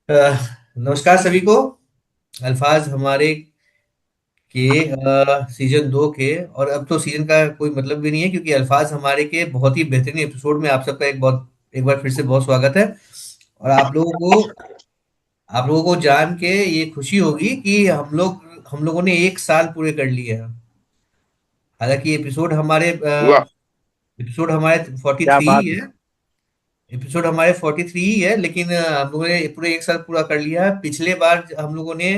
अ, नमस्कार सभी को। अल्फाज हमारे के सीजन 2 के, और अब तो सीजन का कोई मतलब भी नहीं है क्योंकि अल्फाज हमारे के बहुत ही बेहतरीन एपिसोड में आप सबका एक बार फिर से बहुत स्वागत है। और आप लोगों को जान के ये खुशी होगी कि हम लोगों ने 1 साल पूरे कर लिए हैं। हालांकि वाह। एपिसोड हमारे फोर्टी क्या थ्री बात। ही है। एपिसोड हमारे 43 ही है, लेकिन हम लोगों ने पूरे 1 साल पूरा कर लिया है। पिछले बार हम लोगों ने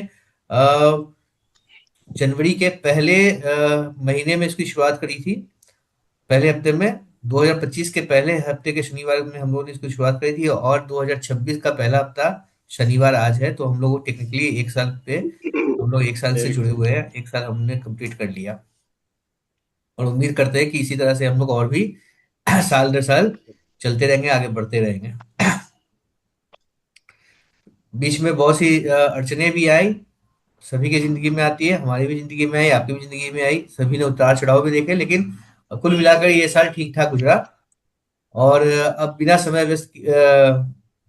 जनवरी के पहले महीने में इसकी शुरुआत करी थी। पहले हफ्ते में 2025 के पहले हफ्ते के शनिवार में हम लोगों ने इसकी शुरुआत करी थी, और 2026 का पहला हफ्ता शनिवार आज है। तो हम लोग टेक्निकली 1 साल पे, हम लोग 1 साल से जुड़े हुए हैं। 1 साल हमने कंप्लीट कर लिया, और उम्मीद करते हैं कि इसी तरह से हम लोग और भी साल दर साल चलते रहेंगे, आगे बढ़ते रहेंगे। बीच में बहुत सी अड़चने भी आई। सभी की जिंदगी में आती है, हमारी भी जिंदगी में आई, आपकी भी जिंदगी में आई। सभी ने उतार चढ़ाव भी देखे, लेकिन कुल मिलाकर ये साल ठीक ठाक गुजरा। और अब बिना समय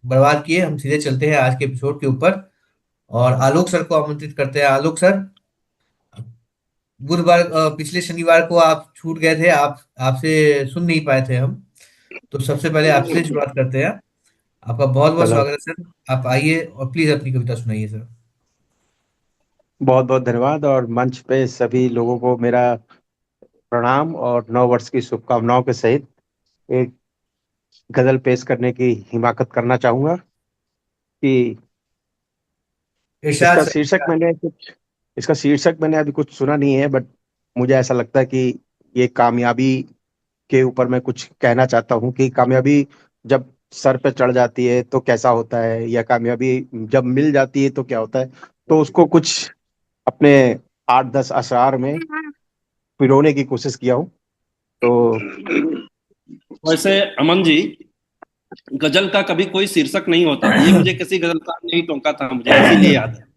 बर्बाद किए हम सीधे चलते हैं आज के एपिसोड के ऊपर। और आलोक सर को आमंत्रित करते हैं। आलोक सर, बुधवार पिछले शनिवार को आप छूट गए थे। आप आपसे सुन नहीं पाए थे हम। तो सबसे पहले आपसे शुरुआत करते हैं। आपका बहुत बहुत चलो, स्वागत है सर। आप आइए और प्लीज अपनी कविता सुनाइए सर। बहुत बहुत धन्यवाद। और मंच पे सभी लोगों को मेरा प्रणाम और नव वर्ष की शुभकामनाओं के सहित एक गजल पेश करने की हिमाकत करना चाहूंगा कि इरशाद इसका सर। शीर्षक मैंने कुछ इसका शीर्षक मैंने अभी कुछ सुना नहीं है, बट मुझे ऐसा लगता है कि ये कामयाबी के ऊपर मैं कुछ कहना चाहता हूँ कि कामयाबी जब सर पे चढ़ जाती है तो कैसा होता है, या कामयाबी जब मिल जाती है तो क्या होता है। तो उसको कुछ अपने 8-10 अशआर में पिरोने की कोशिश किया हूँ। तो वैसे अमन जी, गजल का कभी कोई शीर्षक नहीं होता। ये मुझे किसी गजलकार ने ही टोका था, मुझे इसीलिए याद है।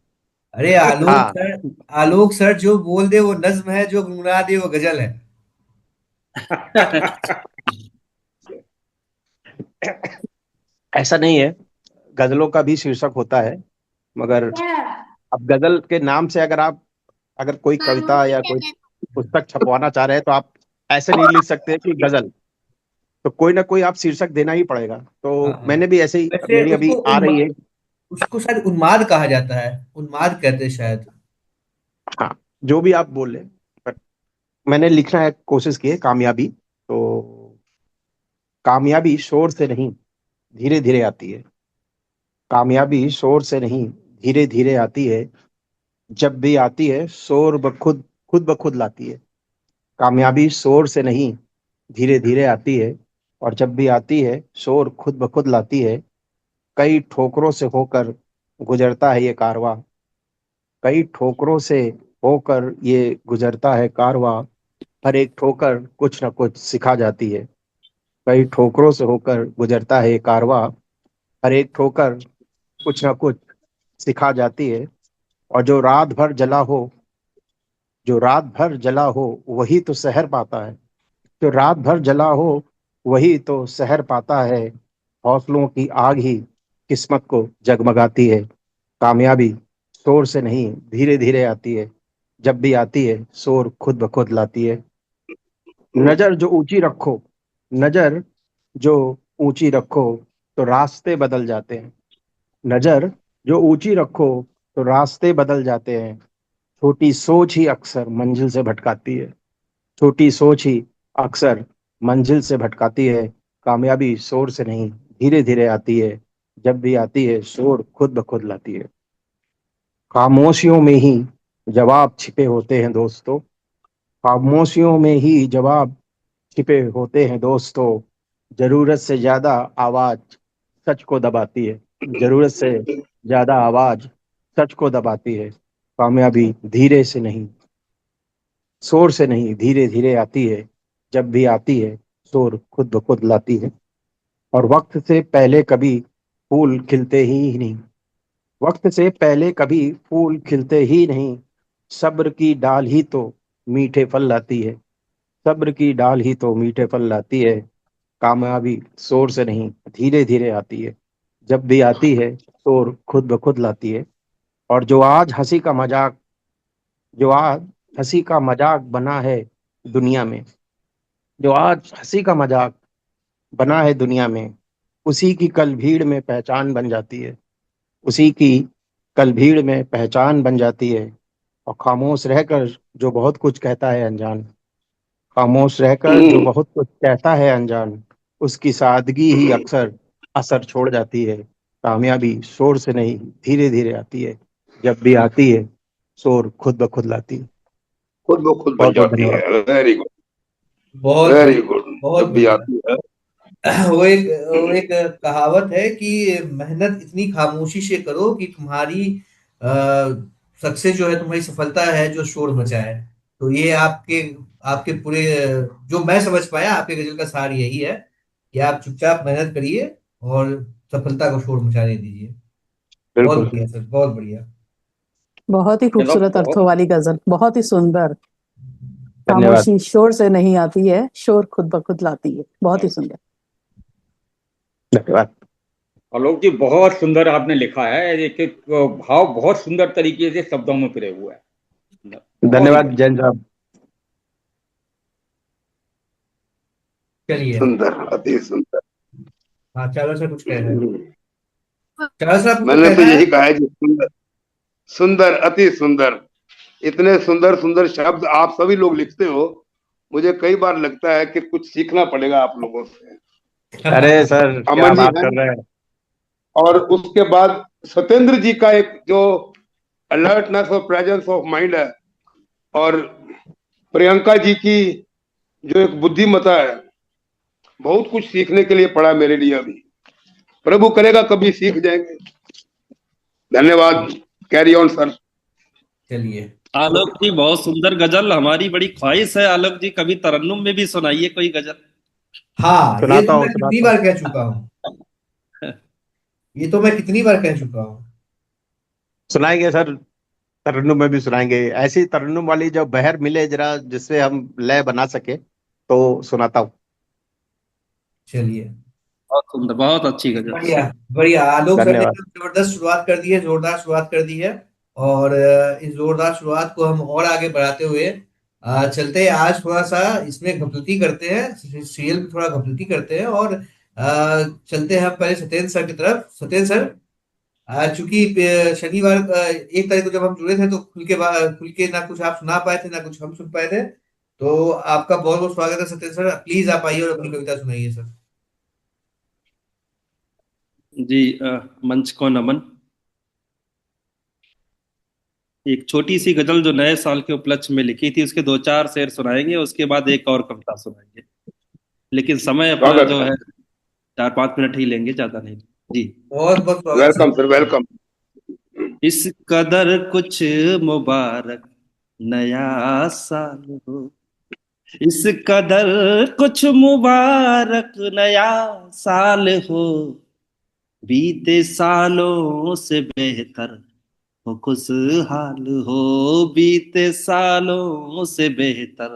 अरे आलोक हाँ, सर, आलोक सर जो बोल दे वो नज्म है, जो गुनगुना दे वो गजल है। ऐसा नहीं है, गजलों का भी शीर्षक होता है। मगर अब गजल के नाम से अगर कोई कविता या कोई पुस्तक छपवाना चाह रहे हैं तो आप ऐसे नहीं लिख सकते कि गजल। तो कोई ना कोई आप शीर्षक देना ही पड़ेगा। हाँ तो हाँ। मैंने भी ऐसे ही, वैसे मेरी अभी आ रही है। उसको शायद उन्माद कहा जाता है। उन्माद कहते हैं शायद। हाँ, जो भी आप बोल रहे हैं, but मैंने लिखना है, कोशिश की है कामयाबी। तो कामयाबी शोर से नहीं, धीरे धीरे आती है। कामयाबी शोर से नहीं, धीरे धीरे आती है। जब भी आती है शोर बखुद खुद ब खुद लाती है। कामयाबी शोर से नहीं, धीरे धीरे आती है। और जब भी आती है शोर खुद ब खुद लाती है। कई ठोकरों से होकर गुजरता है ये कारवां। कई ठोकरों से होकर ये गुजरता है कारवां। हर एक ठोकर कुछ न कुछ सिखा जाती है। कई ठोकरों से होकर गुजरता है ये कारवां। हर एक ठोकर कुछ न कुछ सिखा जाती है। और जो रात भर जला हो वही तो सहर पाता है। जो रात भर जला हो वही तो सहर पाता है। हौसलों की आग ही किस्मत को जगमगाती है। कामयाबी शोर से नहीं, धीरे धीरे आती है। जब भी आती है शोर खुद ब खुद लाती है। नजर जो ऊंची रखो नजर जो ऊंची रखो तो रास्ते बदल जाते हैं। नजर जो ऊंची रखो तो रास्ते बदल जाते हैं। छोटी सोच ही अक्सर मंजिल से भटकाती है। छोटी सोच ही अक्सर मंजिल से भटकाती है। कामयाबी शोर से नहीं, धीरे धीरे आती है। जब भी आती है शोर खुद ब खुद लाती है। खामोशियों में ही जवाब छिपे होते हैं दोस्तों। खामोशियों में ही जवाब छिपे होते हैं दोस्तों। जरूरत से ज्यादा आवाज सच को दबाती है। जरूरत से ज्यादा आवाज सच को दबाती है। कामयाबी धीरे से नहीं, शोर से नहीं, धीरे धीरे आती है। जब भी आती है शोर खुद ब खुद लाती है। और वक्त से पहले कभी फूल खिलते ही नहीं। वक्त से पहले कभी फूल खिलते ही नहीं। सब्र की डाल ही तो मीठे फल लाती है। सब्र की डाल ही तो मीठे फल लाती है। कामयाबी शोर से नहीं, धीरे धीरे आती है। जब भी आती है शोर खुद ब खुद लाती है। और जो आज हंसी का मजाक बना है दुनिया में, जो आज हंसी का मजाक बना है दुनिया में, उसी की कल भीड़ में पहचान बन जाती है। उसी की कल भीड़ में पहचान बन जाती है। और खामोश रहकर जो बहुत कुछ कहता है अनजान, खामोश रहकर जो बहुत कुछ कहता है अनजान, उसकी सादगी ही अक्सर असर छोड़ जाती है। कामयाबी शोर से नहीं धीरे धीरे आती है। जब भी आती है शोर खुद ब खुद लाती है। खुद ब खुद बन बहुत बहुत जाती धन्यवाद। है। वेरी गुड, बहुत वेरी बढ़िया, गुड। बहुत जब भी बढ़िया। आती है। वो एक कहावत है कि मेहनत इतनी खामोशी से करो कि तुम्हारी सक्सेस जो है, तुम्हारी सफलता है जो शोर मचाए। तो ये आपके आपके पूरे जो मैं समझ पाया, आपके गजल का सार यही है कि आप चुपचाप मेहनत करिए और सफलता को शोर मचाने दीजिए। बहुत बिल्कुल। बढ़िया सर, बहुत बढ़िया। बहुत ही चलो खूबसूरत बहुत अर्थों वाली गजल, बहुत ही सुंदर। धन्यवाद। खामोशी शोर से नहीं आती है, शोर खुद ब खुद लाती है। बहुत ही सुंदर। धन्यवाद। आलोक जी, बहुत सुंदर आपने लिखा है। एक एक भाव बहुत सुंदर तरीके से शब्दों में पिरे हुआ है। बहुत ही धन्यवाद बढ़िया। जैन साहब। चलिए। सुंदर, अति सुंदर। हाँ, चावला सर कुछ कह रहे हैं। चावला सर आपको मैंने तो कहना है। यही कहा है कि सुंदर, सुंदर, अति सुंदर। इतने सुंदर सुंदर शब्द आप सभी लोग लिखते हो, मुझे कई बार लगता है कि कुछ सीखना पड़ेगा आप लोगों से। अरे सर क्या अमन जी बात हैं, कर रहे हैं। और उसके बाद सत्येंद्र जी का एक जो अलर्टनेस और प्रेजेंस ऑफ माइंड है, और प्रियंका जी की जो एक बुद्धिमता है, बहुत कुछ सीखने के लिए पड़ा मेरे लिए अभी। प्रभु करेगा कभी सीख जाएंगे। धन्यवाद। Carry on sir. चलिए। आलोक जी, बहुत सुंदर गजल। हमारी बड़ी ख्वाहिश है आलोक जी, कभी तरन्नुम में भी सुनाइए कोई गजल। हाँ, ये तो सुनाता हूँ मैं कितनी सुनाता हूँ। बार कह चुका हूँ। ये तो मैं कितनी बार कह चुका हूँ। सुनाएंगे सर। तरन्नुम में भी सुनाएंगे। ऐसी तरन्नुम वाली जो बहर मिले जरा, जिससे हम लय बना सके, तो सुनाता हूँ। चलिए। बहुत सुंदर, बहुत अच्छी गजल। बढ़िया। बढ़िया, आलोक सर ने धन्यवाद। एकदम जबरदस्त शुरुआत कर दी है, जोरदार शुरुआत कर दी है। और इस जोरदार शुरुआत को हम और आगे बढ़ाते हुए चलते हैं। आज थोड़ा सा इसमें घपलती करते हैं, सीरियल में थोड़ा घपलती करते हैं, और चलते हैं हम पहले सत्येंद्र सर की तरफ। सत्येंद्र सर, चूंकि शनिवार 1 तारीख को जब हम जुड़े थे तो खुल के ना कुछ आप सुना पाए थे ना कुछ हम सुन पाए थे। तो आपका बहुत बहुत स्वागत है सत्येंद्र सर, प्लीज आप आइए और अपनी कविता सुनाइए सर। जी, मंच को नमन। एक छोटी सी गजल जो नए साल के उपलक्ष्य में लिखी थी, उसके 2 4 शेर सुनाएंगे, उसके बाद एक और कविता सुनाएंगे। लेकिन समय अपना स्वागत जो है। है 4 5 मिनट ही लेंगे, ज्यादा नहीं। जी। बहुत बहुत स्वागत वेलकम सर। Sir, welcome. इस कदर कुछ मुबारक नया साल हो, इस कदर कुछ मुबारक नया साल हो, बीते सालों से बेहतर हो खुशहाल हो, बीते सालों से बेहतर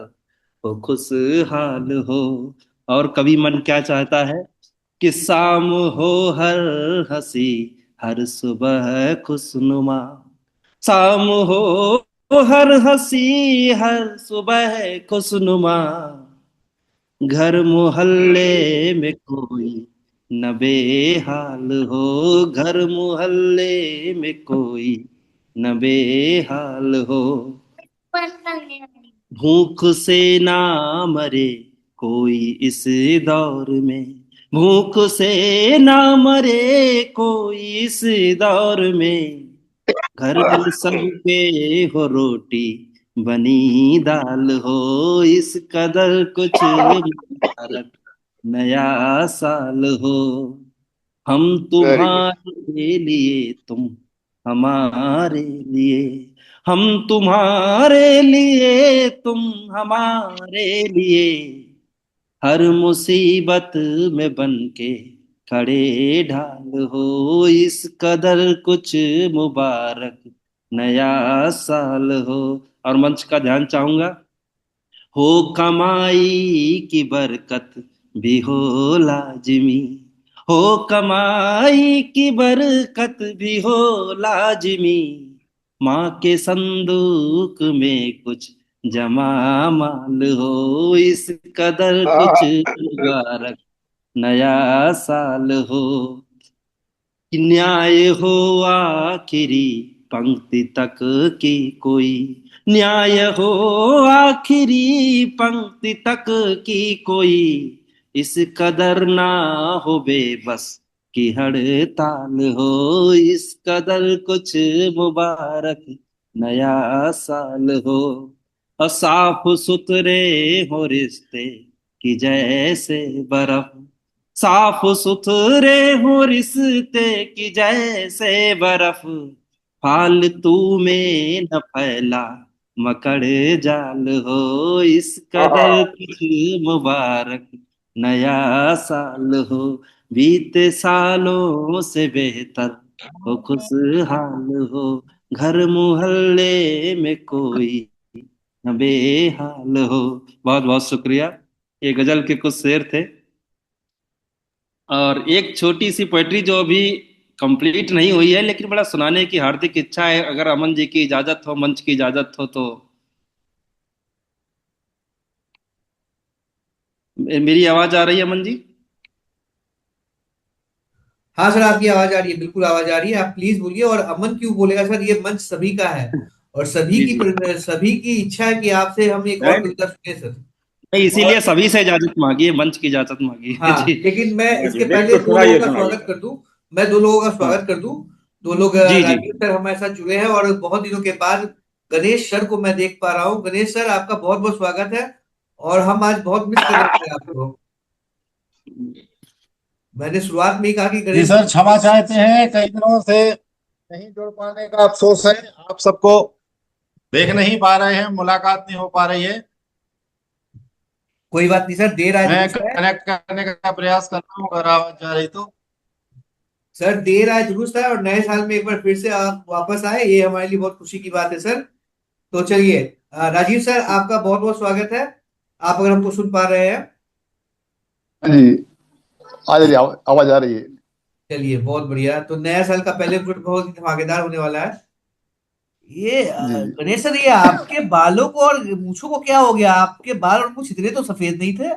हो खुशहाल हो। और कभी मन क्या चाहता है कि शाम हो हर हंसी, हर सुबह खुशनुमा, शाम हो हर हंसी, हर सुबह खुशनुमा, घर मोहल्ले में कोई न बेहाल हो, घर मोहल्ले में कोई न बेहाल हो, भूख से ना मरे कोई इस दौर में, भूख से ना मरे कोई इस दौर में, घर में सबके हो रोटी बनी दाल हो, इस कदर कुछ मुबारक नया साल हो, हम वेरी गुड। तुम्हारे लिए तुम हमारे लिए, हम तुम्हारे लिए तुम हमारे लिए, हर मुसीबत में बन के खड़े ढाल हो, इस कदर कुछ मुबारक नया साल हो। और मंच का ध्यान चाहूंगा। हो कमाई की बरकत भी हो लाजिमी, हो कमाई की बरकत भी हो लाजमी, माँ के संदूक में कुछ जमा माल हो, इस कदर कुछ मुबारक नया साल हो, कि न्याय हो आखिरी पंक्ति तक की कोई, न्याय हो आखिरी पंक्ति तक की कोई, इस कदर ना हो बेबस की हड़ताल हो, इस कदर कुछ मुबारक नया साल हो, और साफ सुथरे हो रिश्ते कि जैसे बर्फ, साफ सुथरे हो रिश्ते कि जैसे बर्फ, फालतू में न फैला मकड़ जाल हो, इस कदर कुछ मुबारक नया साल हो, बीते सालों से बेहतर हो खुशहाल हो, घर मोहल्ले में कोई न बेहाल हो। बहुत बहुत शुक्रिया। ये गजल के कुछ शेर थे। और एक छोटी सी पोएट्री जो अभी कंप्लीट नहीं हुई है, लेकिन बड़ा सुनाने की हार्दिक इच्छा है, अगर अमन जी की इजाजत हो, मंच की इजाजत हो तो। मेरी आवाज आ रही है अमन जी? हाँ सर, आपकी आवाज आ रही है, बिल्कुल आवाज आ रही है, आप प्लीज बोलिए। और अमन क्यों बोलेगा सर, ये मंच सभी का है और जी जी। सभी की इच्छा है कि आपसे हम एक और नहीं कविता सुने सर। नहीं, और इसीलिए सभी से इजाजत मांगी है, मंच की इजाजत मांगी है हाँ, जी। लेकिन मैं सुनाइए, इसके पहले बिल्कुल दो लोगों सुनाइए का सुनाइए। स्वागत कर दूं। मैं दो लोगों का हाँ स्वागत कर दूं। दो लोग, जी जी। राजीव सर हमारे साथ जुड़े हैं और बहुत दिनों के बाद गणेश सर को मैं देख पा रहा हूँ। गणेश सर, आपका बहुत बहुत स्वागत है और हम आज बहुत मिस कर रहे थे आपको। मैंने शुरुआत में ही कहा कि जी गणेश सर, क्षमा चाहते हैं, कई दिनों से नहीं जुड़ पाने का अफसोस है। आप सबको देख नहीं पा रहे हैं, मुलाकात नहीं हो पा रही है। कोई बात नहीं सर, देर आए मैं दुरुस्त है। कनेक्ट करने का प्रयास कर रहा हूँ, अगर आवाज जा रही तो। सर देर आए दुरुस्त है और नए साल में एक बार फिर से आप वापस आए, ये हमारे लिए बहुत खुशी की बात है सर। तो चलिए, राजीव सर आपका बहुत बहुत स्वागत है। आप अगर हमको सुन पा रहे हैं। जी, आ रही आवाज आ रही है। चलिए बहुत बढ़िया। तो नया साल का पहले एपिसोड बहुत ही धमाकेदार होने वाला है। ये जी गणेश सर, ये आपके बालों को और मूछों को क्या हो गया? आपके बाल और मूछ इतने तो सफेद नहीं थे,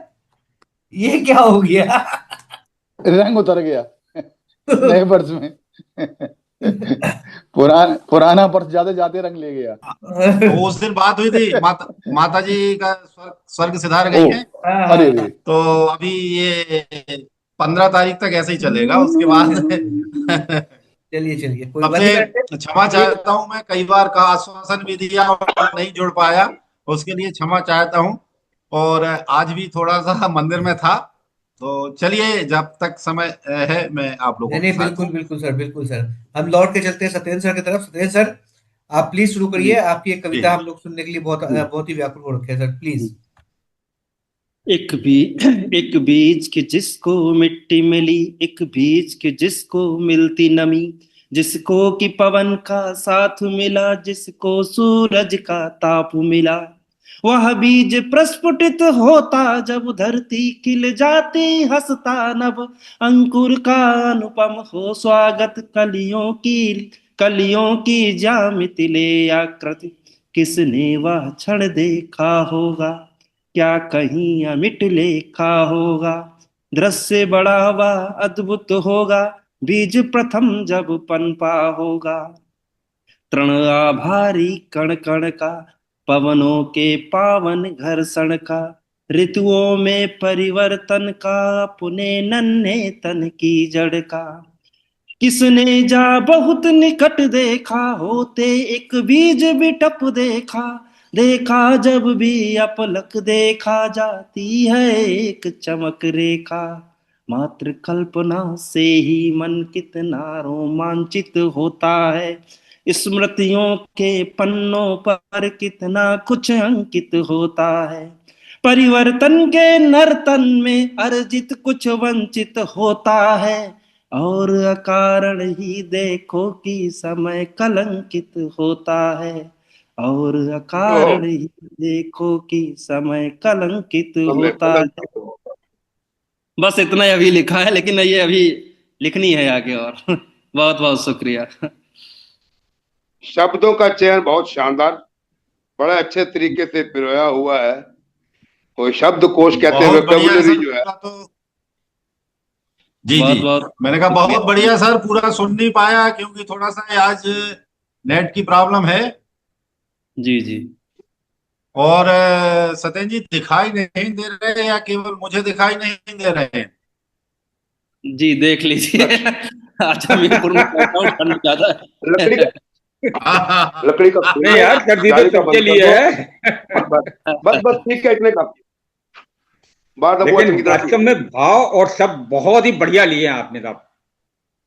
ये क्या हो गया? रंग उतर गया नए वर्ष में। पुराना वर्ष जाते जाते रंग ले गया। तो उस दिन बात हुई थी, माता जी का स्वर्ग सिधार ओ, गई हैं। हाँ अरे हाँ। रे। तो अभी ये 15 तारीख तक ऐसे ही चलेगा, उसके बाद चलिए चलिए, कोई बात नहीं। सबसे क्षमा एक, चाहता हूं, मैं कई बार का आश्वासन भी दिया और नहीं जुड़ पाया, उसके लिए क्षमा चाहता हूं। और आज भी थोड़ा सा मंदिर में था, तो चलिए जब तक समय है मैं आप नहीं लोगों के नहीं, साथ बिल्कुल हूँ। बिल्कुल सर, बिल्कुल सर। हम लौट के चलते हैं सत्येंद्र सर की तरफ। सत्येंद्र सर, आप प्लीज शुरू करिए। जी आपकी एक जी कविता हम लोग सुनने के लिए बहुत जी। बहुत ही व्याकुल हो रखे हैं सर, प्लीज। एक भी एक बीज की जिसको मिट्टी मिली, एक बीज की जिसको मिलती नमी, जिसको कि पवन का साथ मिला, जिसको सूरज का ताप मिला, वह बीज प्रस्फुटित होता जब धरती खिल जाती, हंसता नभ अंकुर का अनुपम हो स्वागत, कलियों की ज्यामिति ले आकृति, किसने वह क्षण देखा होगा, क्या कहीं अमिट लेखा होगा, दृश्य बड़ा हुआ अद्भुत होगा, बीज प्रथम जब पनपा होगा, तृण आभारी कण कण का, पवनों के पावन घर्षण का, ऋतुओं में परिवर्तन का, अपने नन्हे तन की जड़ का, किसने जा बहुत निकट देखा, होते एक बीज बिटप देखा, देखा जब भी अपलक देखा जाती है एक चमक रेखा, मात्र कल्पना से ही मन कितना रोमांचित होता है, स्मृतियों के पन्नों पर कितना कुछ अंकित होता है, परिवर्तन के नर्तन में अर्जित कुछ वंचित होता है, और अकारण ही देखो कि समय कलंकित होता है, और अकारण ही देखो कि समय कलंकित समय होता है। कलंकित होगा। बस इतना ही अभी लिखा है, लेकिन ये अभी लिखनी है आगे और बहुत बहुत शुक्रिया। शब्दों का चयन बहुत शानदार, बड़े अच्छे तरीके से पिरोया हुआ है। कोई शब्द कोश कहते हैं, बहुत बढ़िया है वेकेबुलरी सर जो है। पूरा तो। जी जी, बहुत बहुत मैंने कहा बहुत बढ़िया सर, पूरा सुन नहीं पाया क्योंकि थोड़ा सा आज नेट की प्रॉब्लम है। जी जी। और सत्येंद्र जी दिखाई नहीं दे रहे या केवल मुझे दिखाई नहीं दे रहे हैं? जी देख लीजिए। आज हमीरपुर में बैठा हूँ, ठंड ज्यादा लकड़ी है। का लकड़ी का अरे यार, सर्दी तो जाली का सबके बंद कर लिए दो। है। बस बस बस ठीक है, इतने काफी। बात अब वो लेकिन अच्छी तरह वास्तव में भाव और शब्द बहुत ही बढ़िया लिए हैं आपने साहब।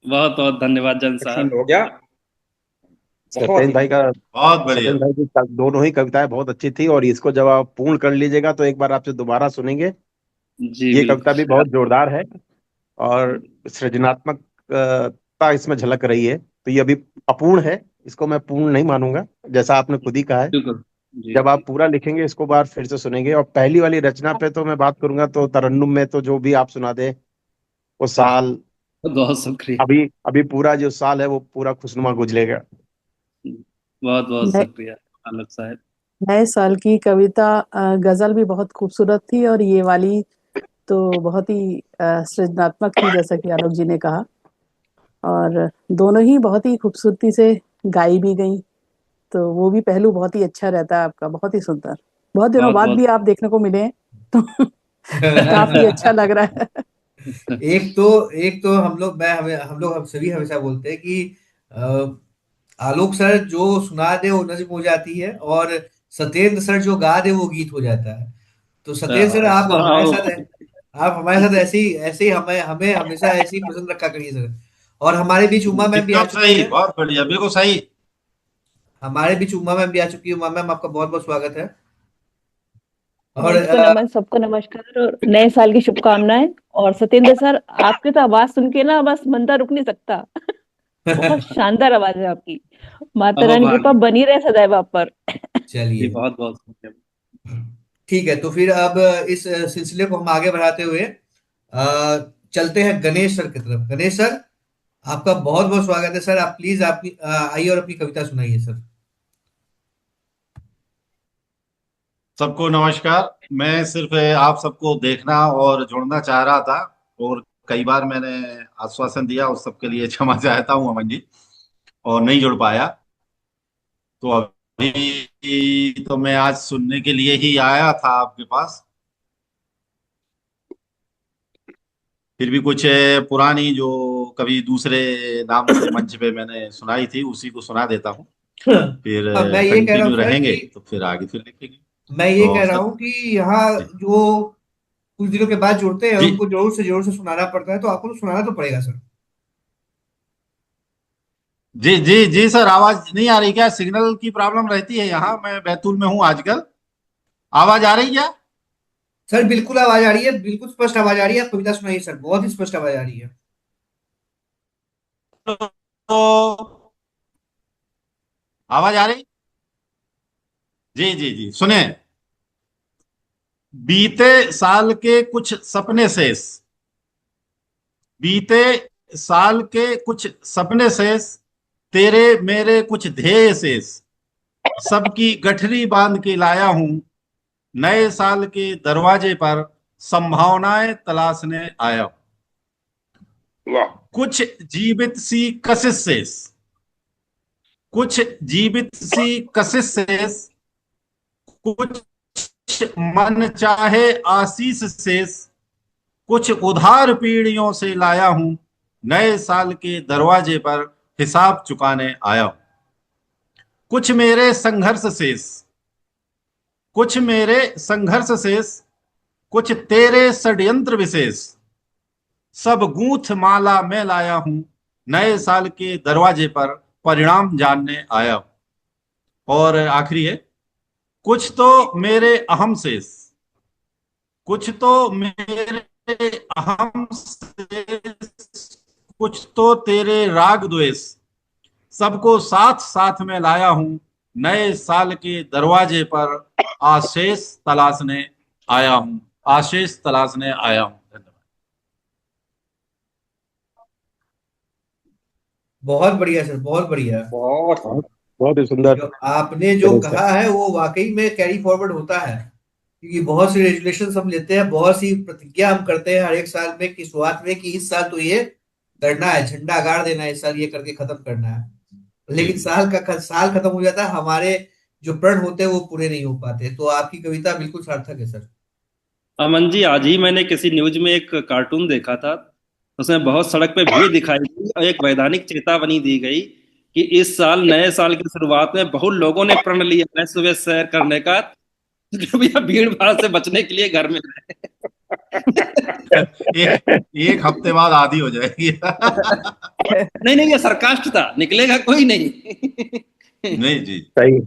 बहुत बहुत धन्यवाद जन एक्सीलेंट साहब। हो गया, बहुत सत्येंद्र ही भाई का बहुत बढ़िया। सत्येंद्र भाई की दोनों ही कविताएं बहुत अच्छी थी, और इसको जब आप पूर्ण कर लीजिएगा तो एक बार आपसे दोबारा सुनेंगे। जी ये कविता भी बिल्कुल। बहुत जोरदार है, और सृजनात्मकता इसमें झलक रही है। तो ये अभी अपूर्ण है, इसको मैं पूर्ण नहीं मानूंगा, जैसा आपने खुद ही कहा है। बिल्कुल। जी जब आप पूरा लिखेंगे इसको बार फिर से सुनेंगे। और पहली वाली रचना पे तो मैं बात करूंगा, तो तरन्नुम में तो जो भी आप सुना दे, वो साल, बहुत शुक्रिया। अभी अभी पूरा जो साल है वो पूरा खुशनुमा गुजरेगा। बहुत बहुत नए शुक्रिया आलोक साहब। नए साल की कविता गजल भी बहुत खूबसूरत थी, और ये वाली तो बहुत ही सृजनात्मक थी, जैसा कि आलोक जी ने कहा। और दोनों ही बहुत ही खूबसूरती से गाई भी गई, तो वो भी पहलू बहुत ही अच्छा रहता है आपका, बहुत ही सुंदर। बहुत दिनों बहुत बाद भी बहुत आप देखने को मिले हैं, तो काफी अच्छा लग रहा है। एक तो हम सभी हमेशा बोलते हैं कि आलोक सर जो सुना दे वो नज्म हो जाती है, और सत्येंद्र सर जो गा दे वो गीत हो जाता है। तो सत्येंद्र सर आप हमारे साथ ऐसे ही हमें हमें हमेशा ऐसे ही पसंद रखा करिए सर। और हमारे बीच उमा मैम भी आ एकदम चुकी सही, है। बहुत बढ़िया, बिल्कुल सही। हमारे बीच उमा मैम भी आ चुकी है। उमा मैम, आपका बहुत बहुत स्वागत है। और सबको नमस्कार और नए साल की शुभकामनाएं। और सत्येंद्र सर, आपकी तो आवाज सुन के ना बस मंदा रुक नहीं सकता। बहुत शानदार आवाज है आपकी। माता अहो रानी की कृपा भाग्य। बनी रहे सदैव आप पर। जी चलिए, बहुत बहुत शुक्रिया। ठीक है, तो फिर अब इस सिलसिले को हम आगे बढ़ाते हुए चलते हैं गणेश सर की तरफ। गणेश सर, आपका बहुत बहुत स्वागत है सर। आप प्लीज आप आइए और अपनी कविता सुनाइए सर। सबको नमस्कार। मैं सिर्फ आप सबको देखना और जुड़ना चाह रहा था, और कई बार मैंने आश्वासन दिया, उस सबके लिए क्षमा चाहता हूँ अमन जी, और नहीं जुड़ पाया। तो अभी तो मैं आज सुनने के लिए ही आया था आपके पास। फिर भी कुछ पुरानी जो कभी दूसरे नाम से मंच पे मैंने सुनाई थी, उसी को सुना देता हूँ। फिर हाँ, मैं ये कह रहा हूँ कंटिन्यू सर रहेंगे कि तो फिर आगे फिर लिखेंगे। मैं ये तो कह रहा सब हूँ कि यहाँ जी जो कुछ दिनों के बाद जुड़ते हैं जी उनको जोर से सुनाना पड़ता है, तो आपको तो सुनाना तो पड़ेगा सर। जी जी जी सर, आवाज नहीं आ रही क्या? सिग्नल की प्रॉब्लम रहती है यहाँ, मैं बैतूल में हूँ आजकल। आवाज आ रही क्या? सर बिल्कुल आवाज आ रही है, बिल्कुल स्पष्ट आवाज आ रही है। आप कविता सुनाइए सर, बहुत ही स्पष्ट आवाज आ रही है। तो आवाज आ रही? जी जी जी, सुने। बीते साल के कुछ सपने शेष, बीते साल के कुछ सपने शेष, तेरे मेरे कुछ ध्येय शेष, सबकी गठरी बांध के लाया हूं, नए साल के दरवाजे पर संभावनाएं तलाशने आया हूं। वाह। कुछ जीवित सी कशिश शेष, कुछ जीवित सी कशिश शेष, कुछ मन चाहे आशीष शेष, कुछ उधार पीढ़ियों से लाया हूं, नए साल के दरवाजे पर हिसाब चुकाने आया हूं। कुछ मेरे संघर्ष शेष, कुछ मेरे संघर्ष शेष, कुछ तेरे षड्यंत्र विशेष, सब गूंथ माला मैं लाया हूं, नए साल के दरवाजे पर परिणाम जानने आया हूं। और आखिरी है, कुछ तो मेरे अहम शेष, कुछ तो मेरे अहम शेष, कुछ तो तेरे राग द्वेष, सबको साथ साथ में लाया हूं, नए साल के दरवाजे पर आशीष तलाशने आया हूं, आशीष तलाशने आया हूं। धन्यवाद। बहुत बढ़िया सर, बहुत बढ़िया। बहुत बहुत बहुत ही सुंदर जो आपने जो गणेश कहा सर। है वो वाकई में कैरी फॉरवर्ड होता है, क्योंकि बहुत सी रेजुलेशन हम लेते हैं, बहुत सी प्रतिज्ञा हम करते हैं हर एक साल में कि शुरुआत में कि इस साल तो ये करना है, झंडा गाड़ देना है, इस साल ये करके खत्म करना है। जी लेकिन साल खत्म हो जाता है, हमारे जो प्रण होते हैं वो पूरे नहीं हो पाते। तो आपकी कविता बिल्कुल सार्थक है सर। अमन जी, आज ही मैंने किसी न्यूज में एक कार्टून देखा था। उसमें बहुत सड़क पे भीड़ दिखाई दी और एक वैधानिक चेतावनी दी गई कि इस साल, नए साल की शुरुआत में बहुत लोगों ने प्रण लिया है सुबह सैर करने का, तो कृपया भीड़ भाड़ से बचने के लिए घर में एक एक हफ्ते बाद आधी हो जाएगी। नहीं नहीं, ये सरकास्ट था, निकलेगा कोई नहीं। नहीं जी। सही।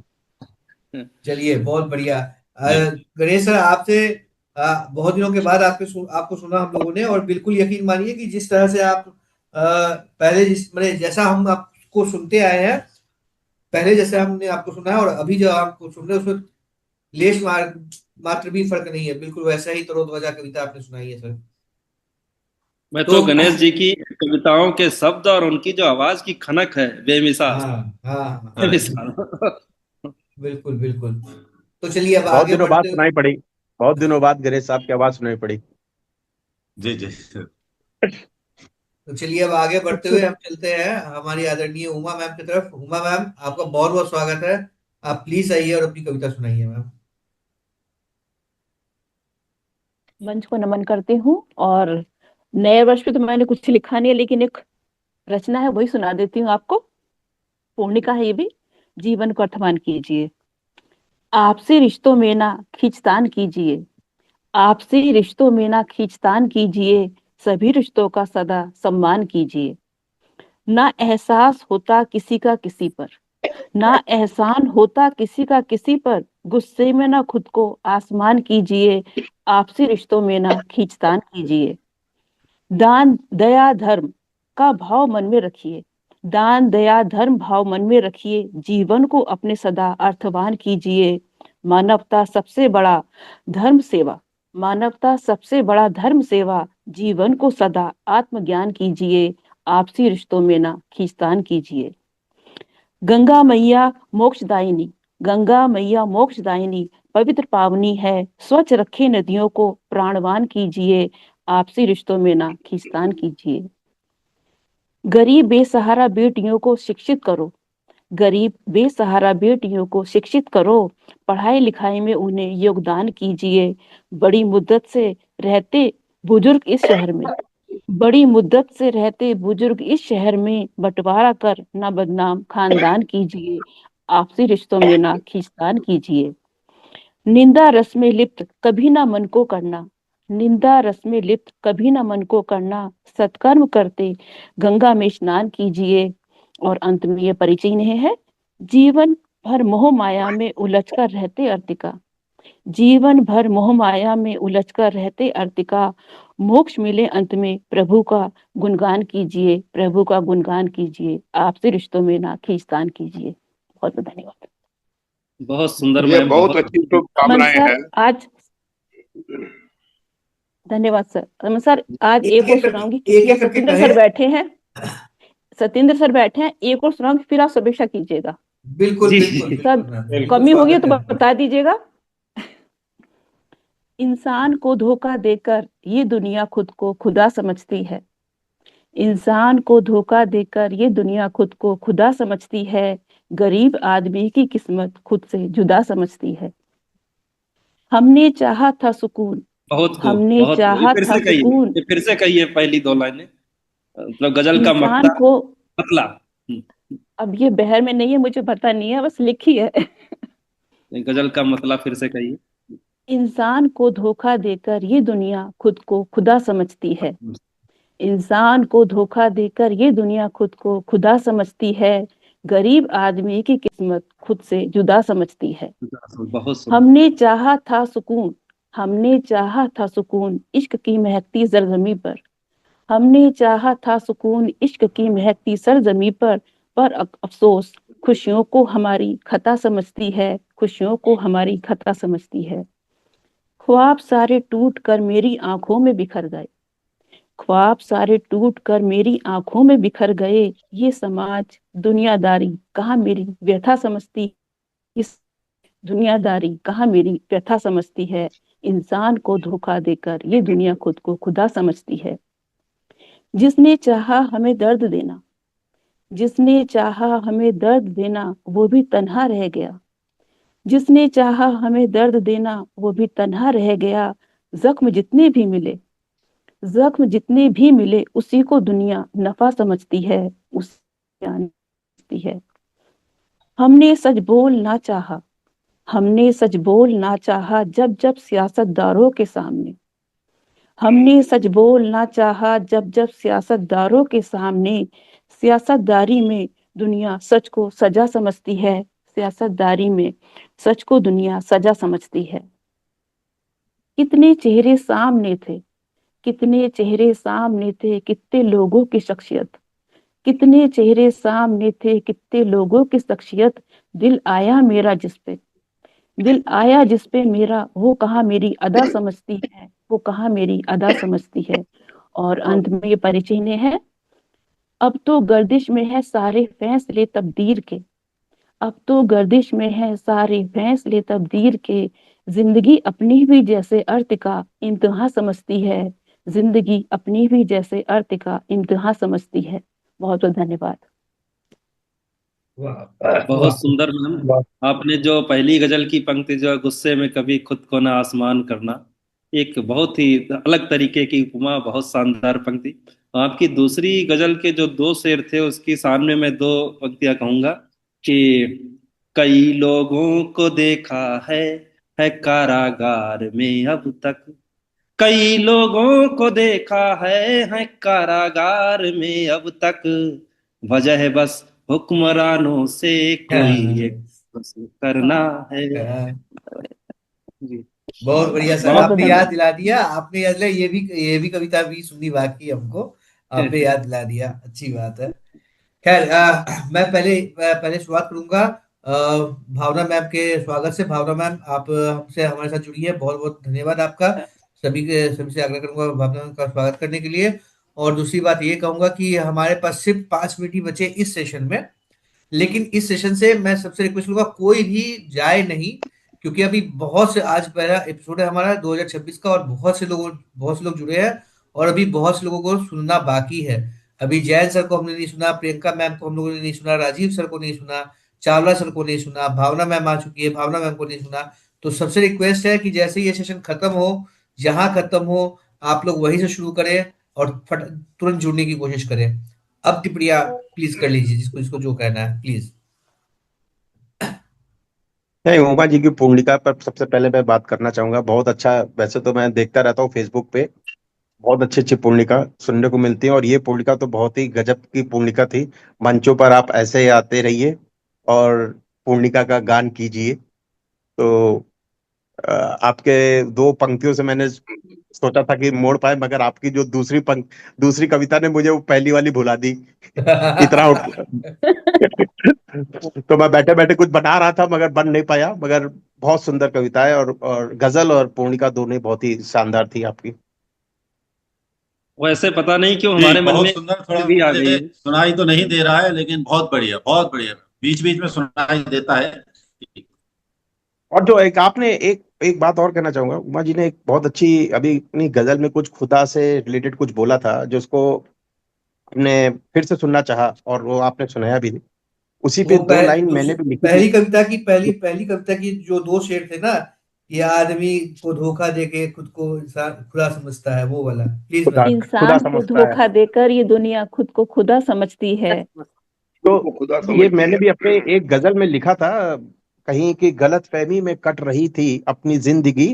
चलिए, बहुत बढ़िया। जी गणेश सर, आपसे बहुत दिनों के बाद आपको सुना हम लोगों ने, और बिल्कुल यकीन मानिए कि जिस तरह से आप पहले जिस मैंने जैसा हम आपको सुनते आए हैं, पहले जैसे हमने आपको सुना है और अभी जो आपको सुन रहे हैं उसमें लेश मात्र भी फर्क नहीं है, बिल्कुल वैसा ही तरोताजा कविता आपने सुनाई है सर। मैं तो तो गणेश जी की कविताओं के शब्द और उनकी जो आवाज की खनक है, बेमिसाल। हाँ हाँ हाँ, हाँ जी। बेमिसाल। बिल्कुल बिल्कुल। तो चलिए अब बहुत आगे दिनों बाद बढ़ते हुए। सुनाई पड़ी, बहुत दिनों बाद गणेश साहब की आवाज सुनाई पड़ी। जी जी। तो चलिए अब आगे बढ़ते हुए हम चलते हैं हमारी आदरणीय उमा मैम की तरफ। उमा मैम, आपका बहुत बहुत स्वागत है। आप प्लीज आइए और अपनी कविता सुनाइए मैम। मंच को नमन करती हूँ। और नए वर्ष पे तो मैंने कुछ लिखा नहीं है, लेकिन एक रचना है वही सुना देती हूँ आपको। पूर्णिका है ये भी। जीवन को अर्थवान कीजिए। आपसे रिश्तों में ना खींचतान कीजिए। आपसे रिश्तों में ना खींचतान कीजिए। सभी रिश्तों का सदा सम्मान कीजिए। ना एहसास होता किसी का किसी पर। ना एहसान होता किसी का किसी पर। गुस्से में ना खुद को आसमान कीजिए। आपसी रिश्तों में ना खींचतान कीजिए। दान दया धर्म का भाव मन में रखिए। दान दया धर्म भाव मन में रखिए। जीवन को अपने सदा अर्थवान कीजिए। मानवता सबसे बड़ा धर्म सेवा। मानवता सबसे बड़ा धर्म सेवा। जीवन को सदा आत्मज्ञान कीजिए। आपसी रिश्तों में ना खींचतान कीजिए। गंगा मैया मोक्षदायिनी। गंगा मैया मोक्षदायिनी पवित्र पावनी है। स्वच्छ रखे नदियों को प्राणवान कीजिए। आपसी रिश्तों में ना खींचतान कीजिए। गरीब बेसहारा बेटियों को शिक्षित करो। गरीब बेसहारा बेटियों को शिक्षित करो। पढ़ाई लिखाई में उन्हें योगदान कीजिए। बड़ी मुद्दत से रहते बुजुर्ग इस शहर में। बड़ी मुद्दत से रहते बुजुर्ग इस शहर में। बंटवारा कर ना बदनाम खानदान कीजिए। आपसी रिश्तों में ना खींचतान कीजिए। निंदा रस में लिप्त कभी ना मन को करना। निंदा रस में लिप्त कभी ना मन को करना। सत्कर्म करते गंगा में स्नान कीजिए। और अंत में ये परिचय नहीं है। जीवन भर मोह माया में उलझकर रहते अर्तिका। जीवन भर मोह माया में उलझकर रहते अर्तिका। मोक्ष मिले अंत में प्रभु का गुणगान कीजिए। प्रभु का गुणगान कीजिए। आपसे रिश्तों में ना खींचतान कीजिए। बहुत बहुत धन्यवाद। बहुत सुंदर ये मैम, बहुत बहुत अच्छी अमन शुभकामनाएं सर हैं। आज, धन्यवाद सर। अमन सर आज एक एक और एक करके, सुनाऊंगी, एक क्योंकि एक करके सत्येंद्र कहे। सर बैठे हैं। सत्येंद्र सर बैठे हैं, एक और सुनाऊंगी, फिर आप समीक्षा कीजिएगा। बिल्कुल जी बिल्कुल जी। सब बिल्कुल मैम, बिल्कुल कमी होगी स्वागत तो है आपका। बता दीजिएगा। इंसान को धोखा देकर ये दुनिया खुद को खुदा समझती है। इंसान को धोखा देकर ये दुनिया खुद को खुदा समझती है। गरीब आदमी की किस्मत खुद से जुदा समझती है। हमने चाहा था सुकून। बहुत खूब, हमने बहुत खूब। ये चाहा फिर था से कहिए, सुकून। ये फिर से कहिए पहली दो लाइनें। मतलब गजल का इंसान मतला, को, मतला। अब ये बहर में नहीं है, मुझे पता नहीं है, बस लिखी है। गजल का मतला फिर से कहिए। इंसान को धोखा देकर ये दुनिया खुद को खुदा समझती है। इंसान को धोखा देकर ये दुनिया खुद को खुदा समझती है। गरीब आदमी की किस्मत खुद से जुदा समझती है। बहुत सुंदर। हमने चाहा था सुकून। हमने चाहा था सुकून इश्क की महकती सरजमी पर। हमने चाहा था सुकून इश्क की महकती सरजमी पर अफसोस खुशियों को हमारी खता समझती है। खुशियों को हमारी खता समझती है। ख्वाब सारे टूट कर मेरी आंखों में बिखर गए। ख्वाब सारे टूट कर मेरी आंखों में बिखर गए। ये समाज दुनियादारी कहाँ मेरी व्यथा समझती, इस दुनियादारी कहाँ मेरी व्यथा समझती है। इंसान को धोखा देकर ये दुनिया खुद को खुदा समझती है। जिसने चाहा हमें दर्द देना, जिसने चाहा हमें दर्द देना, वो भी तन्हा रह गया। जिसने चाहा हमें दर्द देना, वो भी तन्हा रह गया। जख्म जितने भी मिले, जख्म जितने भी मिले, उसी को दुनिया नफा समझती है, समझती है। हमने सच बोलना चाहा, हमने सच बोलना चाहा, जब जब सियासतदारों के सामने। हमने सच बोलना चाहा, जब जब सियासतदारों के सामने। सियासतदारी में दुनिया सच को सजा समझती है, सियासतदारी में सच को दुनिया सजा समझती है। कितने चेहरे सामने थे, कितने चेहरे सामने थे, कितने लोगों की शख्सियत। कितने चेहरे सामने थे, कितने लोगों की शख्सियत। दिल आया मेरा जिस पे, दिल आया जिस पे मेरा, वो कहाँ मेरी अदा समझती है, वो कहाँ मेरी अदा समझती है। और अंत में ये परिचय ने है, अब तो गर्दिश में है सारे फैसले तकदीर के। अब तो गर्दिश में है सारे फैसले तकदीर के। जिंदगी अपनी भी जैसे अर्थ का इम्तिहान समझती है, जिंदगी अपनी भी जैसे अर्थ का इम्तिहान समझती है। बहुत बहुत धन्यवाद। वाह बहुत वाह सुंदर मैम। आपने जो पहली गजल की पंक्ति जो है, गुस्से में कभी खुद को ना आसमान करना, एक बहुत ही अलग तरीके की उपमा, बहुत शानदार पंक्ति। आपकी दूसरी गजल के जो दो शेर थे उसकी शान में मैं दो पंक्तियां कहूंगा कि कई लोगों को देखा है कारागार में अब तक। कई लोगों को देखा है कारागार में अब तक। वजह है बस हुक्मरानों से कोई एक वसूल करना है। हाँ, जी। बहुत बढ़िया सर, बहुत बहुत आपने याद धन्यवाद। दिला दिया। आपने याद दिला, ये भी कविता भी सुननी बाकी है हमको। आपने याद दिला दिया, अच्छी बात है। खैर, मैं पहले शुरुआत करूंगा भावना मैम के स्वागत से। भावना मैम, आप हमसे हमारे साथ जुड़ी है, बहुत बहुत धन्यवाद आपका। सभी से आग्रह करूंगा भावना मैम का स्वागत करने के लिए। और दूसरी बात ये कहूंगा कि हमारे पास सिर्फ 5 मिनट ही बचे इस सेशन में। लेकिन इस सेशन से मैं सबसे रिक्वेस्ट करूंगा कोई भी जाए नहीं, क्योंकि अभी बहुत से, आज पहला एपिसोड है हमारा 2026 का, और बहुत से लोग जुड़े हैं, और अभी बहुत से लोगों को सुनना बाकी है। अभी जैन सर को हमने नहीं सुना, प्रियंका मैम को हम लोगों ने नहीं सुना, राजीव सर को नहीं सुना, चावला सर को नहीं सुना, भावना मैम आ चुकी है, भावना मैम को नहीं सुना। तो सबसे रिक्वेस्ट है कि जैसे ही ये सेशन खत्म हो, जहां खत्म हो, आप लोग वहीं से शुरू करें और तुरंत जुड़ने की कोशिश करें। अब टिप्पणियां प्लीज कर लीजिए, जिसको जिसको जो कहना है प्लीज। नहीं, उमा जी की पूर्णिका पर सबसे पहले मैं बात करना चाहूंगा। बहुत अच्छा, वैसे तो मैं देखता रहता हूँ फेसबुक पे, बहुत अच्छी अच्छी पूर्णिका सुनने को मिलती है, और ये पूर्णिका तो बहुत ही गजब की पूर्णिका थी। मंचों पर आप ऐसे ही आते रहिए और पूर्णिका का गान कीजिए। तो आपके दो पंक्तियों से मैंने सोचा था कि मोड़ पाए, मगर आपकी जो दूसरी कविता ने मुझे वो पहली वाली भुला दी। इतना तो मैं बैठे बैठे कुछ बना रहा था मगर बन नहीं पाया। मगर बहुत सुंदर कविता है, और गजल और पूर्णिका दोनों ही बहुत ही शानदार थी आपकी। वैसे पता नहीं क्यों जी हमारे मन बहुत में सुंदर। थोड़ा भी आ गई मुझे है। सुनाई तो नहीं दे रहा है, लेकिन बहुत बढ़िया, बहुत बढ़िया। बीच बीच में सुनाई देता है। और जो एक आपने एक एक बात और कहना चाहूंगा, उमा जी ने एक बहुत अच्छी अभी अपनी गजल में कुछ खुदा से रिलेटेड कुछ बोला था, जो उसको हमने फिर से सुनना चाहा और वो आपने सुनाया भी नहीं। उसी पे वो दो लाइन मैंने भी लिखी थी। पहली कविता की जो दो शेर थे ना, ये आदमी को धोखा देके खुद को इंसान खुदा समझता है, वो वाला प्लीज खुदा मैम। खुदा इंसान को समझता है। धोखा देकर ये दुनिया खुद को खुदा समझती है। को तो खुदा ये समझती मैंने है। भी अपने एक गजल में लिखा था कहीं कि गलत फहमी में कट रही थी अपनी जिंदगी,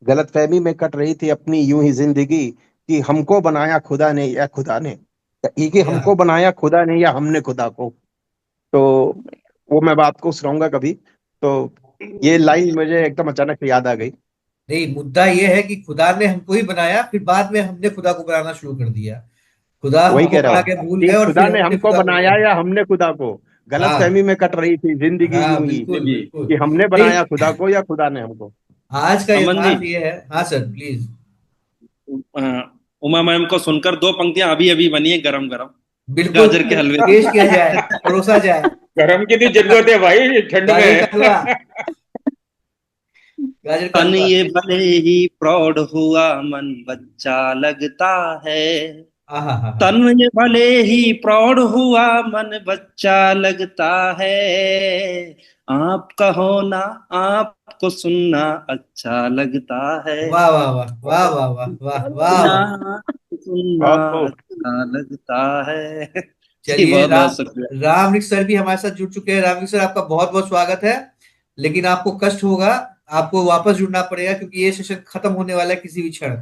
गलत फहमी में कट रही थी अपनी यूं ही जिंदगी, कि हमको बनाया खुदा ने या खुदा ने, ये कि या हमको बनाया खुदा ने या हमने खुदा को। तो वो मैं बात को सुनाऊंगा कभी। तो ये लाइन मुझे एकदम अचानक से याद आ गई। नहीं, मुद्दा ये है कि खुदा ने हमको ही बनाया, फिर बाद में हमने खुदा को बनाना शुरू कर दिया। खुदा वही हमको कह रहा बना हूँ के भूल कि गए और खुदा फिर ने हमने हमको खुदा को बना बनाया या दिया। हमने खुदा को, गलत हाँ फहमी में कट रही थी जिंदगी हाँ, यूं ही, बिल्कुल जी। बिल्कुल। कि हमने नहीं, बनाया खुदा को या खुदा ने हमको। आज का अमन जी, यथार्थ ये है। हाँ sir please. A, Uma ma'am को सुनकर 2 पंक्तियां अभी अभी बनी है गरम गरम बिल्कुल गाजर के हलवे की। पेश किया जाए, परोसा जाए। गरम की भी जरूरत है भाई ठंड गाजर का हलवा, में। गाजर का तन हलवा। ये भले ही प्रौढ़ हुआ मन बच्चा लगता है, हाँ हाँ हाँ। तन ये भले ही प्रौढ़ हुआ मन बच्चा लगता है, आप कहो ना आपको सुनना अच्छा लगता है, वाह वाह वाह वाह वाह वाह वाह वाह ना वाह। आपको सुनना बहुत खूब। अच्छा लगता है। जी चलिए, बहुत बहुत शुक्रिया। रामनिक सर भी हमारे साथ जुड़ चुके हैं। रामनिक सर, आपका बहुत बहुत स्वागत है। लेकिन आपको कष्ट होगा, आपको वापस जुड़ना पड़ेगा क्योंकि ये सेशन खत्म होने वाला है किसी भी क्षण।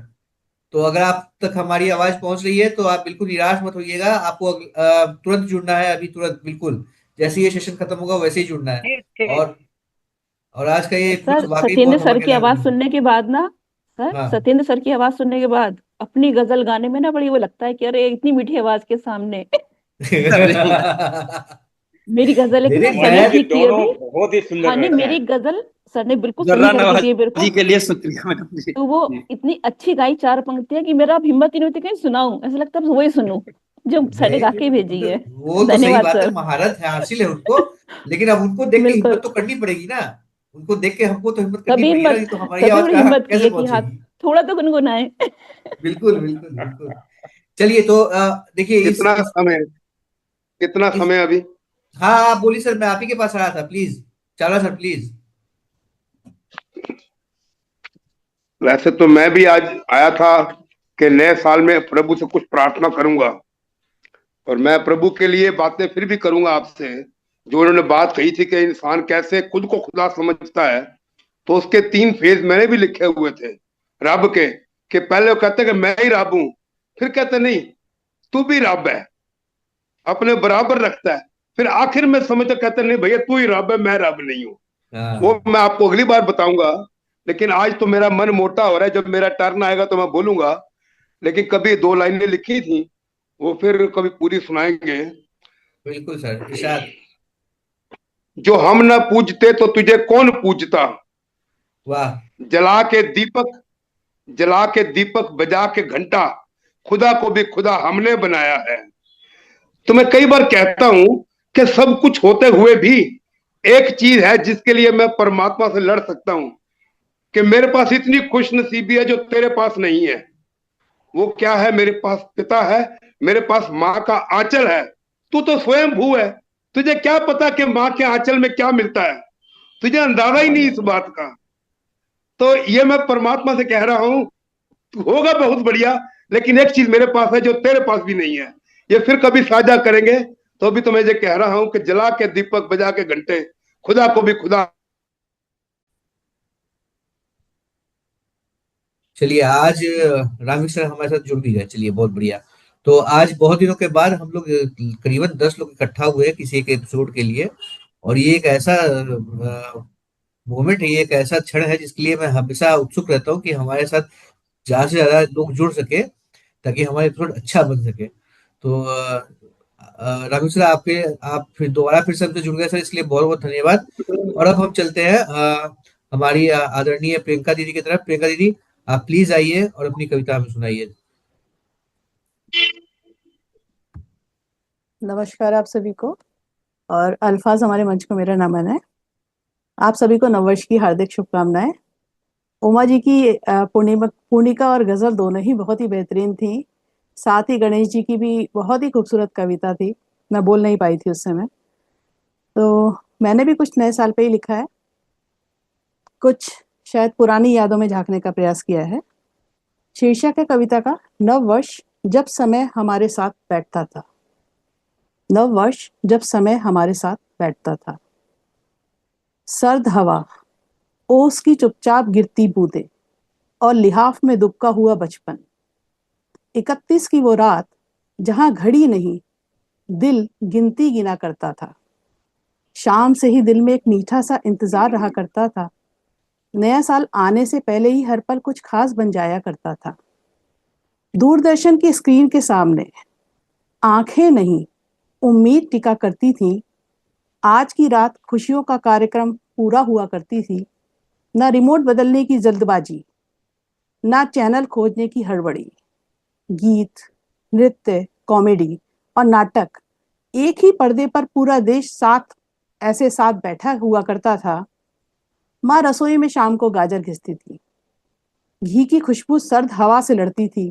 तो अगर आप तक हमारी आवाज पहुंच रही है तो आप बिल्कुल निराश मत होइएगा। आपको तुरंत जुड़ना है, अभी तुरंत, बिल्कुल जैसे ये सेशन खत्म होगा वैसे ही जुड़ना है। और आज का ये सर कुछ वाकई सत्येंद्र बहुत सर अवान्य की आवाज दिन है। सुनने के बाद ना, सर हाँ। सत्येंद्र सर की आवाज सुनने के बाद अपनी गजल गाने में ना बड़ी वो लगता है कि अरे इतनी मीठी आवाज के सामने अरे मेरी गजल एक नहीं ना नहीं, सर ने महेश जी मैं ठीक की दोनों अभी। बहुत ही सुंदर हाँ नहीं, रहते मेरी हैं। गजल सर ने बिल्कुल सही जर्रा करके दी है मेरे नवाजी को। के लिए शुक्रिया मैडम जी। तो वो जी इतनी अच्छी गाई 4 पंक्तियां कि मेरा अब हिम्मत ही नहीं होती कहीं सुनाऊं, ऐसा लगता है अब वही सुनूं जो सर ने गा नहीं, के भेजी है। वो तो सही धन्यवाद बात है, सर। महारत है, हासिल है उनको। लेकिन अब उनको देख के हिम्मत बिल्कुल। तो करनी पड़ेगी ना। उनको देख के हमको तो हिम्मत करनी तभी पड़ेगी ना, हिम्मत, नहीं तो हमारी तभी आवाज बड़ी कहाँ हिम्मत की कैसे है कि हाँ पहुंचेगी। थोड़ा तो गुनगुनाए। बिल्कुल बिल्कुल बिल्कुल। चलिए तो देखिए कितना समय, कितना इस समय अभी? हाँ, आप बोलिए सर, मैं आप ही के पास आ रहा था, प्लीज। Chawla sir, please. वैसे तो मैं भी आज आया था कि नए साल में प्रभु से कुछ प्रार्थना करूंगा, और मैं प्रभु के लिए बातें फिर भी करूंगा आपसे। जो उन्होंने बात कही थी कि इंसान कैसे खुद को खुदा समझता है, तो उसके 3 फेज मैंने भी लिखे हुए थे रब के। कि पहले वो कहते कि मैं ही रब हूं, फिर कहते नहीं तू भी रब है, अपने बराबर रखता है, फिर आखिर में समझते कहते नहीं भैया तू ही रब है, मैं रब नहीं हूं। वो हाँ मैं आपको अगली बार बताऊंगा। लेकिन आज तो मेरा मन मोटा हो रहा है, जब मेरा टर्न आएगा तो मैं बोलूंगा। लेकिन कभी 2 लाइनें लिखी थी, वो फिर कभी पूरी सुनाएंगे। बिल्कुल सर, इरशाद। जो हम न पूजते तो तुझे कौन पूजता, वाह। जला के दीपक, जला के दीपक बजा के घंटा, खुदा को भी खुदा हमने बनाया है। तो मैं कई बार कहता हूं कि सब कुछ होते हुए भी एक चीज है जिसके लिए मैं परमात्मा से लड़ सकता हूं, कि मेरे पास इतनी खुश नसीबी है जो तेरे पास नहीं है। वो क्या है? मेरे पास पिता है, मेरे पास माँ का आंचल है। तू तो स्वयं भू है, तुझे क्या पता कि माँ के आंचल में क्या मिलता है? तुझे अंदाजा ही नहीं इस बात का। तो ये मैं परमात्मा से कह रहा हूं, होगा बहुत बढ़िया, लेकिन एक चीज मेरे पास है जो तेरे पास भी नहीं है। ये फिर कभी साझा करेंगे। तो अभी तो मैं ये कह रहा हूं कि जला के दीपक बजा के घंटे, खुदा को भी खुदा। चलिए, आज रामविक सर हमारे साथ जुड़ भी गए, चलिए बहुत बढ़िया। तो आज बहुत दिनों के बाद हम लोग करीबन 10 लोग इकट्ठा हुए हैं किसी एक एपिसोड के लिए। और ये एक ऐसा मोमेंट है, ये एक ऐसा क्षण है जिसके लिए मैं हमेशा उत्सुक रहता हूँ कि हमारे साथ ज्यादा से ज्यादा लोग जुड़ सके, ताकि हमारा एपिसोड अच्छा बन सके। तो राघव सर, आपके आप फिर दोबारा फिर से हमसे जुड़ गए सर, इसलिए बहुत बहुत धन्यवाद। और अब हम चलते हैं हमारी आदरणीय प्रियंका दीदी की तरफ। प्रियंका दीदी, आप प्लीज आइए और अपनी कविता हमें सुनाइए। नमस्कार आप सभी को, और अल्फाज हमारे मंच को मेरा नमन है। आप सभी को नववर्ष की हार्दिक शुभकामनाएं। उमा जी की पूर्णिका और गजल दोनों ही बहुत ही बेहतरीन थी। साथ ही गणेश जी की भी बहुत ही खूबसूरत कविता थी, मैं बोल नहीं पाई थी उस समय। तो मैंने भी कुछ नए साल पे ही लिखा है, कुछ शायद पुरानी यादों में झांकने का प्रयास किया है। शीर्षक है कविता का नव वर्ष जब समय हमारे साथ बैठता था। नव वर्ष जब समय हमारे साथ बैठता था। सर्द हवा, ओस की चुपचाप गिरती बूंदें, और लिहाफ में दुबका हुआ बचपन। 31 की वो रात जहां घड़ी नहीं, दिल गिनती गिना करता था। शाम से ही दिल में एक मीठा सा इंतजार रहा करता था। नया साल आने से पहले ही हर पल कुछ खास बन जाया करता था। दूरदर्शन की स्क्रीन के सामने आंखें नहीं, उम्मीद टिका करती थी। आज की रात खुशियों का कार्यक्रम पूरा हुआ करती थी। ना रिमोट बदलने की जल्दबाजी, ना चैनल खोजने की हड़बड़ी। गीत, नृत्य, कॉमेडी और नाटक एक ही पर्दे पर पूरा देश ऐसे साथ बैठा हुआ करता था। माँ रसोई में शाम को गाजर घिसती थी, घी की खुशबू सर्द हवा से लड़ती थी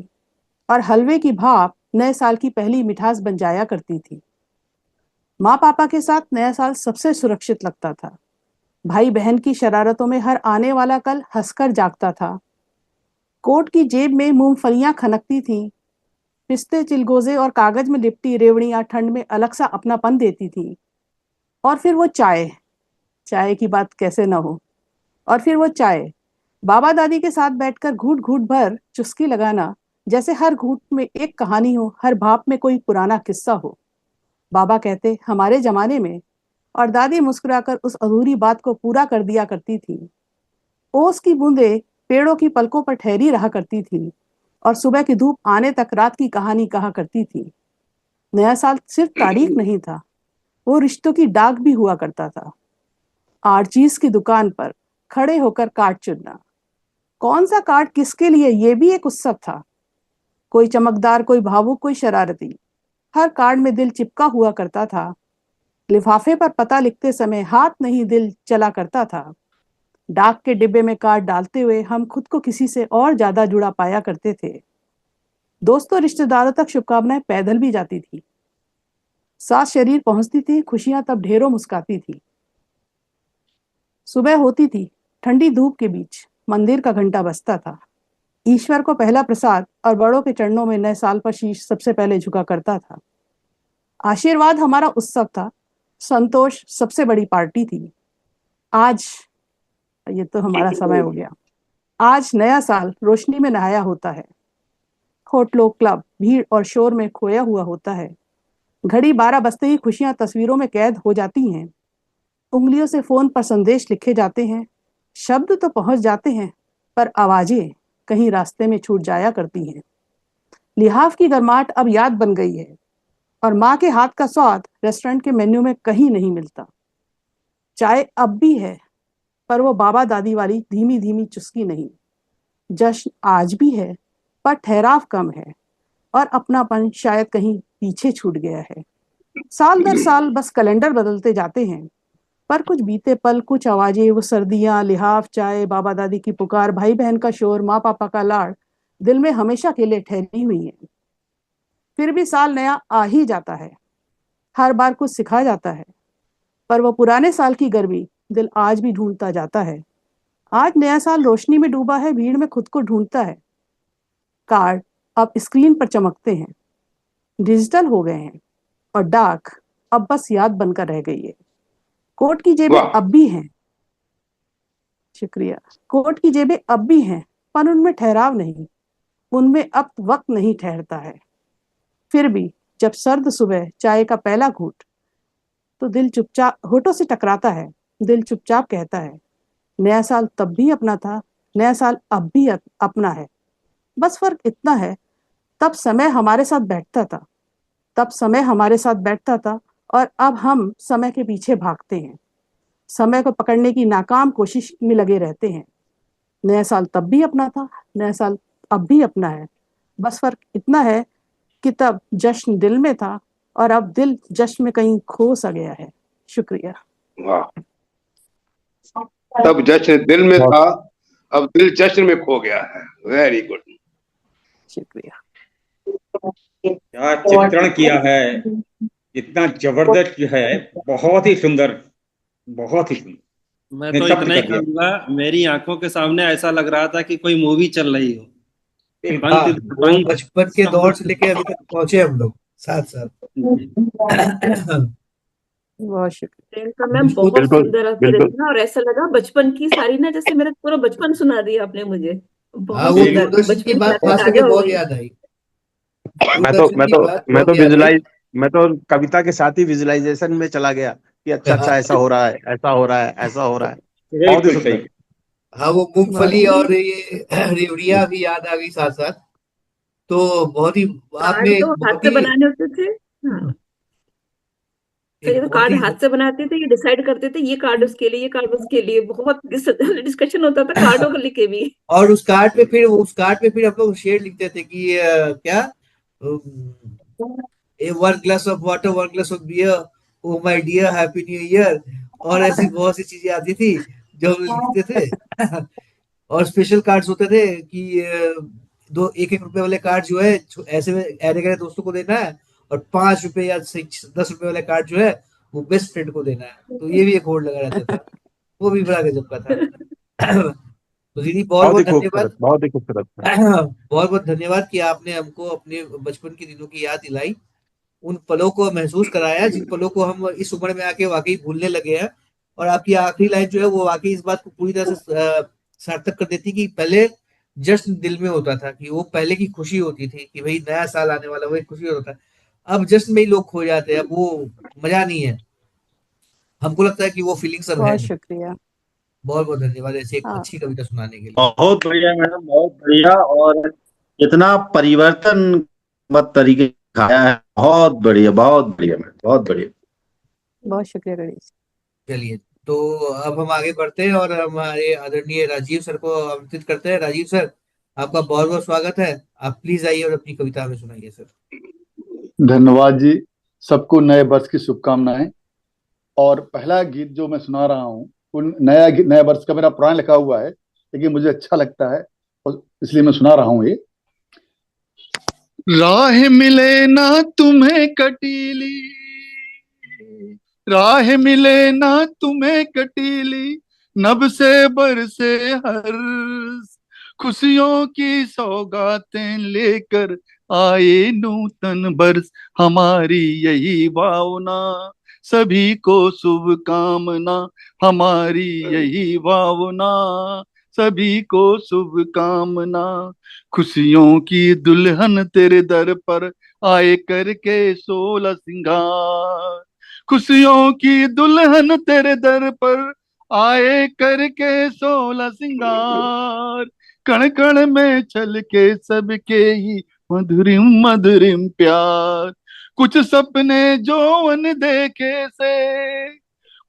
और हलवे की भाप नए साल की पहली मिठास बन जाया करती थी। माँ पापा के साथ नया साल सबसे सुरक्षित लगता था। भाई बहन की शरारतों में हर आने वाला कल हंसकर जागता था। कोट की जेब में मूंगफलियां खनकती थीं, पिस्ते, चिलगोजे और कागज में लिपटी रेवड़ियां ठंड में अलग सा अपनापन देती थीं। और फिर वो चाय, चाय की बात कैसे न हो। और फिर वो चाय, बाबा दादी के साथ बैठकर घूट घूट भर चुस्की लगाना, जैसे हर घूट में एक कहानी हो, हर भाप में कोई पुराना किस्सा हो। बाबा कहते हमारे जमाने में, और दादी मुस्कुराकर उस अधूरी बात को पूरा कर दिया करती थी। ओस की बूंदें पेड़ों की पलकों पर ठहरी रहा करती थी और सुबह की धूप आने तक रात की कहानी कहा करती थी। नया साल सिर्फ तारीख नहीं था, वो रिश्तों की डाक भी हुआ करता था। आर्चीज की दुकान पर खड़े होकर कार्ड चुनना, कौन सा कार्ड किसके लिए, ये भी एक उत्सव था। कोई चमकदार, कोई भावुक, कोई शरारती। हर कार्ड में दिल चिपका हुआ करता था। लिफाफे पर पता लिखते समय हाथ नहीं दिल चला करता था। डाक के डिब्बे में कार्ड डालते हुए हम खुद को किसी से और ज्यादा जुड़ा पाया करते थे। दोस्तों रिश्तेदारों तक शुभकामनाएं पैदल भी जाती थी। साथ शरीर पहुंचती थी, खुशियां तब ढेरों मुस्काती थी। सुबह होती थी, ठंडी धूप के बीच मंदिर का घंटा बजता था। ईश्वर को पहला प्रसाद और बड़ों के चरणों में नए साल पर शीश सबसे पहले झुका करता था। आशीर्वाद हमारा उत्सव था, संतोष सबसे बड़ी पार्टी थी। आज ये तो हमारा समय हो गया। आज नया साल रोशनी में नहाया होता है। होटलों, क्लब, भीड़ और शोर में खोया हुआ होता है। घड़ी 12 बजते ही खुशियां तस्वीरों में कैद हो जाती हैं। उंगलियों से फोन पर संदेश लिखे जाते हैं। शब्द तो पहुंच जाते हैं, पर आवाजें कहीं रास्ते में छूट जाया करती हैं। लिहाफ की गर्माहट अब याद बन गई है और माँ के हाथ का स्वाद रेस्टोरेंट के मेन्यू में कहीं नहीं मिलता। चाय अब भी है, पर वो बाबा दादी वाली धीमी धीमी चुस्की नहीं। जश्न आज भी है, पर ठहराव कम है और अपनापन शायद कहीं पीछे छूट गया है। साल दर साल बस कैलेंडर बदलते जाते हैं, पर कुछ बीते पल, कुछ आवाजें, वो सर्दियां, लिहाफ, चाय, बाबा दादी की पुकार, भाई बहन का शोर, माँ पापा का लाड़ दिल में हमेशा के लिए ठहरी हुई है। फिर भी साल नया आ ही जाता है, हर बार कुछ सिखा जाता है, पर वो पुराने साल की गर्मी दिल आज भी ढूंढता जाता है। आज नया साल रोशनी में डूबा है, भीड़ में खुद को ढूंढता है। कार्ड अब स्क्रीन पर चमकते हैं, डिजिटल हो गए हैं और डाक अब बस याद बनकर रह गई है। कोट की जेबें वाह अब भी हैं, शुक्रिया। कोट की जेबें अब भी हैं, पर उनमें ठहराव नहीं, उनमें अब वक्त नहीं ठहरता है। फिर भी जब सर्द सुबह चाय का पहला घूंट, तो दिल चुपचाप होठों से टकराता है। दिल चुपचाप कहता है, नया साल तब भी अपना था, नया साल अब भी अपना है। बस फर्क इतना है, तब समय हमारे साथ बैठता था, तब समय हमारे साथ बैठता था और अब हम समय के पीछे भागते हैं, समय को पकड़ने की नाकाम कोशिश में लगे रहते हैं। नया साल तब भी अपना था, नया साल अब भी अपना है। बस फर्क इतना है कि तब जश्न दिल में था और अब दिल जश्न में कहीं खो सा गया है। शुक्रिया। वाह, तब जश्न दिल में बहुत था, अब दिल जश्न में खो गया है। Very good. शुक्रिया। क्या चित्रण किया है, इतना जबरदस्त है, बहुत ही सुंदर, बहुत ही सुंदर। मैं ने तो जब्त इतना ही कर दिया। कहूंगा, मेरी आंखों के सामने ऐसा लग रहा था कि कोई मूवी चल रही हो। हाँ, पंक्ति दर वो पंक्ति, बचपन के शब्द दौर से लेके अभी तक पहुंचे हम लोग साथ साथ। बहुत शुक्रिया। प्रियंका मैम बिल्कुल। बहुत बिल्कुल सुंदर आपकी बिल्कुल। रचना, और ऐसा लगा बचपन की सारी ना, जैसे मेरा पूरा बचपन सुना दिया आपने मुझे। हाँ, बहुत वो एक सुंदर, दूरदर्शन की बचपन की बात यादें खास करके ताजा हो बहुत गई। याद आई। मैं तो दूरदर्शन मैं की तो बात मैं तो बहुत याद आई। मैं तो कविता के साथ ही विजुलाइजेशन में चला गया कि अच्छा अच्छा, ऐसा हाँ, हो रहा है, ऐसा हो रहा है, ऐसा हो रहा है। बहुत ही बिल्कुल सही। सुंदर। हाँ, वो बहुत मूंगफली शुक्रिया। और ये रेवड़ियां भी याद आ गई साथ साथ। तो बहुत ही कार्ड आपने तो हाथ बहुत से ही बनाने होते थे। हाँ, तो ये एक तो बहुत कार्ड ही हाथ से बनाते थे, ये डिसाइड करते थे ये कार्ड उसके लिए, ये कार्ड उसके लिए, बहुत डिस्कशन होता था कार्डों को लेके भी। और उस कार्ड पे फिर हम लोग शेर लिखते थे कि क्या, a one glass of water, one glass of beer, oh my dear happy new year, और ऐसी बहुत सी चीजें आती थी जो हम लिखते थे। और स्पेशल कार्ड्स होते थे कि दो एक एक रुपए वाले कार्ड जो है ऐसे में ऐरे गहरे दोस्तों को देना है, और 5 रुपए या 10 रुपए वाले कार्ड जो है वो बेस्ट फ्रेंड को देना है। तो ये भी एक होल्ड लगा रहता था, वो भी बड़ा गजब का था। तो दीदी बहुत बहुत ही बहुत खूबसूरत, धन्यवाद। बहुत ही खूबसूरत था। बहुत बहुत धन्यवाद कि आपने हमको अपने बचपन के दिनों की याद दिलाई, उन पलों को महसूस कराया जिन पलों को हम इस उम्र में आके वाकई भूलने लगे हैं। और आपकी आखिरी लाइन जो है वो वाकई इस बात को पूरी तरह से सार्थक कर देती कि पहले जश्न दिल में होता था, कि वो पहले की खुशी होती थी कि भाई नया साल आने वाला, वो एक खुशी होता था। अब जश्न में ही लोग खो जाते हैं, अब वो मजा नहीं है। हमको लगता है कि वो फीलिंग्स अब है बहुत नहीं। शुक्रिया। बहुत बहुत धन्यवाद ऐसी एक हाँ, अच्छी कविता सुनाने के लिए। बहुत बढ़िया मैडम, बहुत बढ़िया। और इतना परिवर्तन मत तरीके दिखाया है, बहुत बढ़िया, बहुत बढ़िया मैडम, बहुत बढ़िया। बहुत शुक्रिया गणेश। चलिए, तो अब हम आगे बढ़ते हैं और हमारे आदरणीय राजीव सर को आमंत्रित करते हैं। राजीव सर, आपका बहुत बहुत स्वागत है। आप प्लीज आइए और अपनी कविता हमें सुनाइए सर। धन्यवाद जी। सबको नए वर्ष की शुभकामनाएं। और पहला गीत जो मैं सुना रहा हूँ वो नया वर्ष का मेरा पुराना लिखा हुआ है, लेकिन मुझे अच्छा लगता है और इसलिए मैं सुना रहा हूँ ये। राह मिले ना तुम्हें कटीली, राह मिले ना तुम्हें कटीली, नभ से बरसे हर्ष, खुशियों की सौगातें लेकर आए नूतन बरस, हमारी यही भावना, सभी को शुभ कामना, हमारी यही भावना, सभी को शुभ कामना। खुशियों की दुल्हन तेरे दर पर आए करके 16 सिंगार, खुशियों की दुल्हन तेरे दर पर आए करके 16 सिंगार, कण कण में छल के सबके ही मधुरिम मधुरिम प्यार। कुछ सपने जो अन देखे से,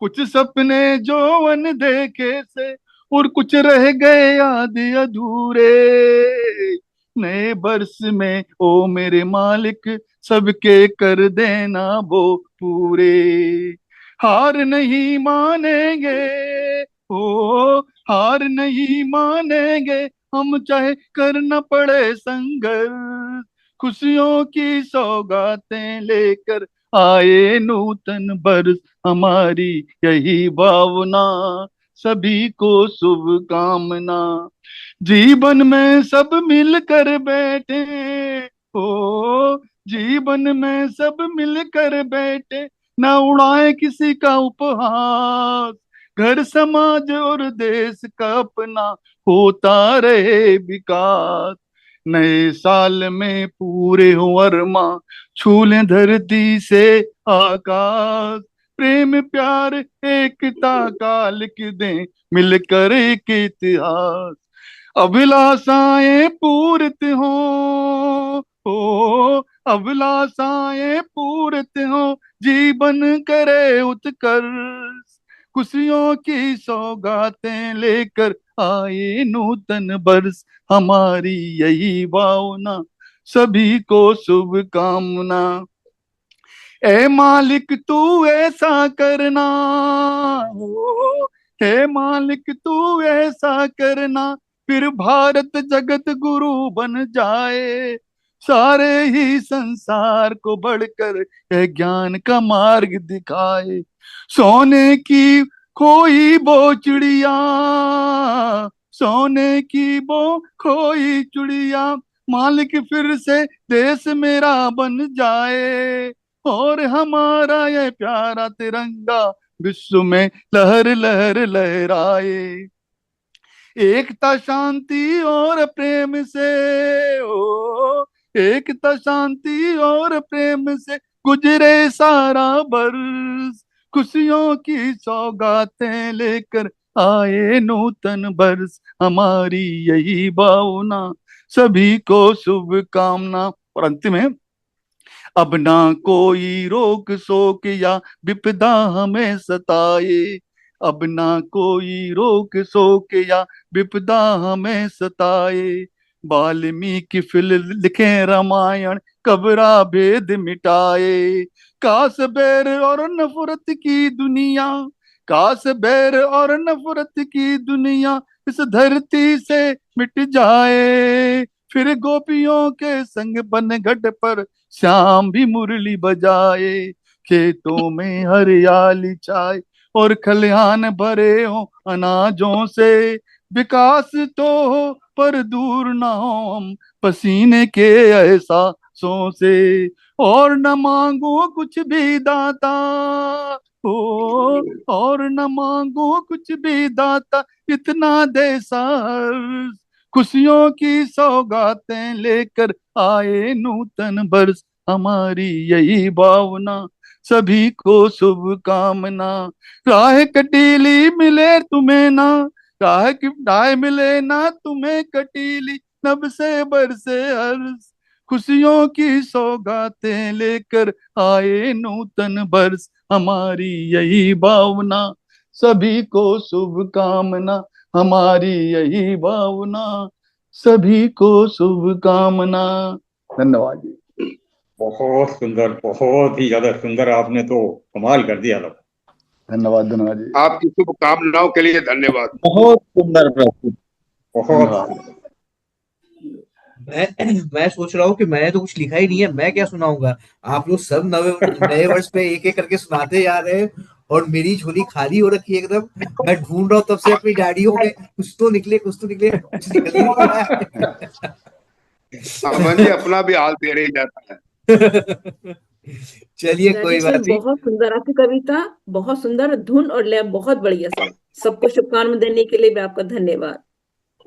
कुछ सपने जो अन देखे से, और कुछ रह गए याद अधूरे, नए बरस में ओ मेरे मालिक सबके कर देना वो पूरे। हार नहीं मानेंगे, ओ हार नहीं मानेंगे, हम चाहे करना पड़े संघर्ष, खुशियों की सौगातें लेकर आए नूतन बरस, हमारी यही भावना, सभी को शुभ कामना। जीवन में सब मिलकर बैठे, ओ जीवन में सब मिलकर बैठे, ना उड़ाए किसी का उपहास, घर समाज और देश का अपना होता रहे विकास। नए साल में पूरे हो अरमा, छू लें धरती से आकाश, प्रेम प्यार एकता का लिख दें मिलकर एक इतिहास। अभिलाषाएं पूरित हो अभिलाषाएं पूरित हो, जीवन करे उत्कर्ष, खुशियों की सौगातें लेकर आए नूतन बरस, हमारी यही भावना, सभी को शुभ कामना। ए मालिक तू ऐसा करना, हो हे मालिक तू ऐसा करना, फिर भारत जगत गुरु बन जाए, सारे ही संसार को बढ़कर यह ज्ञान का मार्ग दिखाए। सोने की खोई वो चिड़िया, सोने की वो खोई चिड़िया, मालिक फिर से देश मेरा बन जाए, और हमारा ये प्यारा तिरंगा विश्व में लहर लहर लहराए। एकता शांति और प्रेम से, ओ एकता शांति और प्रेम से गुजरे सारा बरस, खुशियों की सौगातें लेकर आए नूतन बरस, हमारी यही भावना, सभी को शुभ कामना। और अंतिम है, अब ना कोई रोक शोक या विपदा हमें सताए, अब ना कोई रोक शोक या विपदा हमें सताए। वाल्मीकि फिर लिखे रामायण, कबरा भेद मिटाए। काश बैर और नफरत की दुनिया, काश बैर और नफरत की दुनिया इस धरती से मिट जाए। फिर गोपियों के संग बनघट पर श्याम भी मुरली बजाए। खेतों में हरियाली छाए और खलिहान भरे हो अनाजों से। विकास तो हो पर दूर ना हो हम पसीने के एहसासों से। और न मांगो कुछ भी दाता हो, और न मांगो कुछ भी दाता, इतना दे साहस। खुशियों की सौगातें लेकर आए नूतन वर्ष, हमारी यही भावना, सभी को शुभकामना। राह कटीली मिले तुम्हें ना, राह मिले ना तुम्हें कटीली, नभ से बरसे हर्ष। खुशियों की सौगातें लेकर आए नूतन वर्ष, हमारी यही भावना, सभी को शुभकामना। हमारी यही भावना, सभी को शुभकामना। धन्यवाद जी। बहुत सुंदर, बहुत ही ज्यादा सुंदर, आपने तो कमाल कर दिया। लोग धन्यवाद धन्यवाद जी। आपकी शुभकामनाओं के लिए धन्यवाद। बहुत सुंदर प्रस्तुत, बहुत धन्यवाद। मैं सोच रहा हूँ कि मैंने तो कुछ लिखा ही नहीं है, मैं क्या सुनाऊंगा। आप लोग सब नए नए वर्ष पे एक एक करके सुनाते जा रहे हैं और मेरी झोली खाली हो रखी है एकदम। मैं ढूंढ रहा हूँ तब से अपनी डायरियों में, कुछ तो निकले, कुछ तो निकले, कुछ निकल ही नहीं रहा है। अमन जी अपना भी हाल तेरे ही जाता है। चलिए कोई राजीव सर, बात नहीं। बहुत सुंदर आपकी कविता, बहुत सुंदर, धुन और लय बहुत बढ़िया सर। सबको शुभकामना देने के लिए भी आपका धन्यवाद।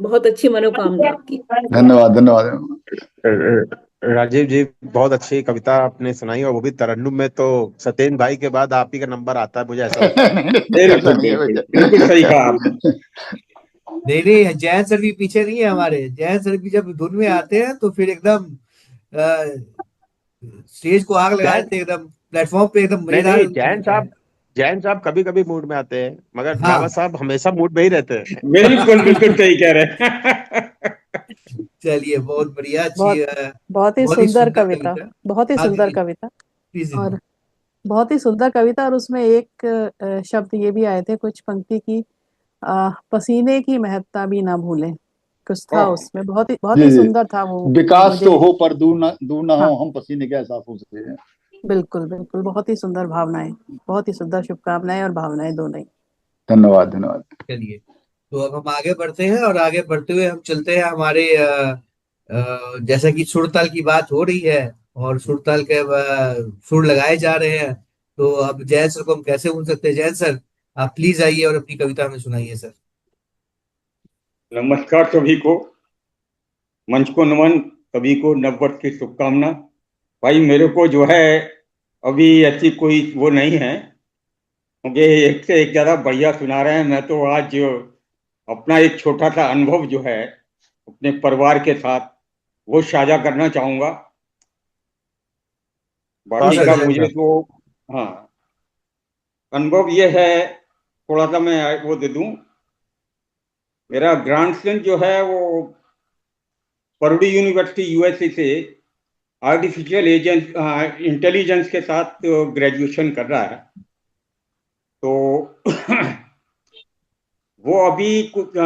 बहुत अच्छी मनोकामना आपकी। धन्यवाद धन्यवाद। राजीव जी बहुत अच्छी कविता आपने सुनाई, और वो भी तरन्नुम में। तो सत्येंद्र भाई के बाद आप ही का नंबर आता है, मुझे ऐसा लगता है। बिल्कुल बिल्कुल बिल्कुल सही कहा आपने। नहीं नहीं, जैन सर भी पीछे नहीं है हमारे। जैन सर भी जब धुन में आते हैं तो फिर एकदम स्टेज को आग लगा देते हैं, एकदम प्लेटफॉर्म पे एकदम नहीं मजेदार नहीं, जैन साहब कभी कभी मूड में आते हैं, मगर हाँ। रावत साहब हमेशा मूड में ही रहते हैं। बिल्कुल बिल्कुल सही कह रहे हैं। चलिए बहुत बढ़िया, अच्छी बहुत ही बहुत ही सुंदर सुंदर कविता, कविता। बहुत ही हाँ सुंदर दीदी, कविता, प्लीज दीदी। और बहुत ही सुंदर कविता। और उसमें एक शब्द ये भी आए थे, कुछ पंक्ति की, पसीने की महत्ता भी ना भूलें, कुछ था उसमें। बहुत जी ही जी। सुंदर था वो। विकास मुझे तो हो पर दूर ना हाँ, हो हम पसीने के एहसासों से। बिल्कुल बिल्कुल, बहुत ही सुंदर भावनाएं, बहुत ही सुंदर शुभकामनाएं और भावनाएं दोनों ही। धन्यवाद धन्यवाद। चलिए तो अब हम आगे बढ़ते हैं, और आगे बढ़ते हुए हम चलते हैं हमारे जैसा कि सुर ताल की बात हो रही है और सुर ताल के सुर लगाए जा रहे हैं, तो अब जैन सर को हम कैसे भूल सकते हैं। जैन सर, आप प्लीज आइए और अपनी कविता हमें सुनाइए सर। नमस्कार सभी को, मंच को नमन, सभी को नववर्ष की शुभकामना। भाई मेरे को जो है अभी ऐसी कोई वो नहीं है, क्योंकि एक से एक ज्यादा बढ़िया सुना रहे हैं। मैं तो आज अपना एक छोटा सा अनुभव जो है अपने परिवार के साथ वो साझा करना चाहूंगा। बाकी सर, का जैन मुझे सर। तो हाँ अनुभव ये है, थोड़ा सा मैं वो दे दूं। मेरा ग्रैंडसन जो है वो पर्डू यूनिवर्सिटी यूएसए से आर्टिफिशियल इंटेलिजेंस के साथ ग्रेजुएशन कर रहा है। तो वो अभी कुछ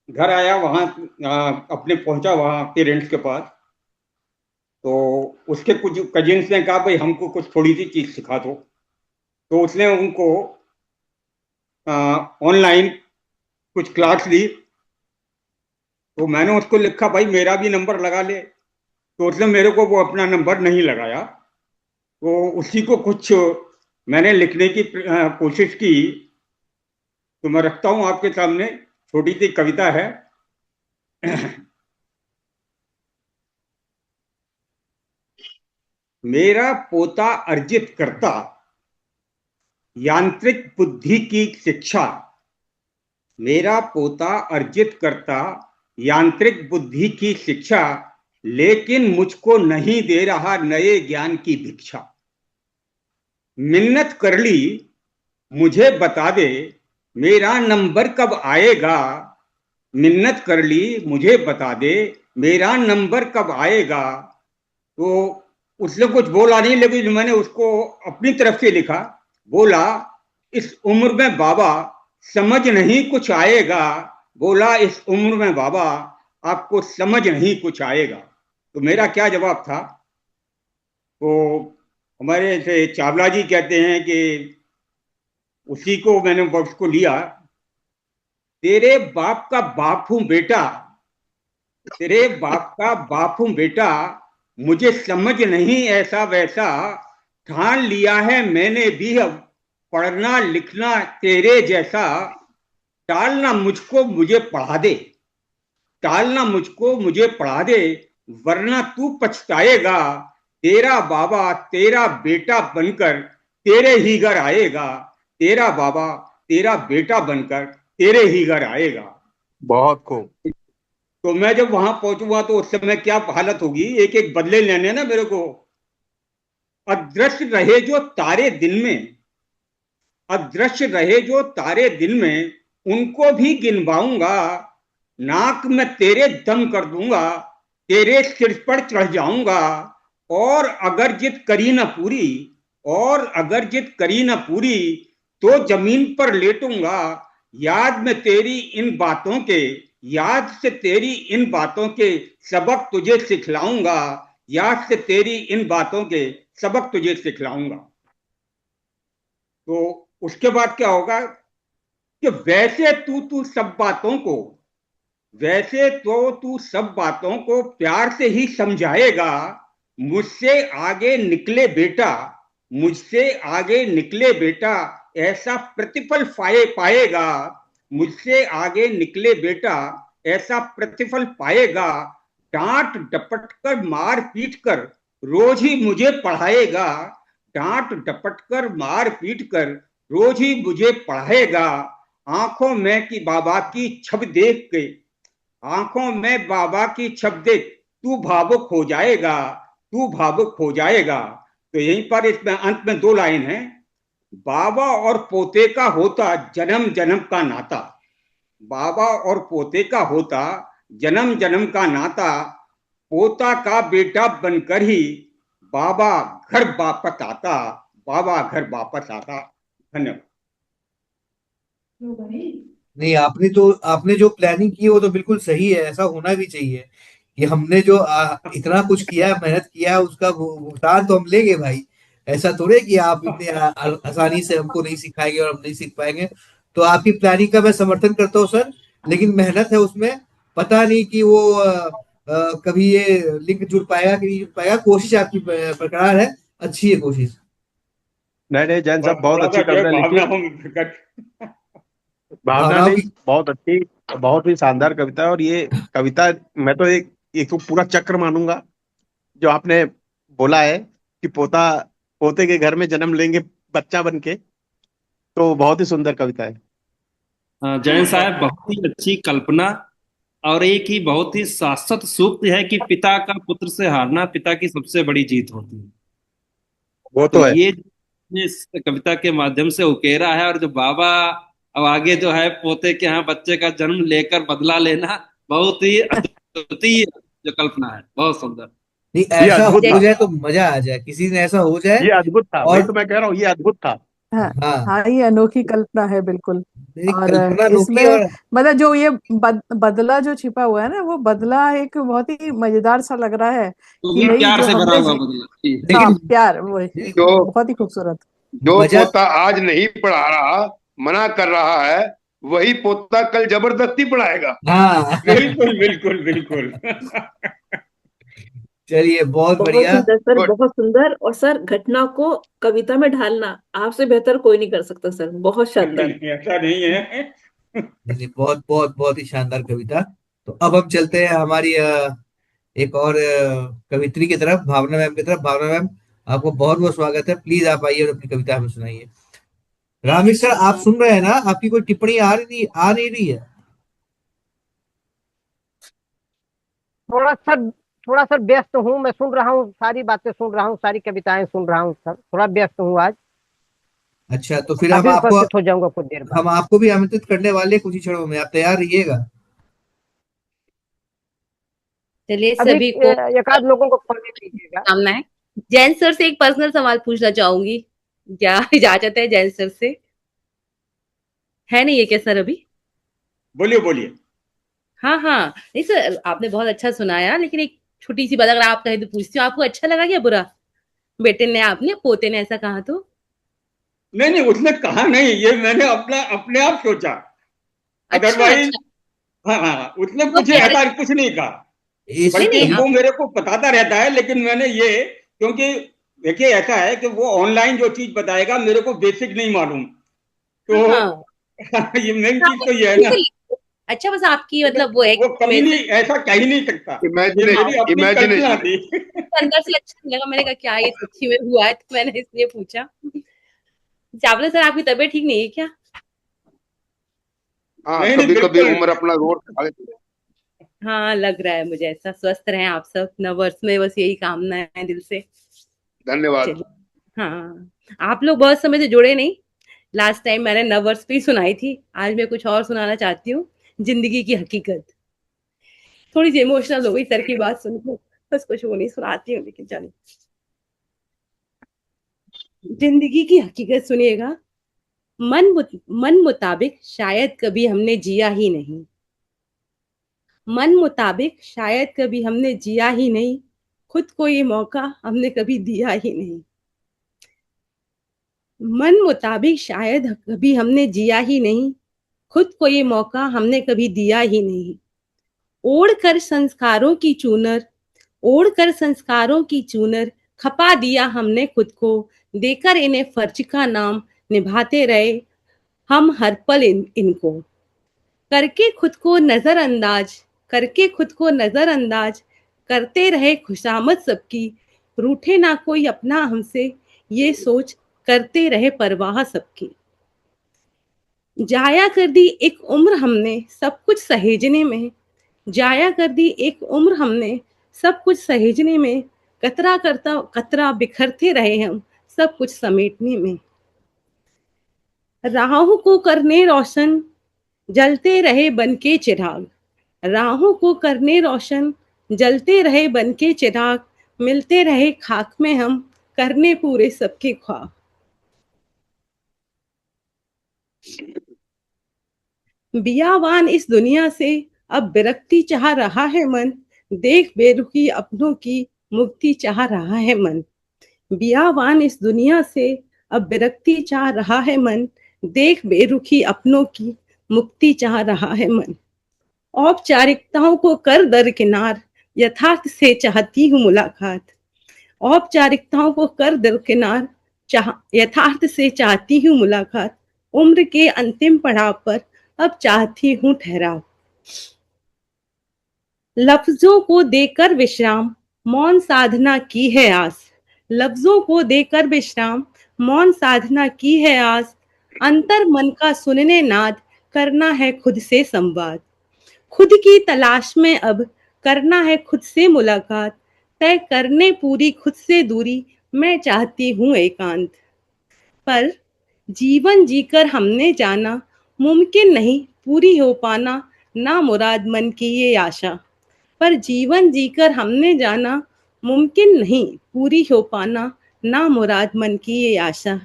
घर आया, वहाँ अपने पहुंचा वहाँ पेरेंट्स के पास। तो उसके कुछ कजिन्स ने कहा भाई हमको कुछ थोड़ी सी चीज सिखा दो। तो उसने उनको ऑनलाइन कुछ क्लास ली। तो मैंने उसको लिखा भाई मेरा भी नंबर लगा ले। तो उसने मेरे को वो अपना नंबर नहीं लगाया। तो उसी को कुछ मैंने लिखने की कोशिश की। तो मैं रखता हूं आपके सामने, छोटी सी कविता है। मेरा पोता अर्जित करता यांत्रिक बुद्धि की शिक्षा, मेरा पोता अर्जित करता यांत्रिक बुद्धि की शिक्षा, लेकिन मुझको नहीं दे रहा नए ज्ञान की भिक्षा। मिन्नत कर ली मुझे बता दे मेरा नंबर कब आएगा। मिन्नत कर ली मुझे बता दे मेरा नंबर कब आएगा। तो उसने कुछ बोला नहीं, लेकिन मैंने उसको अपनी तरफ से लिखा। बोला इस उम्र में बाबा समझ नहीं कुछ आएगा। बोला इस उम्र में बाबा आपको समझ नहीं कुछ आएगा। तो मेरा क्या जवाब था? तो हमारे से चावला जी कहते हैं कि उसी को मैंने उसको लिया। तेरे बाप का बाप हूं बेटा, तेरे बाप का बाप हूं बेटा, मुझे समझ नहीं ऐसा वैसा। ठान लिया है मैंने भी अब पढ़ना लिखना तेरे जैसा। टालना मुझको मुझे पढ़ा दे, टालना मुझको मुझे पढ़ा दे, वरना तू पछताएगा। तेरा बाबा तेरा बेटा बनकर तेरे ही घर आएगा। तेरा बाबा तेरा बेटा बनकर तेरे ही घर आएगा। बहुत खूब। तो मैं जब वहां पहुंचूंगा तो उस समय क्या हालत होगी, एक एक बदले लेने ना मेरे को। अदृश्य रहे जो तारे दिन में, अदृश्य रहे जो तारे दिन में, उनको भी गिनवाऊंगा। नाक में तेरे दम कर दूंगा, तेरे सिर पर चढ़ जाऊंगा। और अगर जिद करी ना पूरी, और अगर जिद करी ना पूरी, तो जमीन पर लेटूंगा। याद में तेरी इन बातों के, याद से तेरी इन बातों के सबक तुझे सिखलाऊंगा। याद से तेरी इन बातों के सबक तुझे सिखलाऊंगा। तो उसके बाद क्या होगा कि वैसे तू सब बातों को, वैसे तो तू सब बातों को प्यार से ही समझाएगा। मुझसे आगे निकले बेटा, मुझसे आगे निकले बेटा, ऐसा प्रतिफल पाएगा। मुझसे आगे निकले बेटा ऐसा प्रतिफल पाएगा। डांट डपट कर मार पीट कर रोज ही मुझे पढ़ाएगा। डांट डपट कर मार पीट कर रोज ही मुझे पढ़ाएगा। आंखों में की बाबा की छब देख के, आंखों में बाबा की छब देख तू भावुक हो जाएगा, तू भावुक हो जाएगा। तो यहीं पर इसमें अंत में दो लाइन है। बाबा और पोते का होता जन्म जन्म का नाता, बाबा और पोते का होता जन्म जन्म का नाता। पोता का बेटा बनकर ही बाबा घर वापस आता, बाबा घर वापस आता। धन्यवाद। नहीं, आपने जो प्लानिंग की है वो तो बिल्कुल सही है, ऐसा होना भी चाहिए कि हमने जो इतना कुछ किया है, मेहनत किया है, उसका भुगतान तो हम लेंगे भाई। ऐसा थोड़े कि आप इतने आसानी से हमको नहीं सिखाएंगे और हम नहीं सीख पाएंगे। तो आपकी प्लानिंग का मैं समर्थन करता हूँ सर, लेकिन मेहनत है उसमें। पता नहीं कि वो कभी ये लिंक जुड़ पाएगा कि नहीं जुड़ पाएगा। कोशिश आपकी बरकरार है, अच्छी है कोशिश। नहीं जैन साहब बहुत थोड़ा अच्छी सा जो है कविता लिखी। भावनाओं में प्रकट। भावना भावनाओं नहीं, की। बहुत अच्छी, बहुत ही शानदार कविता है। और ये कविता मैं तो एक एक तो पूरा चक्र मानूंगा जो आपने बोला है कि पोते के घर में जन्म लेंगे बच्चा बन के। तो बहुत ही सुंदर कविता है। जैन साहब बहुत ही अच्छी कल्पना, और एक ही बहुत ही शाश्वत सूक्ति है कि पिता का पुत्र से हारना पिता की सबसे बड़ी जीत होती है। वो तो तो है। ये इस कविता के माध्यम से उकेरा है। और जो बाबा अब आगे जो है पोते के यहाँ बच्चे का जन्म लेकर बदला लेना, बहुत ही अद्वितीय जो कल्पना है, बहुत सुंदर। नहीं, ये ऐसा अद्भुत हो था, जाए तो मजा आ जाए, किसी दिन ऐसा हो जाए। ये अद्भुत था, वही और तो मैं कह रहा हूँ, ये अद्भुत था। हाँ हाँ, हाँ, ये अनोखी कल्पना है बिल्कुल। मेरी और कल्पना अनोखी। इसमें और मतलब जो ये बदला जो छिपा हुआ है ना, वो बदला एक बहुत ही मजेदार सा लग रहा है वो कि भी भाई प्यार जो से भरा हमने हुआ बदला जी। हाँ, लेकिन प्यार, वो जो बहुत ही खूबसूरत। जो मजा। पोता आज नहीं पढ़ा रहा, मना कर रहा है, वही पोता कल जबरदस्ती पढ़ाएगा। हाँ बिल्कुल बिल्कुल बिल्कुल। चलिए, बहुत बहुत बढ़िया। सुंदर सर, गुड। बहुत सुंदर। और सर घटना को कविता में ढालना आपसे बेहतर कोई नहीं कर सकता सर, बहुत शानदार। नहीं, ऐसा नहीं है। नहीं नहीं, बहुत बहुत बहुत ही शानदार कविता। तो अब हम चलते हैं हमारी एक और कवित्री की तरफ, भावना मैम की तरफ। भावना मैम, आपको बहुत बहुत स्वागत है। प्लीज आप आइए और अपनी कविता हमें सुनाइए। रामेश सर, आप सुन रहे हैं ना? आपकी कोई टिप्पणी आ नहीं रही है? थोड़ा सा थोड़ा सा व्यस्त हूँ, मैं सुन रहा हूँ, सारी बातें सुन रहा हूँ, सारी कविताएं सुन रहा हूँ सर, थोड़ा व्यस्त हूँ आज। अच्छा, तो फिर अभी उपस्थित हो जाऊंगा कुछ देर बाद। हम आपको भी आमंत्रित करने वाले हैं कुछ ही क्षणों में, आप तैयार रहिएगा। चलिए अभी सभी को एक आध लोगों को कॉल कीजिएगा। शुभकामनाएं। जैन सर से एक पर्सनल सवाल पूछना चाहूंगी, क्या इजाजत है जैन सर से? है नहीं ये क्या सर अभी? बोलिए बोलिए। हाँ हाँ, नहीं सर आपने बहुत अच्छा सुनाया, लेकिन एक छोटी सी बात अगर आप कहें तो पूछती हूँ, आपको अच्छा लगा क्या बुरा? बेटे ने आपने पोते ने ऐसा कहा तो? नहीं नहीं, उसने कहा नहीं, ये मैंने अपना अपने आप सोचा। अच्छा अदरवाइज अच्छा, हाँ हाँ हाँ, उसने वो कुछ प्यारे। ऐसा कुछ नहीं कहा। इस नहीं बल्कि नहीं वो आप, मेरे को बताता रहता है, लेकिन मैंने ये, क्योंकि देखिए ऐसा है कि वो ऑनलाइन जो चीज बताएगा मेरे को बेसिक नहीं मालूम, हाँ तो हाँ, ये मेन अच्छा, चीज तो ये है ठीक ना। है। अच्छा बस आपकी तो मतलब वो है वो कि कभी मेरे से नहीं ऐसा कह ही नहीं सकता, ये मेरी इमेजिनेशन अपनी कल्पना इमेजिनेशन। थी। अंदर से अच्छा नहीं लगा, मैंने कहा क्या ये सच्ची में हुआ है, तो मैंने इसलिए पूछा। चावला सर आपकी तबीयत ठीक नहीं है क्या? हाँ, नहीं नहीं, कभी कभी बिल्कुल। उम्र अपना जोर दिखा देती है। हाँ लग रहा है मुझे ऐसा। स्वस्थ रहें आप सब, नववर्ष में बस यही कामना है दिल से। धन्यवाद। चलिए, हाँ आप लोग बहुत समय से जुड़े नहीं। लास्ट टाइम मैंने नववर्ष पे ही सुनाई थी, आज मैं कुछ और सुनाना चाहती हूँ। जिंदगी की हकीकत। थोड़ी सी इमोशनल हो गई सर की बात सुनकर, बस कुछ वो नहीं सुनाती हूँ, लेकिन चलिए। जिंदगी की हकीकत सुनिएगा। मन मुताबिक शायद कभी हमने जिया ही नहीं। मन मुताबिक शायद कभी हमने जिया ही नहीं। खुद को ये मौका हमने कभी दिया ही नहीं। मन मुताबिक शायद कभी हमने जिया ही नहीं। खुद को ये मौका हमने कभी दिया ही नहीं। ओढ़ कर संस्कारों की चूनर, ओढ़ कर संस्कारों की चूनर, खपा दिया हमने खुद को। देकर इन्हें फर्ज का नाम निभाते रहे हम हर पल इनको। करके खुद को नजरअंदाज, करके खुद को नजरअंदाज, करते रहे खुशामद सबकी। रूठे ना कोई अपना हमसे, ये सोच करते रहे परवाह सबकी। जाया कर दी एक उम्र हमने सब कुछ सहेजने में। जाया कर दी एक उम्र हमने सब कुछ सहेजने में। कतरा करता कतरा बिखरते रहे हम सब कुछ समेटने में। राहों को करने रोशन, जलते रहे बनके चिराग। राहों को करने रोशन, जलते रहे बनके चिराग। मिलते रहे खाक में हम, करने पूरे सबके ख्वाब। बियावान इस दुनिया से अब विरक्ति चाह रहा है मन। देख बेरुखी अपनों की मुक्ति चाह रहा है मन। बियावान इस दुनिया से अब विरक्ति चाह रहा है मन। देख बेरुखी अपनों की मुक्ति चाह रहा है मन। औपचारिकताओं को कर दरकिनार, यथार्थ से चाहती हूँ मुलाकात। औपचारिकताओं को कर दरकिनार, यथार्थ से चाहती हूँ मुलाकात। उम्र के अंतिम पड़ाव पर अब चाहती हूँ ठहराव। लफ्जों को देकर विश्राम, मौन साधना की है आस। लफ्जों को देकर विश्राम, मौन साधना की है आस। अंतर मन का सुनने नाद, करना है खुद से संवाद। खुद की तलाश में अब करना है खुद से मुलाकात। तय करने पूरी खुद से दूरी, मैं चाहती हूँ एकांत। पर जीवन जीकर हमने जाना, मुमकिन नहीं पूरी हो पाना ना मुराद मन की ये आशा। पर जीवन जीकर हमने जाना, मुमकिन नहीं पूरी हो पाना ना मुराद मन की ये आशा।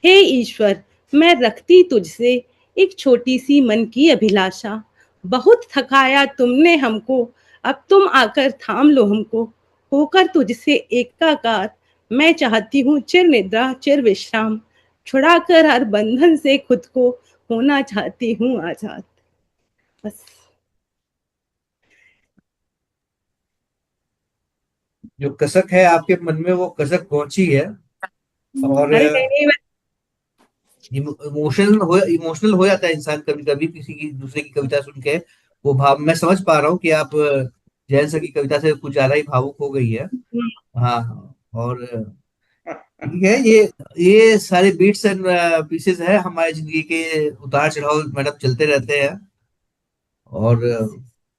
हे ईश्वर, मैं रखती तुझसे एक छोटी सी मन की अभिलाषा। बहुत थकाया तुमने हमको, अब तुम आकर थाम लो हमको। होकर तुझसे एकाकार, मैं चाहती हूँ चिर निद्रा चिर विश्राम। छुड़ाकर हर बंधन से खुद को, होना चाहती हूँ आजाद। बस। जो कसक है आपके मन में, वो कसक पहुंची है। और अरे नहीं नहीं, इमोशनल हो जाता है इंसान कभी कभी किसी की दूसरे की कविता सुन के। वो भाव मैं समझ पा रहा हूँ कि आप जैन सर की कविता से कुछ ज्यादा ही भावुक हो गई है। हाँ हाँ, और ठीक है, ये सारे बीट्स एंड पीसेस है हमारी जिंदगी के। उतार चढ़ाव मैडम चलते रहते हैं, और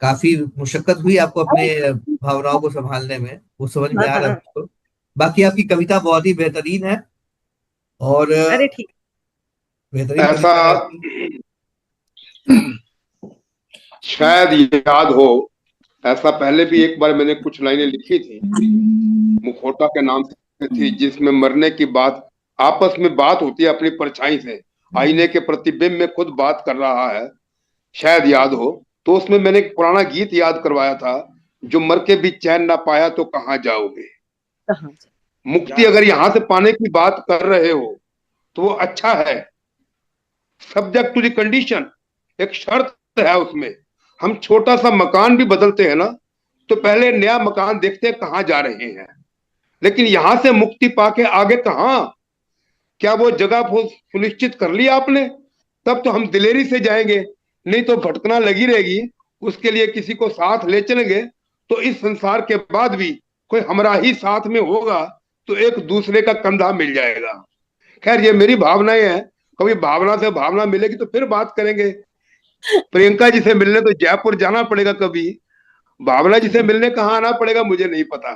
काफी मुशक्कत हुई आपको अपने भावनाओं को संभालने में, वो समझ में आ रहा है मुझको। बाकी आपकी कविता बहुत ही बेहतरीन है और अरे ठीक। बेहतरीन ऐसा कविता है आपकी। शायद याद हो, ऐसा पहले भी एक बार मैंने कुछ लाइनें लिखी थी, मुखौटा के नाम से थी, जिसमें मरने की बात, आपस में बात होती है अपनी परछाई से, आईने के प्रतिबिंब में खुद बात कर रहा है, शायद याद हो। तो उसमें मैंने एक पुराना गीत याद करवाया था, जो मर के भी चैन ना पाया तो कहाँ जाओगे। मुक्ति अगर यहां से पाने की बात कर रहे हो तो वो अच्छा है, सब्जेक्ट टू द कंडीशन, एक शर्त है उसमें। हम छोटा सा मकान भी बदलते हैं ना, तो पहले नया मकान देखते हैं कहाँ जा रहे हैं, लेकिन यहां से मुक्ति पाके आगे कहाँ, क्या वो जगह सुनिश्चित कर ली आपने, तब तो हम दिलेरी से जाएंगे, नहीं तो भटकना लगी रहेगी। उसके लिए किसी को साथ ले चलेंगे तो इस संसार के बाद भी कोई हमारा ही साथ में होगा, तो एक दूसरे का कंधा मिल जाएगा। खैर ये मेरी भावनाएं हैं, कभी भावना से भावना मिलेगी तो फिर बात करेंगे। प्रियंका जी से मिलने तो जयपुर जाना पड़ेगा, कभी भावना जी से मिलने कहाँ आना पड़ेगा मुझे नहीं पता।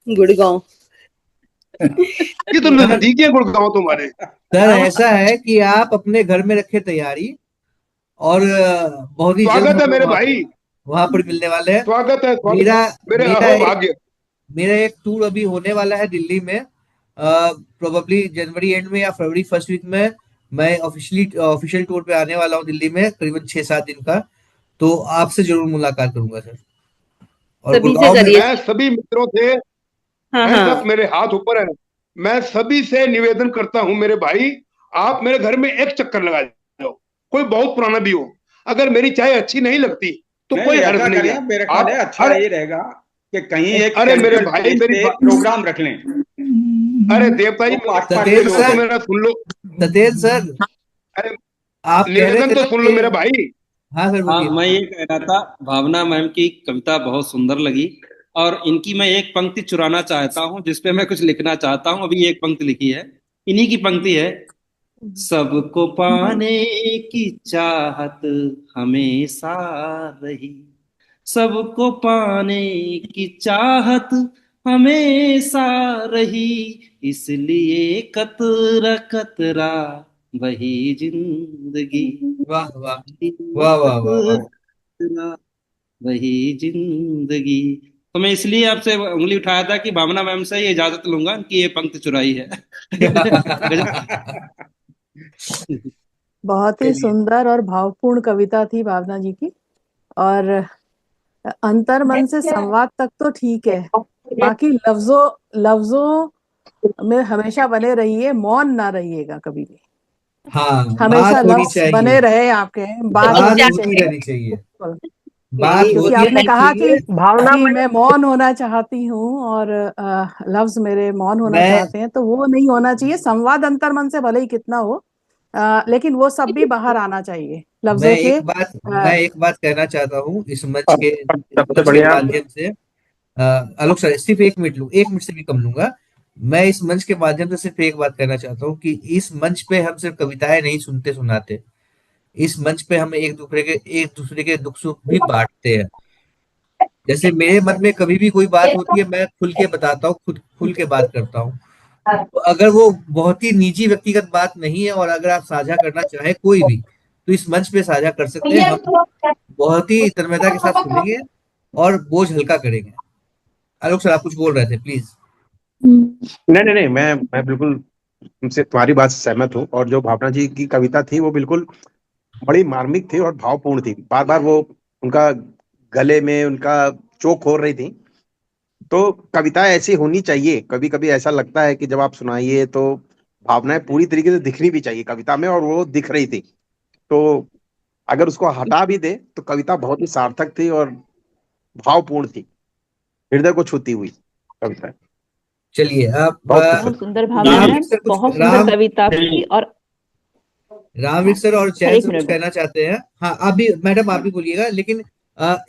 गुड़गांव। ये तो नजदीकी है गुड़गांव तुम्हारे। सर ऐसा है कि आप अपने घर में रखे तैयारी, और बहुत ही जल्द स्वागत है हम मेरे लोग भाई, वहां पर मिलने वाले हैं। स्वागत है, मेरा मेरे मेरा अहो एक भाग्य। मेरा एक टूर अभी होने वाला है दिल्ली में, प्रोबेबली जनवरी एंड में या फरवरी फर्स्ट वीक में। मैं ऑफिशियल टूर पे आने वाला हूँ दिल्ली में, करीबन 6-7 दिन का। तो आपसे जरूर मुलाकात करूंगा सर। और सभी से गुड़गांव में करिए। मैं सभी मित्रों से, हाँ हैं हाँ। सब मेरे हाथ ऊपर है, मैं सभी से निवेदन करता हूं मेरे भाई, आप मेरे घर में एक चक्कर लगा जाओ, कोई बहुत पुराना भी हो। अगर मेरी चाय अच्छी नहीं लगती तो नहीं, कोई हर्ज ऐसा नहीं करें, है। मेरा ख्याल आप है अच्छा अरे ये रहेगा कि कहीं एक अरे मेरे सेंट्रल भाई प्लेस मेरी पे प्रोग्राम रख लें, अरे देवता जी तो मेरी आस पास के सतेज निवेदन लोग तो सर, मेरा सुन लो। सतेज सर, अरे आप कह रहे निवेदन थे तो ना सुन लो कि, मेरे भाई। हाँ सर हाँ, बोलिए। मैं ये कह रहा था, भावना मैम की कविता बहुत सुंदर लगी, और इनकी मैं एक पंक्ति चुराना चाहता हूँ जिसपे मैं कुछ लिखना चाहता हूँ। अभी एक पंक्ति लिखी है, इन्हीं की पंक्ति है। सबको पाने की चाहत हमेशा रही, सबको पाने की चाहत हमेशा रही, इसलिए कतरा कतरा वही जिंदगी, वाह वाह इसलिए वाह वाह वाह कतरा वाह। कतरा वही जिंदगी। तो मैं इसलिए आपसे उंगली उठाया था कि भावना मैम से ये इजाजत लूंगा कि ये पंक्ति चुराई है। गजब। बहुत ही चलिए, सुंदर और भावपूर्ण कविता थी भावना जी की। और अंतर मन से संवाद तक तो ठीक है, बाकी लफ्जों लफ्जों में हमेशा बने रहिए, मौन ना रहिएगा कभी भी। हाँ हमेशा बात होनी लफ्ज चाहिए, बने रहे आपके, बात बात होनी होती चाहिए। रहनी चाहिए, बिल्कुल। बात क्योंकि होती आपने रहनी कहा चाहिए। भावना कि मैं मौन होना चाहती हूँ और लफ्ज मेरे मौन होना मैं चाहते हैं, तो वो नहीं होना चाहिए। संवाद अंतर्मन से भले ही कितना हो, लेकिन वो सब भी बाहर आना चाहिए लफ्जों के। मैं एक बात कहना चाहता हूँ इस सबसे मंच के बढ़िया। माध्यम से। आलोक सर सिर्फ 1 मिनट लूँ, 1 मिनट से भी कम लूंगा। मैं इस मंच के माध्यम से सिर्फ एक बात कहना चाहता हूँ कि इस मंच पे हम सिर्फ कविताएं नहीं सुनते सुनाते, इस मंच पे हम एक दूसरे के दुख सुख भी बांटते हैं। जैसे मेरे मन में कभी भी कोई बात होती है, मैं खुल के बताता हूँ, खुद खुल के बात करता हूँ। तो अगर वो बहुत ही निजी व्यक्तिगत बात नहीं है और अगर आप साझा करना चाहे कोई भी, तो इस मंच पे साझा कर सकते हैं। हम बहुत ही तन्मयता के साथ सुनेंगे और बोझ हल्का करेंगे। आलोक सर आप कुछ बोल रहे थे, प्लीज। नहीं नहीं नहीं, मैं बिल्कुल तुमसे तुम्हारी बात से सहमत हूँ। और जो भावना जी की कविता थी वो बिल्कुल बड़ी मार्मिक थी और भावपूर्ण थी। बार बार वो उनका गले में उनका चोक हो रही थी। तो कविताएं ऐसी होनी चाहिए। कभी कभी ऐसा लगता है कि जब आप सुनाइए तो भावनाएं पूरी तरीके से दिखनी भी चाहिए कविता में, और वो दिख रही थी। तो अगर उसको हटा भी दे तो कविता बहुत ही सार्थक थी और भावपूर्ण थी, हृदय को छूती हुई कविता। चलिए आप बहुत बहुत सुंदर भावना रामवीर मैम, सर कुछ बहुत सुंदर कविता आपकी। और रामवीर हाँ सर और सर, चैन एक सर कुछ मिनट कहना चाहते हैं। हाँ आप भी मैडम, आप भी बोलिएगा, लेकिन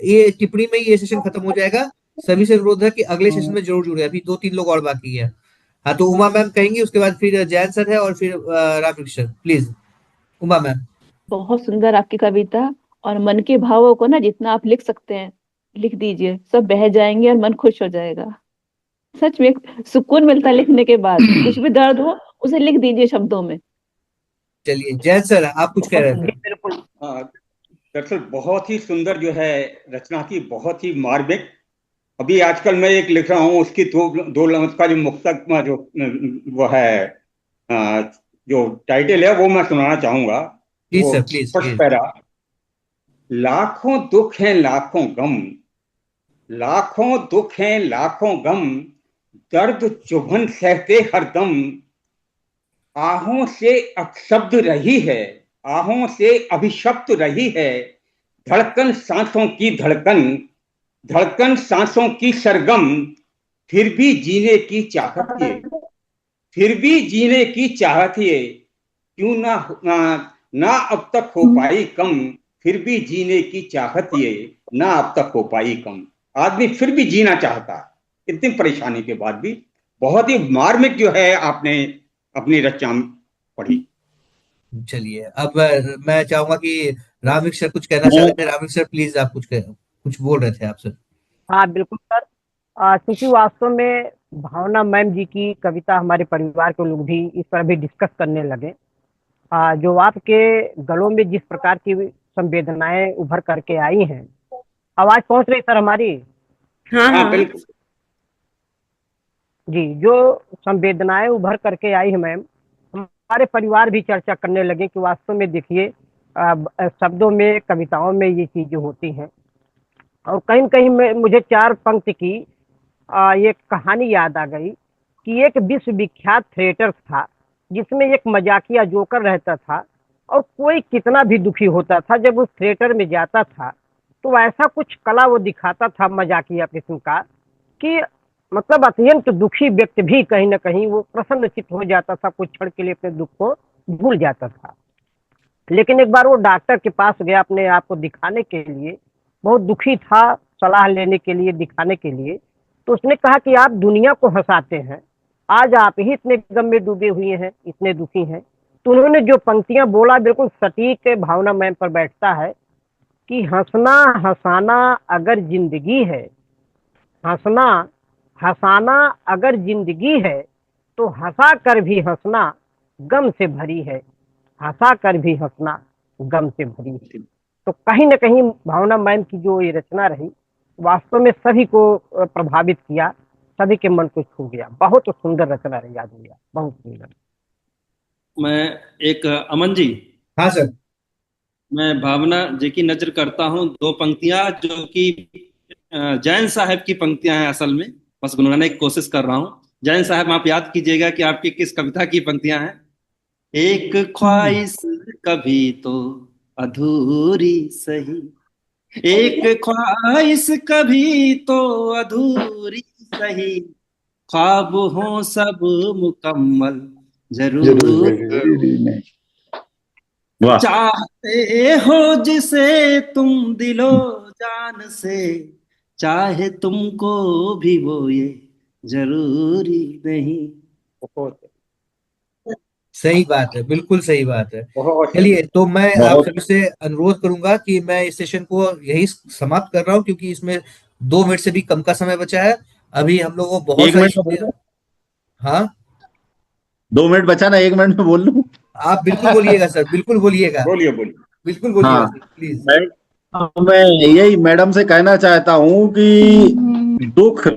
ये टिप्पणी में ही ये सेशन खत्म हो जाएगा। सभी से अनुरोध है कि अगले सेशन में जरूर जुड़े, अभी 2-3 लोग और बाकी है। हाँ तो उमा मैम कहेंगी, उसके बाद फिर जैन सर है और फिर Ramveer sir, please Uma ma'am. बहुत सुंदर आपकी कविता। और मन के भावों को ना जितना आप लिख सकते हैं लिख दीजिए, सब बह जाएंगे और मन खुश हो जाएगा। सच में एक सुकून मिलता है लिखने के बाद, कुछ भी दर्द हो उसे लिख दीजिए शब्दों में। चलिए जय सर, आप कुछ कह रहे जी थे? बिल्कुल। हाँ, दरअसल बहुत ही सुंदर जो है रचना थी, बहुत ही मार्मिक। अभी आजकल मैं एक लिख रहा हूँ, उसकी दो लफ्ज का जो मुक्तक जो वो है, जो टाइटल है वो मैं सुनाना चाहूंगा। प्लीज वो sir, please first please. Para. लाखों दुख हैं लाखों गम, लाखों दुख हैं लाखों गम, दर्द चुभन सहते हरदम, आहों से अपशब्द रही है, आहों से अभिशप्त रही है, धड़कन सांसों की धड़कन, धड़कन सांसों की सरगम, फिर भी जीने की चाहत ये, फिर भी जीने की चाहत ये, क्यों ना अब तक हो पाई कम, फिर भी जीने की चाहत ये, ना अब तक हो पाई कम। आदमी फिर भी जीना चाहता है इतनी परेशानी के बाद भी। बहुत ही मार्मिक जो है आपने अपनी रचना पढ़ी। चलिए अब मैं चाहूंगा कि रामिक सर कुछ कहना चाह रहे थे। रामिक सर प्लीज, आप कुछ बोल रहे थे आप सर। हाँ बिल्कुल सर। क्योंकि वास्तव में भावना मैम जी की कविता हमारे परिवार के लोग भी इस पर अभी डिस्कस करने लगे। जो आपके गलों में जिस प्रकार की संवेदनाएं उभर करके आई हैं, आवाज पहुंच रही सर हमारी? हाँ हाँ हाँ बिल्कुल। जी, जो संवेदनाएं उभर करके आई है मैम, हमारे परिवार भी चर्चा करने लगे कि वास्तव में देखिए शब्दों में, कविताओं में ये चीजें होती हैं। और कहीं न कहीं मुझे चार पंक्ति की ये कहानी याद आ गई कि एक विश्वविख्यात थिएटर था जिसमें एक मजाकिया जोकर रहता था, और कोई कितना भी दुखी होता था जब उस थिएटर में जाता था तो ऐसा कुछ कला वो दिखाता था मजाकिया किस्म का कि मतलब अत्यंत दुखी व्यक्ति भी कहीं ना कहीं वो प्रसन्नचित्त हो जाता था, कुछ क्षण के लिए अपने दुख को भूल जाता था। लेकिन एक बार वो डॉक्टर के पास गया अपने आप को दिखाने के लिए, बहुत दुखी था, सलाह लेने के लिए, दिखाने के लिए। तो उसने कहा कि आप दुनिया को हंसाते हैं, आज आप ही इतने गम में डूबे हुए हैं, इतने दुखी हैं। तो उन्होंने जो पंक्तियां बोला बिल्कुल सटीक भावना मैम पर बैठता है कि हंसना हंसाना अगर जिंदगी है, हंसना हंसाना अगर जिंदगी है, तो हंसा कर भी हंसना गम से भरी है, हंसा कर भी हंसना गम से भरी है। तो कहीं ना कहीं भावना मैम की जो ये रचना रही वास्तव में सभी को प्रभावित किया, सभी के मन को छू गया। बहुत सुंदर रचना रही याद, बहुत सुंदर। मैं एक अमन जी, हाँ सर। मैं भावना जी की नजर करता हूँ दो पंक्तियां जो कि जैन साहब की पंक्तियां हैं असल में, बस गुनगुनाने की कोशिश कर रहा हूँ। जैन साहब आप याद कीजिएगा कि आपकी किस कविता की पंक्तियां हैं। एक ख्वाहिश कभी तो अधूरी सही, एक ख्वाहिश कभी तो अधूरी सही, ख्वाब हो सब मुकम्मल जरूर जरूरी नहीं। वाह। चाहते हो जिसे तुम दिलो जान से, चाहे तुमको भी वो ये जरूरी नहीं। सही बात है, बिल्कुल सही बात है। बहुत चलिए तो मैं आप बहुत सभी से अनुरोध करूंगा कि मैं इस सेशन को यही समाप्त कर रहा हूं, क्योंकि इसमें 2 मिनट से भी कम का समय बचा है। अभी हम लोगों को बहुत एक सारी मिनट में बोल रहा हूँ। हाँ 2 मिनट बचा ना, 1 मिनट में बोल लूं। आप बिल्कुल बोलिएगा सर, बिल्कुल बोलिएगा, बोलिए बोलिए। बिल्कुल बोलिएगा हाँ, सर प्लीज। मैं यही मैडम से कहना चाहता हूँ कि दुख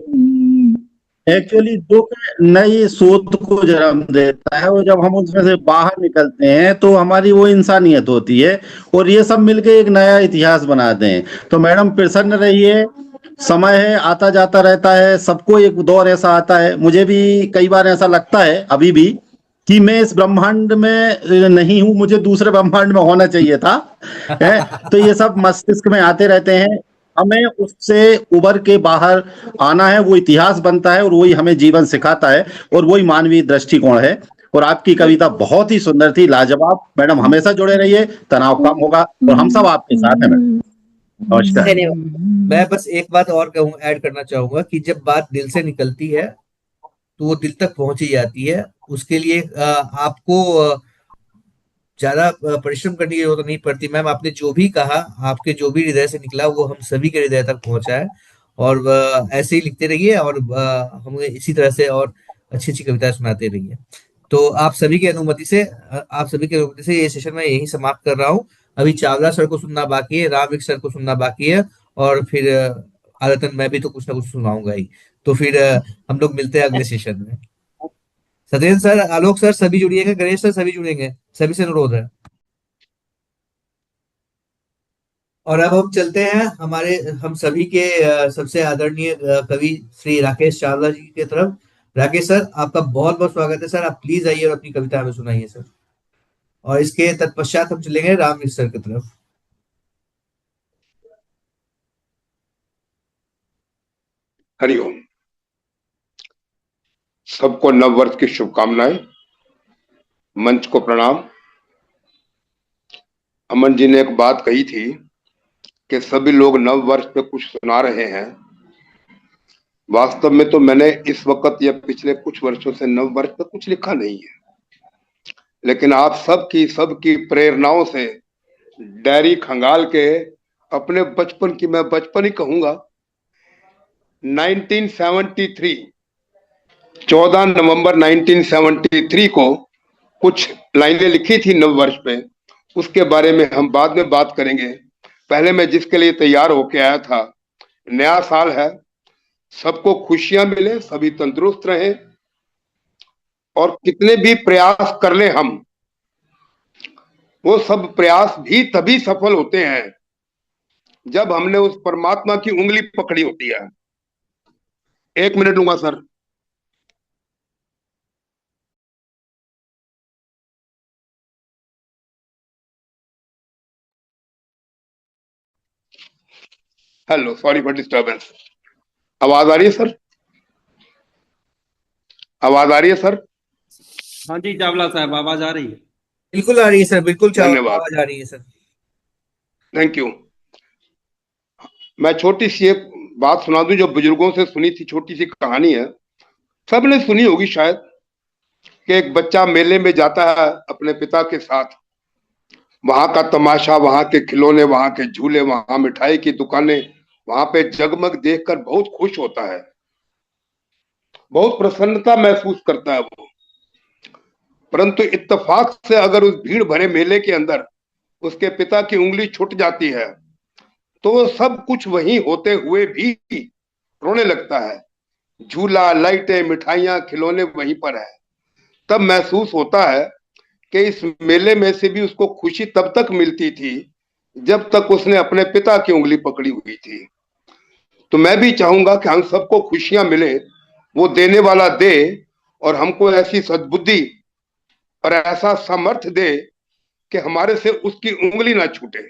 एक्चुअली दुख नई सोच को जन्म देता है, और जब हम उसमें से बाहर निकलते हैं तो हमारी वो इंसानियत होती है, और ये सब मिलके एक नया इतिहास बनाते हैं। तो मैडम प्रसन्न रहिए, समय है, आता जाता रहता है, सबको एक दौर ऐसा आता है। मुझे भी कई बार ऐसा लगता है अभी भी कि मैं इस ब्रह्मांड में नहीं हूं, मुझे दूसरे ब्रह्मांड में होना चाहिए था। तो ये सब मस्तिष्क में आते रहते हैं, हमें उससे उबर के बाहर आना है। वो इतिहास बनता है और वही हमें जीवन सिखाता है, और वही मानवीय दृष्टिकोण है। और आपकी कविता बहुत ही सुंदर थी, लाजवाब। मैडम हमेशा जुड़े रहिए, तनाव कम होगा, और हम सब आपके साथ हैं मैडम। नमस्कार। मैं बस एक बात और कहूँ, ऐड करना चाहूंगा कि जब बात दिल से निकलती है तो वो दिल तक पहुंची जाती है। उसके लिए आपको ज्यादा परिश्रम करने की जरूरत नहीं पड़ती मैम। आपने जो भी कहा, आपके जो भी हृदय से निकला वो हम सभी के हृदय तक पहुंचा है। और ऐसे ही लिखते रहिए और हमें इसी तरह से और अच्छी अच्छी कविताएं सुनाते रहिए। तो आप सभी की अनुमति से ये सेशन मैं यही समाप्त कर रहा हूँ। अभी चावला सर को सुनना बाकी है, रामविक सर को सुनना बाकी है, और फिर आदतन मैं भी तो कुछ ना कुछ सुनाऊंगा ही। तो फिर हम लोग मिलते हैं अगले सेशन में। सत्येंद्र सर, आलोक सर सभी जुड़िएगा, गणेश सर सभी जुड़ेंगे, सभी से अनुरोध है। और अब हम चलते हैं हम सभी के सबसे आदरणीय कवि श्री राकेश चावला जी की तरफ। राकेश सर, आपका बहुत बहुत स्वागत है सर। आप प्लीज आइए और अपनी कविता हमें सुनाइए सर। और इसके तत्पश्चात हम चलेंगे रामविक सर की तरफ। हरिओम। सबको नव वर्ष की शुभकामनाएं, मंच को प्रणाम। अमन जी ने एक बात कही थी कि सभी लोग नव वर्ष पे कुछ सुना रहे हैं। वास्तव में तो मैंने इस वक्त या पिछले कुछ वर्षों से नव वर्ष पे कुछ लिखा नहीं है, लेकिन आप सबकी प्रेरणाओं से डायरी खंगाल के अपने बचपन की, मैं बचपन ही कहूंगा, 1973 14 नवंबर 1973 को कुछ लाइनें लिखी थी नव वर्ष पे। उसके बारे में हम बाद में बात करेंगे। पहले मैं जिसके लिए तैयार होके आया था, नया साल है, सबको खुशियां मिले, सभी तंदुरुस्त रहें, और कितने भी प्रयास कर ले हम, वो सब प्रयास भी तभी सफल होते हैं जब हमने उस परमात्मा की उंगली पकड़ी होती है। 1 मिनट लूंगा sir. Hello, sorry for disturbance. आवाज आ रही है सर? आवाज आ रही है सर? हाँ जी चावला साहब, आवाज आ रही है। बिल्कुल आ रही है सर, बिल्कुल धन्यवाद, आवाज आ रही है सर। Thank you. मैं छोटी सी एक बात सुना दूं जो बुजुर्गों से सुनी थी, छोटी सी कहानी है, सबने सुनी होगी शायद, कि एक बच्चा मेले में जाता है अपने पिता के साथ। वहां का तमाशा, वहां के खिलौने, वहां के झूले, वहां मिठाई की दुकानें, वहां पे जगमग देखकर बहुत खुश होता है, बहुत प्रसन्नता महसूस करता है वो। परंतु इत्तेफाक से अगर उस भीड़ भरे मेले के अंदर उसके पिता की उंगली छूट जाती है तो वो सब कुछ वहीं होते हुए भी रोने लगता है। झूला, लाइटें, मिठाइयां, खिलौने वहीं पर है। तब महसूस होता है कि इस मेले में से भी उसको खुशी तब तक मिलती थी जब तक उसने अपने पिता की उंगली पकड़ी हुई थी। तो मैं भी चाहूंगा कि हम सबको खुशियां मिले, वो देने वाला दे, और हमको ऐसी सद्बुद्धि और ऐसा सामर्थ्य दे कि हमारे से उसकी उंगली ना छूटे।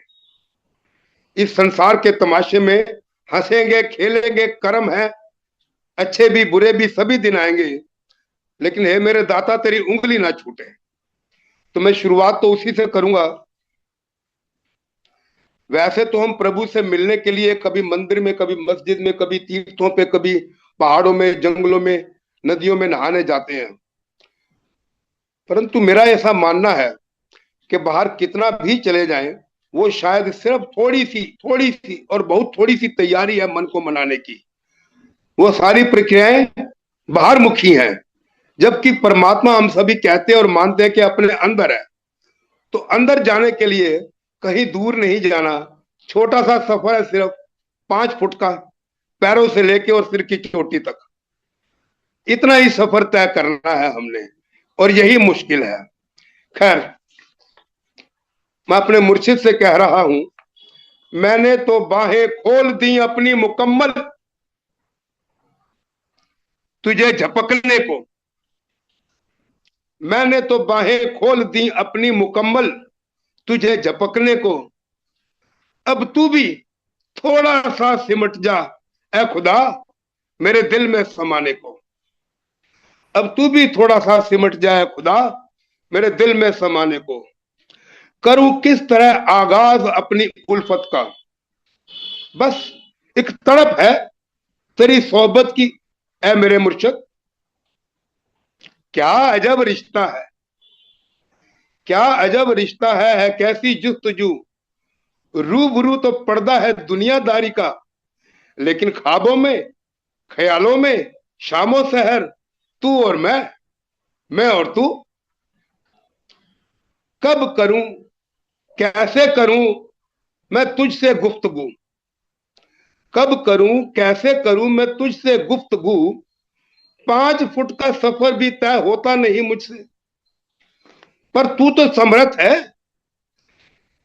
इस संसार के तमाशे में हंसेंगे, खेलेंगे, कर्म है, अच्छे भी बुरे भी सभी दिन आएंगे, लेकिन हे मेरे दाता तेरी उंगली ना छूटे। तो मैं शुरुआत तो उसी से करूंगा। वैसे तो हम प्रभु से मिलने के लिए कभी मंदिर में, कभी मस्जिद में, कभी तीर्थों पे, कभी पहाड़ों में, जंगलों में, नदियों में नहाने जाते हैं। परंतु मेरा ऐसा मानना है कि बाहर कितना भी चले जाएं, वो शायद सिर्फ थोड़ी सी और बहुत थोड़ी सी तैयारी है मन को मनाने की। वो सारी प्रक्रियाएं बाहर मुखी हैं, जबकि परमात्मा हम सभी कहते हैं और मानते हैं कि अपने अंदर है। तो अंदर जाने के लिए कहीं दूर नहीं जाना, छोटा सा सफर है, सिर्फ 5 फुट का, पैरों से लेके और सिर की चोटी तक, इतना ही सफर तय करना है हमने, और यही मुश्किल है। खैर, मैं अपने मुर्शिद से कह रहा हूं, मैंने तो बाहें खोल दी अपनी मुकम्मल तुझे झपकने को। मैंने तो बाहें खोल दी अपनी मुकम्मल तुझे झपकने को। अब तू भी थोड़ा सा सिमट जा ऐ खुदा मेरे दिल में समाने को। अब तू भी थोड़ा सा सिमट जाए खुदा मेरे दिल में समाने को। करूं किस तरह आगाज अपनी उल्फत का, बस एक तड़प है तेरी सोहबत की ऐ मेरे मुर्शिद। क्या अजब रिश्ता है, क्या अजब रिश्ता है कैसी जुस्तजू, रूबरू तो पर्दा है दुनियादारी का, लेकिन ख्वाबों में ख्यालों में शामो सहर तू और मैं और तू। कब करूं कैसे करूं मैं तुझसे गुफ्तगू, कब करूं कैसे करूं मैं तुझसे गुफ्तगू, 5 फुट का सफर भी तय होता नहीं मुझसे, पर तू तो समर्थ है।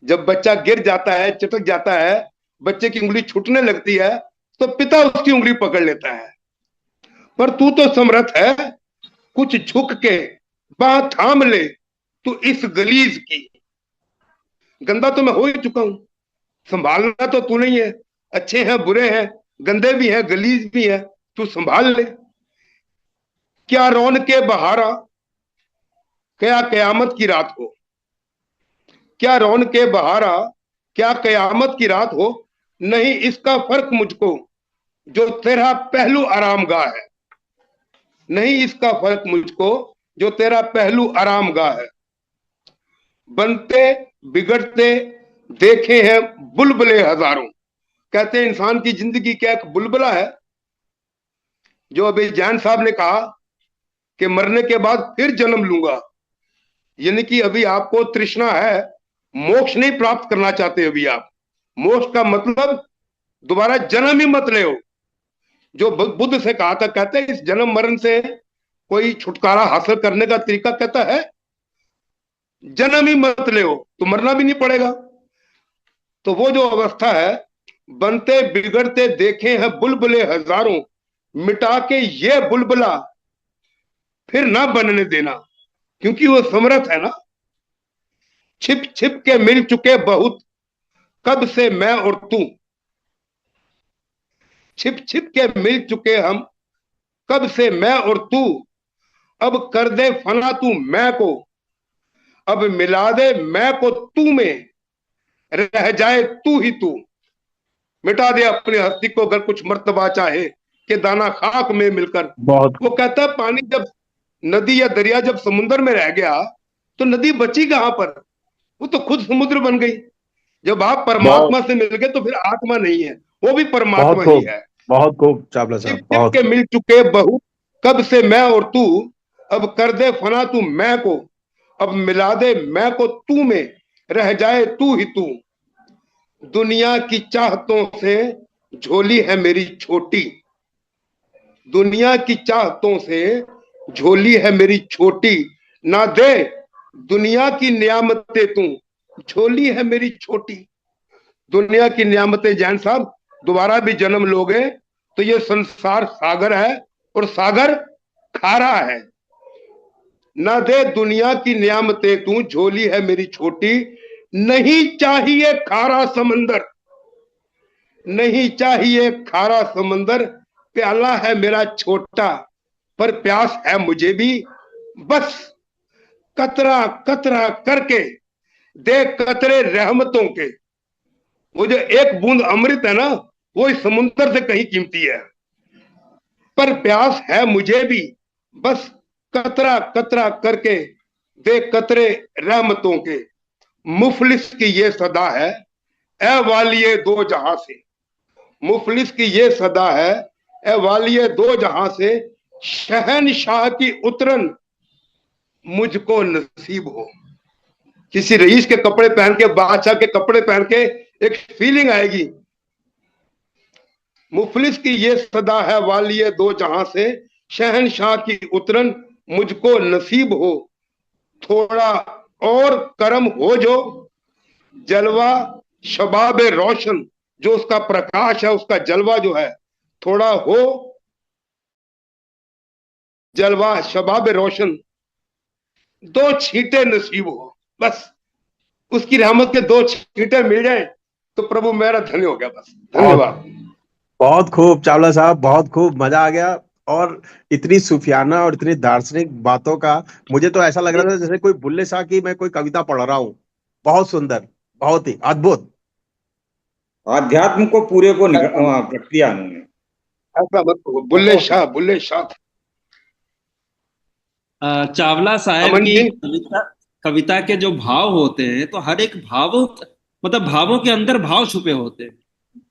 जब बच्चा गिर जाता है चटक जाता है, बच्चे की उंगली छूटने लगती है तो पिता उसकी उंगली पकड़ लेता है, पर तू तो समर्थ है, कुछ झुक के बाह थाम ले तू इस गलीज की। गंदा तो मैं हो ही चुका हूं, संभालना तो तू नहीं है, अच्छे हैं बुरे हैं गंदे भी हैं गलीज भी है, तू संभाल ले। क्या रौन के बहारा क्या कयामत की रात हो, क्या रौन के बहारा क्या कयामत की रात हो, नहीं इसका फर्क मुझको जो तेरा पहलू आरामगाह है, नहीं इसका फर्क मुझको जो तेरा पहलू आरामगाह है। बनते बिगड़ते देखे हैं बुलबुले हजारों, कहते हैं इंसान की जिंदगी क्या एक बुलबुला है। जो अभी जैन साहब ने कहा कि मरने के बाद फिर जन्म लूंगा, यानी कि अभी आपको तृष्णा है, मोक्ष नहीं प्राप्त करना चाहते अभी आप। मोक्ष का मतलब दोबारा जन्म ही मत ले। जो बुद्ध से कहा था, कहते हैं इस जन्म मरण से कोई छुटकारा हासिल करने का तरीका कहता है जन्म ही मत ले, तो मरना भी नहीं पड़ेगा। तो वो जो अवस्था है, बनते बिगड़ते देखे हैं बुलबुले हजारों, मिटा के ये बुलबुला फिर ना बनने देना, क्योंकि वो समर्थ है ना। छिप छिप के मिल चुके बहुत कब से मैं और तू, छिप छिप के मिल चुके हम कब से मैं और तू, अब कर दे फना तू मैं को, अब मिला दे मैं को तू में, रह जाए तू ही तू। मिटा दे अपनी हस्ती को अगर कुछ मर्तबा चाहे कि दाना खाक में मिलकर। बहुत वो कहता है पानी जब नदी या दरिया जब समुद्र में रह गया तो नदी बची कहां पर, वो तो खुद समुद्र बन गई। जब आप परमात्मा से मिल गए तो फिर आत्मा नहीं है, वो भी परमात्मा ही है। बहुत खूब चावला छिप साहब, छिप बहुत के मिल चुके बहु कब से मैं और तू, अब कर दे फना तू मैं को, अब मिला दे मैं को तू में, रह जाए तू ही तू। दुनिया की चाहतों से झोली है मेरी छोटी, दुनिया की चाहतों से झोली है मेरी छोटी, ना दे दुनिया की नियामतें तू, झोली है मेरी छोटी। दुनिया की नियामतें जैन साहब दोबारा भी जन्म लोगे तो ये संसार सागर है और सागर खारा है। ना दे दुनिया की नियामतें तू, झोली है मेरी छोटी, नहीं चाहिए खारा समंदर, नहीं चाहिए खारा समंदर, प्याला है मेरा छोटा, पर प्यास है मुझे भी, बस कतरा कतरा करके दे कतरे रहमतों के। वो जो एक बूंद अमृत है ना, वो इस समुद्र से कहीं कीमती है, पर प्यास है मुझे भी, बस कतरा कतरा करके दे कतरे रहमतों के। मुफलिस की ये सदा है ए वालिये दो जहां से, मुफलिस की ये सदा है ए वालिये दो जहां से, शहनशाह की उतरन मुझको नसीब हो। किसी रईस के कपड़े पहन के, बादशाह के कपड़े पहन के एक फीलिंग आएगी। मुफलिस की ये सदा है वालिये दो जहां से, शहनशाह की उतरन मुझको नसीब हो। थोड़ा और करम हो जो जलवा शबाब रोशन, जो उसका प्रकाश है उसका जलवा जो है, थोड़ा हो जलवा शबाब रोशन, दो छींटे नसीब हो। बस उसकी रहमत के दो छींटे मिल जाए तो प्रभु मेरा धन्य हो गया। बस धन्यवाद। बहुत खूब चावला साहब, बहुत खूब, मजा आ गया। और इतनी सूफियाना और इतनी दार्शनिक बातों का, मुझे तो ऐसा लग रहा था जैसे कोई बुल्ले शाह की मैं कोई कविता पढ़ रहा हूँ। बहुत सुंदर, बहुत ही अद्भुत। आध्यात्म को पूरे को प्रकट किया उन्होंने। ऐसा मत कहो, बुल्ले शाह बुल्ले शाह। चावला साहब अमन की जी। कविता कविता के जो भाव होते हैं, तो हर एक भावों, मतलब भावों के अंदर भाव छुपे होते हैं।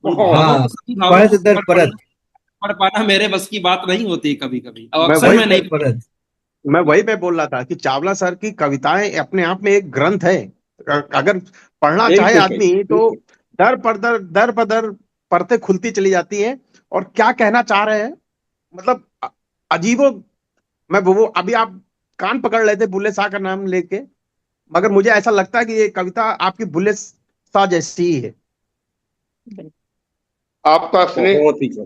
उन भावों हाँ, को, सभी भावों परत को दर परत। पढ़ पाना मेरे बस की बात नहीं होती कभी कभी, और मैं अक्सर वही मैं नहीं। परत। मैं बोल रहा था कि चावला सर की कविताएं अपने आप में एक ग्रंथ है। अगर पढ़ना चाहे बिल्कुल सही, आदमी तो बिल्कुल। दर पर दर परतें खुलती चली जाती हैं, और क्या कहना चाह रहे हैं, मतलब अजीबो। मैं वो अभी आप कान पकड़ लेते बुल्ले शाह का नाम लेके, मगर मुझे ऐसा लगता है कि ये कविता आपकी बुल्ले शाह जैसी ही है। आपका स्नेह बहुत ही अच्छा।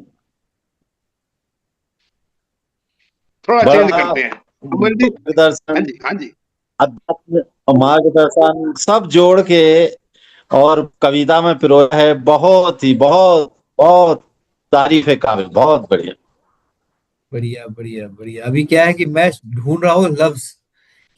थोड़ा चेंज बड़ा करते हैं अमन जी। हाँ मार्गदर्शन, जी, हाँ जी। अध्यात्म और मार्गदर्शन सब जोड़ के और कविता में पिरोया है। बहुत ही बहुत बहुत तारीफ है काबिल, बहुत बढ़िया। बढ़िया बढ़िया बढ़िया। अभी क्या है कि मैं ढूंढ रहा हूँ लफ्ज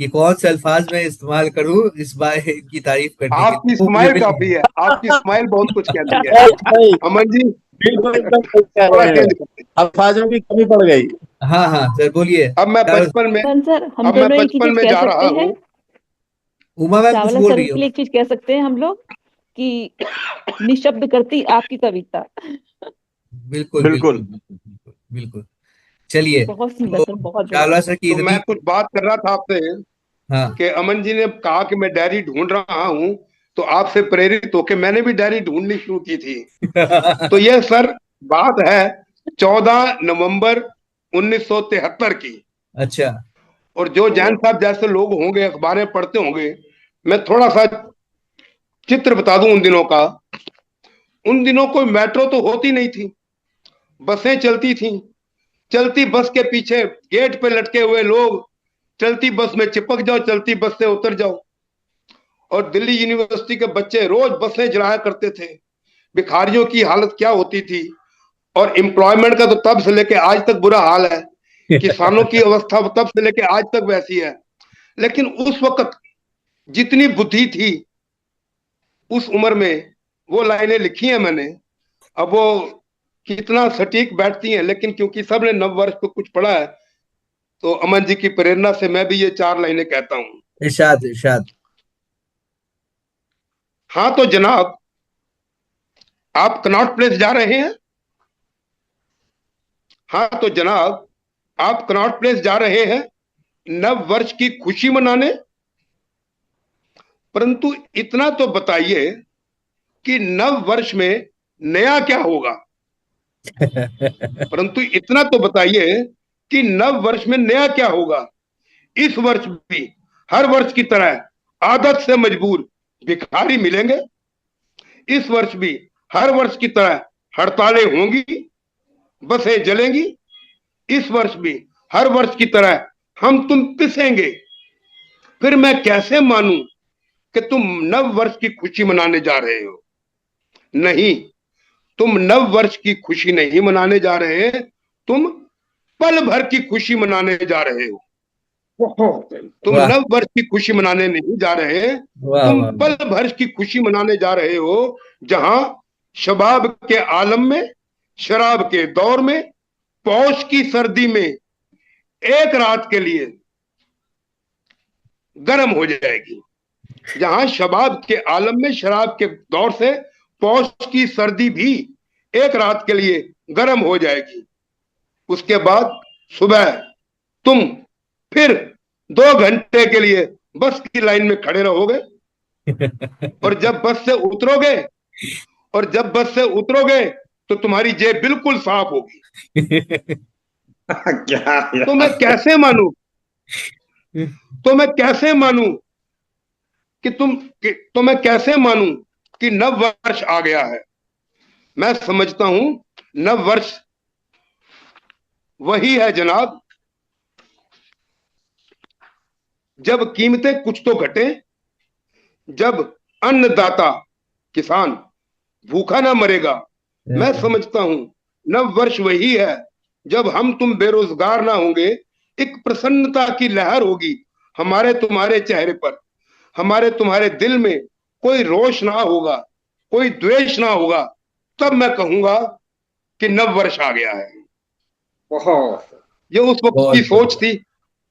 कि कौन से अल्फाज में इस्तेमाल करूँ इस बार की तारीफ करने के लिए, आपकी वो मुझे स्माइल मिल काफी गया। है, आपकी स्माइल बहुत कुछ कहती है। नहीं नहीं, अमन जी, बिल्कुल एकदम सही कह थोड़ा रहे चेंज हैं, करते अल्फाजों की कमी पड़ गई। हाँ हाँ सर बोलिए। हैं। सर हम अब मैं दोनों एक ही बचपन चीज में कह जा सकते रहा हैं, हूँ। उमा मैम कुछ चावला बोल सर रही के हो? लिए एक चीज कह सकते हैं हम लोग कि निशब्द करती आपकी कविता। बिल्कुल बिल्कुल बिल्कुल। बिल्कुल बिल्कुल बिल्कुल। चलिए, बहुत सुंदर तो सर, बहुत बढ़िया। चावला सर की तो मैं इतनी। कुछ बात कर रहा था आपसे हाँ। कि अमन जी ने कहा कि मैं डायरी ढूंढ रहा हूँ, तो आपसे प्रेरित होकर मैंने भी डायरी ढूंढनी शुरू की थी। तो यह सर बात है 14 नवंबर 1973 की। अच्छा। और जो जैन साहब जैसे लोग होंगे, अखबारें पढ़ते होंगे, मैं थोड़ा सा चित्र बता दूं उन दिनों का। उन दिनों कोई मेट्रो तो होती नहीं थी, बसें चलती थी। चलती बस के पीछे गेट पे लटके हुए लोग, चलती बस में चिपक जाओ, चलती बस से उतर जाओ। और दिल्ली यूनिवर्सिटी के बच्चे रोज बसें जलाया करते थे। भिखारियों की हालत क्या होती थी। और एम्प्लॉयमेंट का तो तब से लेके आज तक बुरा हाल है। किसानों की अवस्था तब से लेके आज तक वैसी है। लेकिन उस वक्त जितनी बुद्धि थी उस उम्र में, वो लाइनें लिखी हैं मैंने। अब वो कितना सटीक बैठती हैं, लेकिन क्योंकि सबने नव वर्ष को कुछ पढ़ा है, तो अमन जी की प्रेरणा से मैं भी ये 4 लाइनें कहता हूं। इरशाद इरशाद। हाँ तो जनाब, आप कनॉट प्लेस जा रहे हैं। हाँ तो जनाब, आप कनॉट प्लेस जा रहे हैं नव वर्ष की खुशी मनाने। परंतु इतना तो बताइए कि नव वर्ष में नया क्या होगा। परंतु इतना तो बताइए कि नव वर्ष में नया क्या होगा। इस वर्ष भी हर वर्ष की तरह आदत से मजबूर भिखारी मिलेंगे। इस वर्ष भी हर वर्ष की तरह हड़तालें होंगी, बसें जलेंगी। इस वर्ष भी हर वर्ष की तरह हम तुम पिसेंगे। फिर मैं कैसे मानूं कि तुम नव वर्ष की खुशी मनाने जा रहे हो। नहीं, तुम नव वर्ष की खुशी नहीं मनाने जा रहे, तुम पल भर की खुशी मनाने जा रहे हो। तुम वाह नव वर्ष की खुशी मनाने नहीं जा रहे, वाह तुम वाह। पल भर की खुशी मनाने जा रहे हो। जहां शबाब के आलम में, शराब के दौर में, पौष की सर्दी में एक रात के लिए गर्म हो जाएगी। जहां शबाब के आलम में, शराब के दौर से पौष की सर्दी भी एक रात के लिए गर्म हो जाएगी। उसके बाद सुबह तुम फिर 2 घंटे के लिए बस की लाइन में खड़े रहोगे। और जब बस से उतरोगे, और जब बस से उतरोगे तो तुम्हारी जेब बिल्कुल साफ होगी। क्या तो मैं कैसे मानूं, तो मैं कैसे मानूं तो मैं कैसे मानूं कि नव वर्ष आ गया है। मैं समझता हूं नव वर्ष वही है जनाब, जब कीमतें कुछ तो घटे, जब अन्नदाता किसान भूखा ना मरेगा। मैं समझता हूं नव वर्ष वही है जब हम तुम बेरोजगार ना होंगे। एक प्रसन्नता की लहर होगी हमारे तुम्हारे चेहरे पर, हमारे तुम्हारे दिल में कोई रोष ना होगा, कोई द्वेष ना होगा। तब मैं कहूंगा कि नव वर्ष आ गया है। बहुत ये उस वक्त की बहुत सोच बढ़िया थी।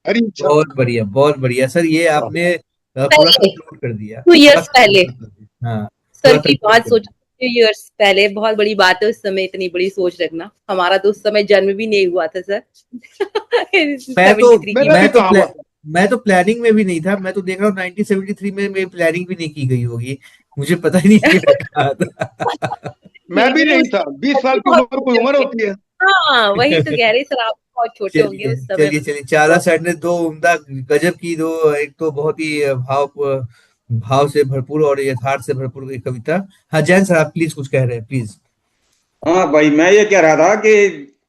हरी इच्छा। बहुत बढ़िया सर। ये आपने थोड़ा सा पहले अपलोड कर दिया, 2 इयर्स पहले हाँ सर थोड़ा सा की अपलोड बात कर सोच दिया। 2 इयर्स पहले बहुत बड़ी बात है। उस समय इतनी बड़ी सोच रखना, हमारा तो उस समय जन्म भी नहीं हुआ था सर। मैं तो 73 की मैंने बात। भी कहा हुआ था। मैं तो प्लानिंग में भी नहीं था। मैं तो देख रहा हूँ 1973 में मेरी प्लानिंग भी नहीं की गई होगी, मुझे पता ही नहीं कि मैं कहाँ था। मैं फिर भी भी नहीं उस था, 20 साल की बहुत उम्र कोई छोटे उम्र होंगे। होती है। हाँ वही तो कह रही सर, आप बहुत छोटे होंगे चलिए उस समय। चलिए चलिए, चावला साहब ने दो उम्दा गजब की दो, एक तो बहुत ही भाव से भरपूर और यथार्थ से भरपूर एक कविता। हाँ जैन सर, आप प्लीज कुछ कह रहे हैं, प्लीज। हाँ भाई, मैं ये कह रहा था कि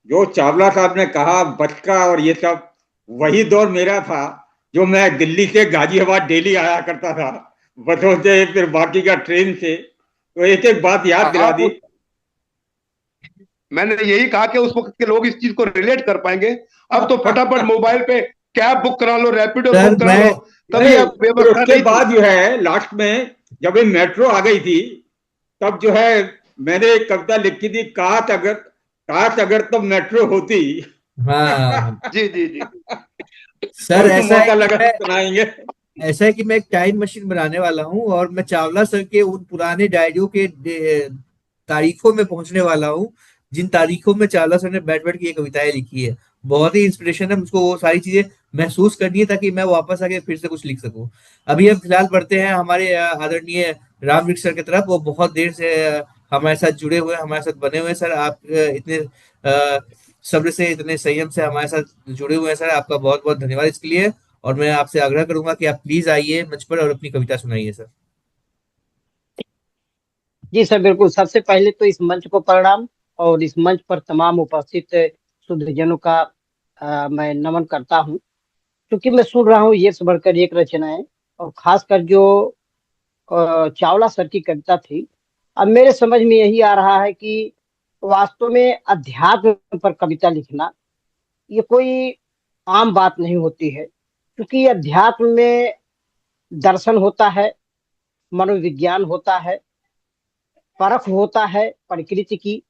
जो चावला साहब ने कहा बचका और ये सब, वही दौर मेरा था। जो मैं दिल्ली से गाजियाबाद डेली आया करता था, बसों से, फिर बाकी का ट्रेन से। तो एक एक बात याद दिला आप दी। मैंने यही कहा कि उस वक्त के लोग इस चीज को रिलेट कर पाएंगे। अब तो फटाफट मोबाइल पे कैब बुक करा लो, रैपिडो सर बुक करा मैं लो, तभी नहीं, अब फिर व्यवस्था उसके नहीं थी। बाद जो है लास्ट में जब ये मेट्रो आ गई थी, तब जो है मैंने एक कविता लिखी थी, काश अगर तब मेट्रो होती। हाँ जी जी जी। सर, कभी मौका लगा तो सुनाएंगे। ऐसा है कि मैं एक टाइम मशीन बनाने वाला हूँ और मैं चावला सर के उन पुराने डायरियों के तारीखों में पहुंचने वाला हूँ, जिन तारीखों में चावला सर ने बैठ बैठ के ये कविताएं लिखी है। बहुत ही इंस्पिरेशन है मुझको, वो सारी चीजें महसूस करनी है ताकि मैं वापस आके फिर से कुछ लिख सकूं। अभी हम फिलहाल बढ़ते हैं हमारे आदरणीय राम वृक्ष सर की तरफ। वो बहुत देर से हमारे साथ जुड़े हुए हैं, हमारे साथ बने हुए हैं। सर आप इतने सब्र से, इतने संयम से हमारे साथ जुड़े हुए हैं सर, आपका बहुत बहुत धन्यवाद इसके लिए। और मैं आपसे आग्रह करूंगा कि आप प्लीज आइए मंच पर और अपनी कविता सुनाइए सर। जी सर, बिल्कुल। सबसे पहले तो इस मंच को प्रणाम, और इस मंच पर तमाम उपस्थित शुद्धजनों का मैं नमन करता हूँ। क्योंकि मैं सुन रहा हूँ एक से बढ़कर एक रचनाएं, और खासकर जो चावला सर की कविता थी। अब मेरे समझ में यही आ रहा है कि वास्तव में अध्यात्म पर कविता लिखना ये कोई आम बात नहीं होती है। क्योंकि अध्यात्म में दर्शन होता है, मनोविज्ञान होता है, परख होता है प्रकृति की,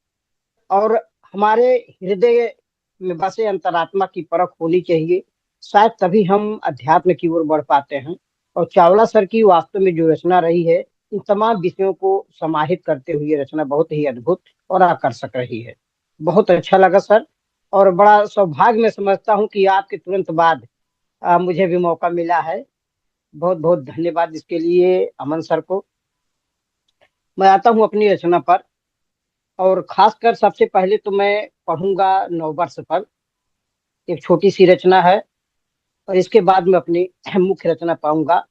और हमारे हृदय में बसे अंतरात्मा की परख होनी चाहिए। शायद तभी हम अध्यात्म की ओर बढ़ पाते हैं। और चावला सर की वास्तव में जो रचना रही है, इन तमाम विषयों को समाहित करते हुए रचना बहुत ही अद्भुत और आकर्षक रही है। बहुत अच्छा लगा सर, और बड़ा सौभाग्य मैं समझता हूँ कि आपके तुरंत बाद मुझे भी मौका मिला है। बहुत बहुत धन्यवाद इसके लिए अमन सर को। मैं आता हूँ अपनी रचना पर, और खासकर सबसे पहले तो मैं पढ़ूंगा नववर्ष पर। एक छोटी सी रचना है, और इसके बाद मैं अपनी मुख्य रचना पाऊंगा।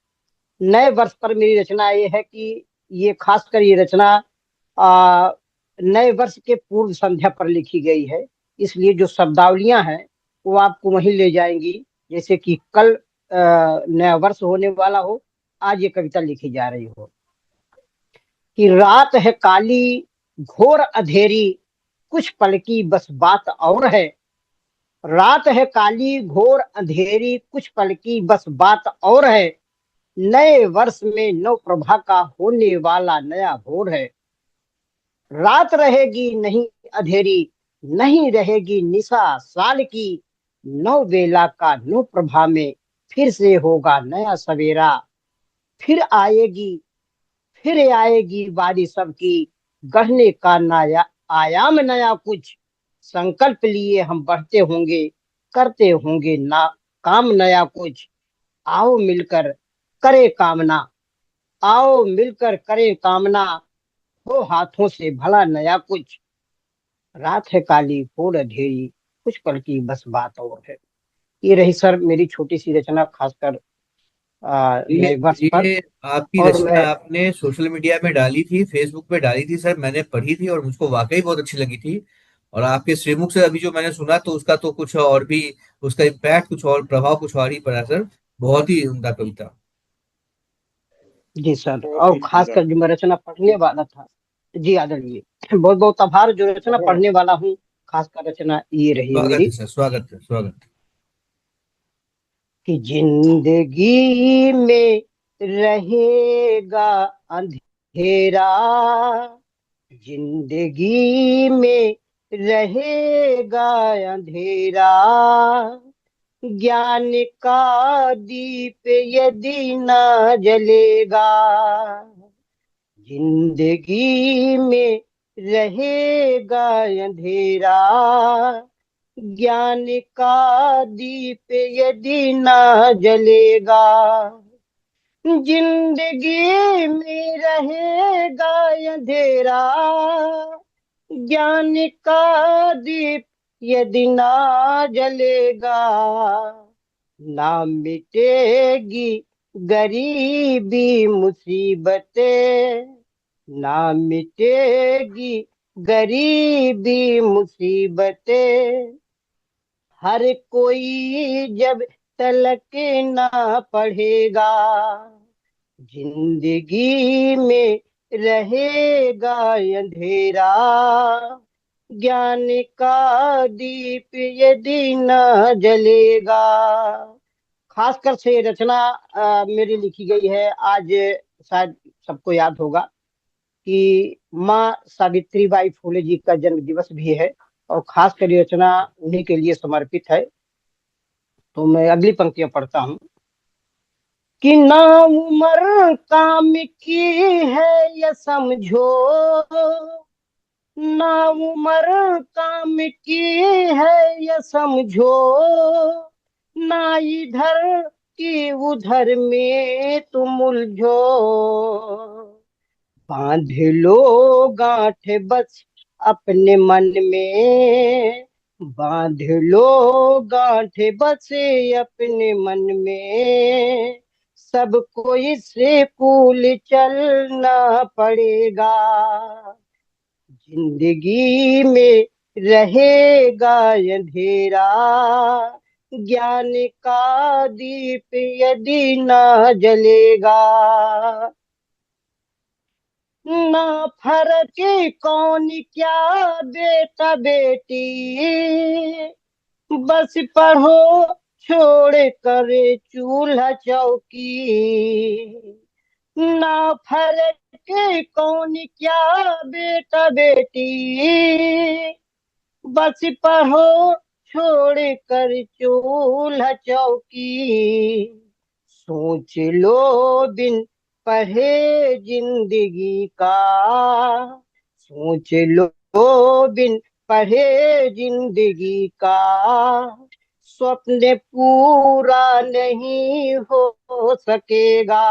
नए वर्ष पर मेरी रचना ये है कि ये खासकर ये रचना आ, नए वर्ष के पूर्व संध्या पर लिखी गई है। इसलिए जो शब्दावलियां हैं वो आपको वहीं ले जाएंगी, जैसे कि कल नया वर्ष होने वाला हो, आज ये कविता लिखी जा रही हो। कि रात है काली घोर अंधेरी, कुछ पल की बस बात और है। रात है काली घोर अंधेरी, कुछ पल की बस बात और है। नए वर्ष में नव प्रभा का होने वाला नया भोर है। रात रहेगी नहीं अंधेरी, नहीं रहेगी निशा साल की। नव बेला का नव प्रभा में फिर से होगा नया सवेरा। फिर आएगी बारी सबकी, गढ़ने का नया आयाम नया कुछ। संकल्प लिए हम बढ़ते होंगे, करते होंगे ना काम नया कुछ। आओ मिलकर करे कामना, आओ मिलकर करे कामना, हो हाथों से भला नया कुछ। रात है काली घोर अंधेरी, कुछ पल की बस बात और है। ये रही सर मेरी छोटी सी रचना, खासकर ये नए वर्ष पर। ये आपकी और रचना मैं आपने सोशल मीडिया में डाली थी, फेसबुक पे डाली थी सर, मैंने पढ़ी थी और मुझको वाकई बहुत अच्छी लगी थी। और आपके श्रीमुख से अभी जो मैंने सुना तो उसका तो कुछ और भी, उसका इम्पैक्ट कुछ और, प्रभाव कुछ और ही पड़ा सर। बहुत ही उम्दा कविता। जी सर, बहुत और ही खासकर सुंदर। जो मैं रचना पढ़ने वाला था। जी आदरणीय, बहुत बहुत आभार। जो रचना पढ़ने वाला हूँ, खासकर रचना ये रही है स्वागत है मेरी। सर, स्वागत है, स्वागत है। कि जिंदगी में रहेगा अंधेरा, जिंदगी में रहेगा अंधेरा। ज्ञान का दीप यदि ना जलेगा, जिंदगी में रहेगा अंधेरा। ज्ञान का दीप यदि ना जलेगा, जिंदगी में रहेगा अंधेरा। ज्ञान का दीप यदि ना जलेगा, ना मिटेगी गरीबी मुसीबतें, ना मिटेगी गरीबी मुसीबतें। हर कोई जब तलक ना पढ़ेगा, जिंदगी में रहेगा अंधेरा। ज्ञान का दीप यदि न जलेगा। खासकर से रचना मेरी लिखी गई है। आज शायद सबको याद होगा कि माँ सावित्रीबाई फुले जी का जन्म दिवस भी है, और खासकर ये रचना उन्हीं के लिए समर्पित है। तो मैं अगली पंक्तियां पढ़ता हूँ कि ना उम्र काम की है ये समझो, ना उम्र काम की है ये समझो, ना इधर की उधर में तुम उलझो। बांध लो गांठ बस अपने मन में, बांध लो गांठ बस अपने मन में। सबको इससे कूल चलना पड़ेगा, जिंदगी में रहेगा अंधेरा। ज्ञान का दीप यदि ना जलेगा, ना फर्क कौन क्या बेटा बेटी, बस पढ़ो छोड़ कर चूल्हा चौकी। ना फर्क कौन क्या बेटा बेटी, बस पढ़ो छोड़ कर चूल्हा चौकी। सोच लो बिन पढ़े जिंदगी का, सोच लो बिन पढ़े जिंदगी का। स्वप्न पूरा नहीं हो सकेगा,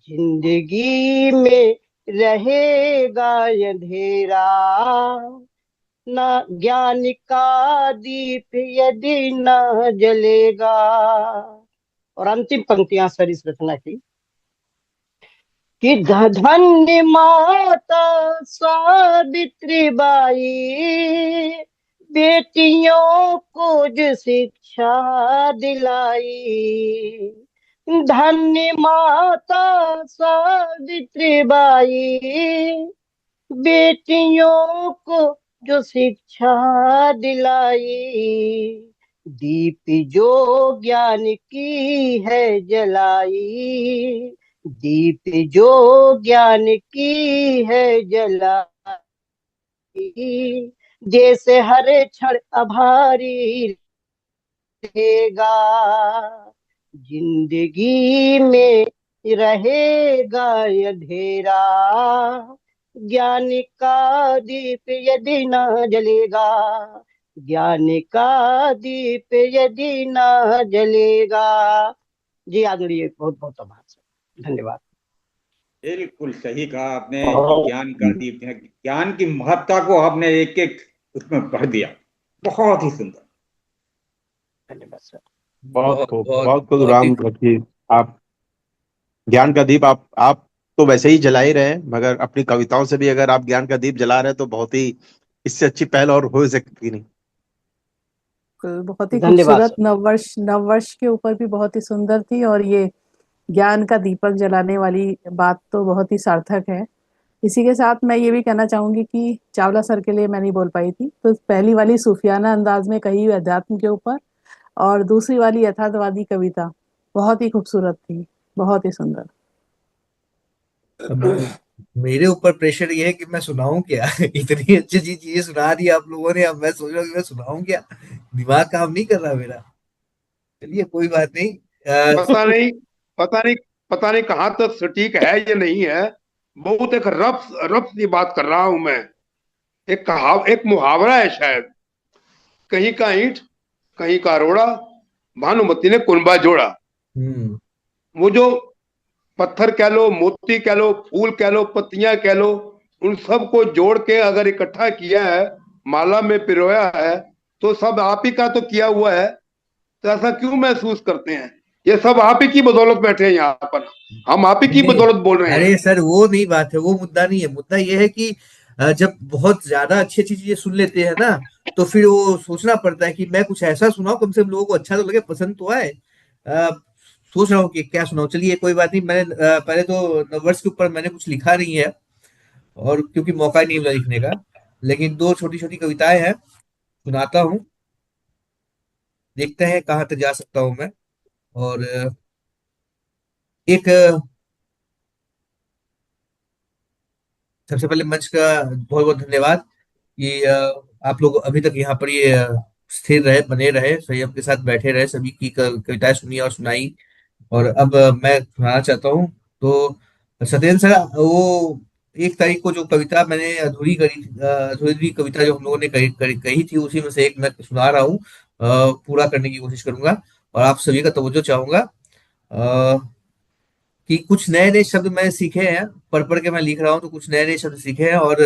जिंदगी में रहेगा अंधेरा। ना ज्ञान का दीप यदि ना जलेगा। और अंतिम पंक्तियां सर इस रचना की कि धन्य माता सावित्रीबाई, बेटियों को जो शिक्षा दिलाई। धन्य माता सावित्रीबाई, बेटियों को जो शिक्षा दिलाई। दीप जो ज्ञान की है जलाई, दीप जो ज्ञान की है जलाई। जैसे हर क्षण आभारी रहेगा, जिंदगी में रहेगा अंधेरा। ज्ञान का दीप यदि ना जलेगा, ज्ञान का दीप यदि ना जलेगा। जी आदरणीय, बहुत बहुत आभार सर, धन्यवाद। बिल्कुल सही कहा आपने। बहुत ज्ञान का दीप है, ज्ञान की महत्ता को आपने एक एक उसमें भर दिया। बहुत ही सुंदर। धन्यवाद सर। बहुत खूब, बहुत बहुत खूब। बहुत ही राम रखिए आप। ज्ञान का दीप आप तो वैसे ही जला ही रहे हैं, मगर अपनी कविताओं से भी अगर आप ज्ञान का दीप जला रहे हैं तो बहुत ही, इससे अच्छी पहल और हो सकती नहीं। बहुत ही धन्यवाद खूबसूरत सर। नववर्ष के ऊपर भी बहुत ही सुंदर थी, और ये ज्ञान का दीपक जलाने वाली बात तो बहुत ही सार्थक है। इसी के साथ मैं ये भी कहना चाहूंगी कि चावला सर के लिए मैं नहीं बोल पाई थी, तो पहली वाली सूफियाना अंदाज में कही हुई अध्यात्म के ऊपर, और दूसरी वाली यथार्थवादी कविता बहुत ही खूबसूरत थी, बहुत ही सुंदर। अब मेरे ऊपर प्रेशर ये है कि मैं सुनाऊं क्या। इतनी अच्छी चीजें सुना दी आप लोगों ने, अब मैं सोच रहा हूँ कि मैं सुनाऊं क्या, दिमाग काम नहीं कर रहा मेरा। चलिए कोई बात नहीं। पता नहीं पता नहीं पता नहीं कहाँ तक सटीक है या नहीं है। बहुत एक रफ रफ सी बात कर रहा हूं मैं। एक मुहावरा है शायद, कहीं का ईंट कहीं का रोड़ा, भानुमति ने कुनबा जोड़ा। हम्म। वो जो पत्थर कह लो, मोती कह लो, फूल कह लो, पत्तियां कह लो, उन सब को जोड़ के अगर इकट्ठा किया है, माला में पिरोया है, तो सब आप ही का तो किया हुआ है। तो ऐसा क्यों महसूस करते हैं? ये सब आप ही की बदौलत बैठे हैं यहाँ पर, हम आप ही की नहीं, बदौलत बोल रहे हैं। अरे सर वो नहीं बात है, वो मुद्दा नहीं है। मुद्दा ये है कि जब बहुत ज्यादा अच्छी अच्छी चीजें सुन लेते हैं ना, तो फिर वो सोचना पड़ता है कि मैं कुछ ऐसा सुनाऊं कम से कम लोगों को अच्छा तो लगे, पसंद तो आए। अ, सोच रहा हूँ कि क्या सुनाऊं। चलिए कोई बात नहीं, मैंने पहले तो नववर्ष के ऊपर मैंने कुछ लिखा नहीं है, और क्योंकि मौका ही नहीं मिला लिखने का, लेकिन दो छोटी छोटी कविताएं हैं, सुनाता हूँ। देखते हैं कहाँ तक जा सकता हूँ मैं। और एक सबसे पहले मंच का बहुत बहुत धन्यवाद कि आप लोग अभी तक यहाँ पर ये स्थिर रहे, बने रहे, संयम के साथ बैठे रहे, सभी की कविताएं सुनी और सुनाई। और अब मैं सुनाना चाहता हूँ। तो सत्येंद्र सर, वो 1 तारीख को जो कविता मैंने अधूरी कविता जो हम लोगों ने कही थी, उसी में से एक मैं सुना रहा हूँ। पूरा करने की कोशिश करूंगा और आप सभी का तवज्जो चाहूंगा। कि कुछ नए नए शब्द मैंने सीखे हैं, पढ़ के मैं लिख रहा हूँ, तो कुछ नए नए शब्द सीखे हैं और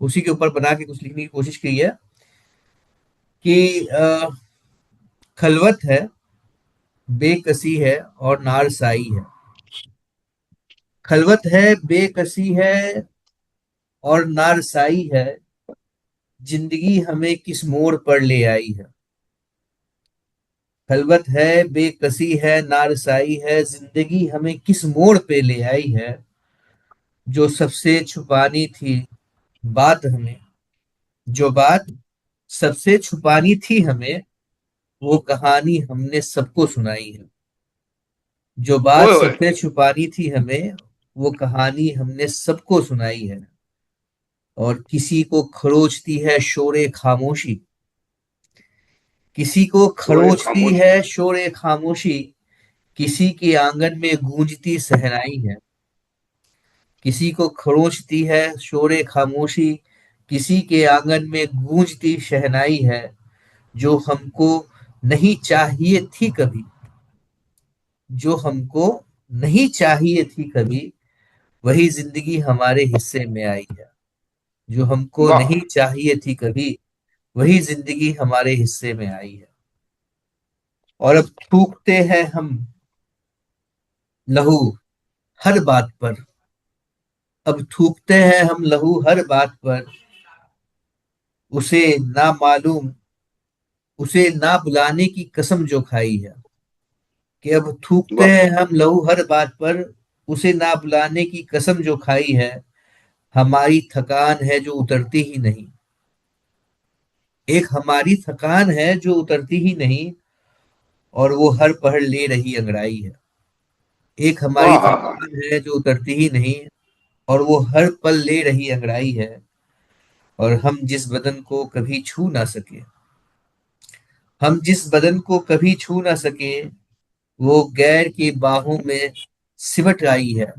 उसी के ऊपर बना के कुछ लिखने की कोशिश की है। कि खलवत है, बेकसी है और नारसाई है। खलवत है, बेकसी है और नारसाई है, जिंदगी हमें किस मोड़ पर ले आई है। खलवत है, बेकसी है, नारसाई है, जिंदगी हमें किस मोड़ पे ले आई है। जो सबसे छुपानी थी बात हमें, जो बात सबसे छुपानी थी हमें, वो कहानी हमने सबको सुनाई है। जो बात ओए ओए, सबसे छुपानी थी हमें, वो कहानी हमने सबको सुनाई है। और किसी को खरोचती है शोरे खामोशी, किसी को शोरे खरोचती खामोशी। है शोरे खामोशी, किसी के आंगन में गूंजती सहनाई है। किसी को खरोचती है शोरे खामोशी, किसी के आंगन में गूंजती शहनाई है। जो हमको नहीं चाहिए थी कभी, जो हमको नहीं चाहिए थी कभी, वही जिंदगी हमारे हिस्से में आई है। जो हमको वाह। नहीं चाहिए थी कभी, वही जिंदगी हमारे हिस्से में आई है। और अब थूकते हैं हम लहू हर बात पर, अब थूकते हैं हम लहू हर बात पर, उसे ना मालूम, उसे ना बुलाने की कसम जो खाई है। कि अब थूकते वाह। हैं हम लहू हर बात पर, उसे ना बुलाने की कसम जो खाई है। हमारी थकान है जो उतरती ही नहीं, एक हमारी थकान है जो उतरती ही नहीं, और वो हर पहर ले रही अंगड़ाई है। एक हमारी वाह हाँ हाँ। थकान है जो उतरती ही नहीं, और वो हर पल ले रही अंगड़ाई है। और हम जिस बदन को कभी छू ना सके, हम जिस बदन को कभी छू ना सके, वो गैर की बाहों में सिमट आई है।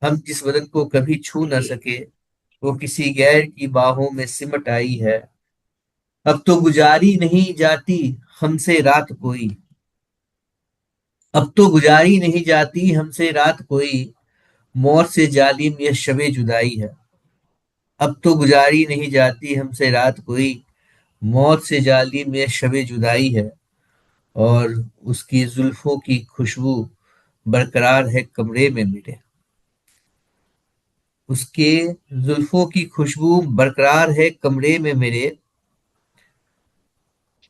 हम जिस बदन को कभी छू ना सके, वो किसी गैर की बाहों में सिमट आई है। अब तो गुजारी नहीं जाती हमसे रात कोई, अब तो गुजारी नहीं जाती हमसे रात कोई, मौत से जालिम यह शबे जुदाई है। अब तो गुजारी नहीं जाती हमसे रात कोई, मौत से जालिम यह शबे जुदाई है। और उसकी जुल्फों की खुशबू बरकरार है कमरे में मेरे, उसके जुल्फों की खुशबू बरकरार है कमरे में मेरे।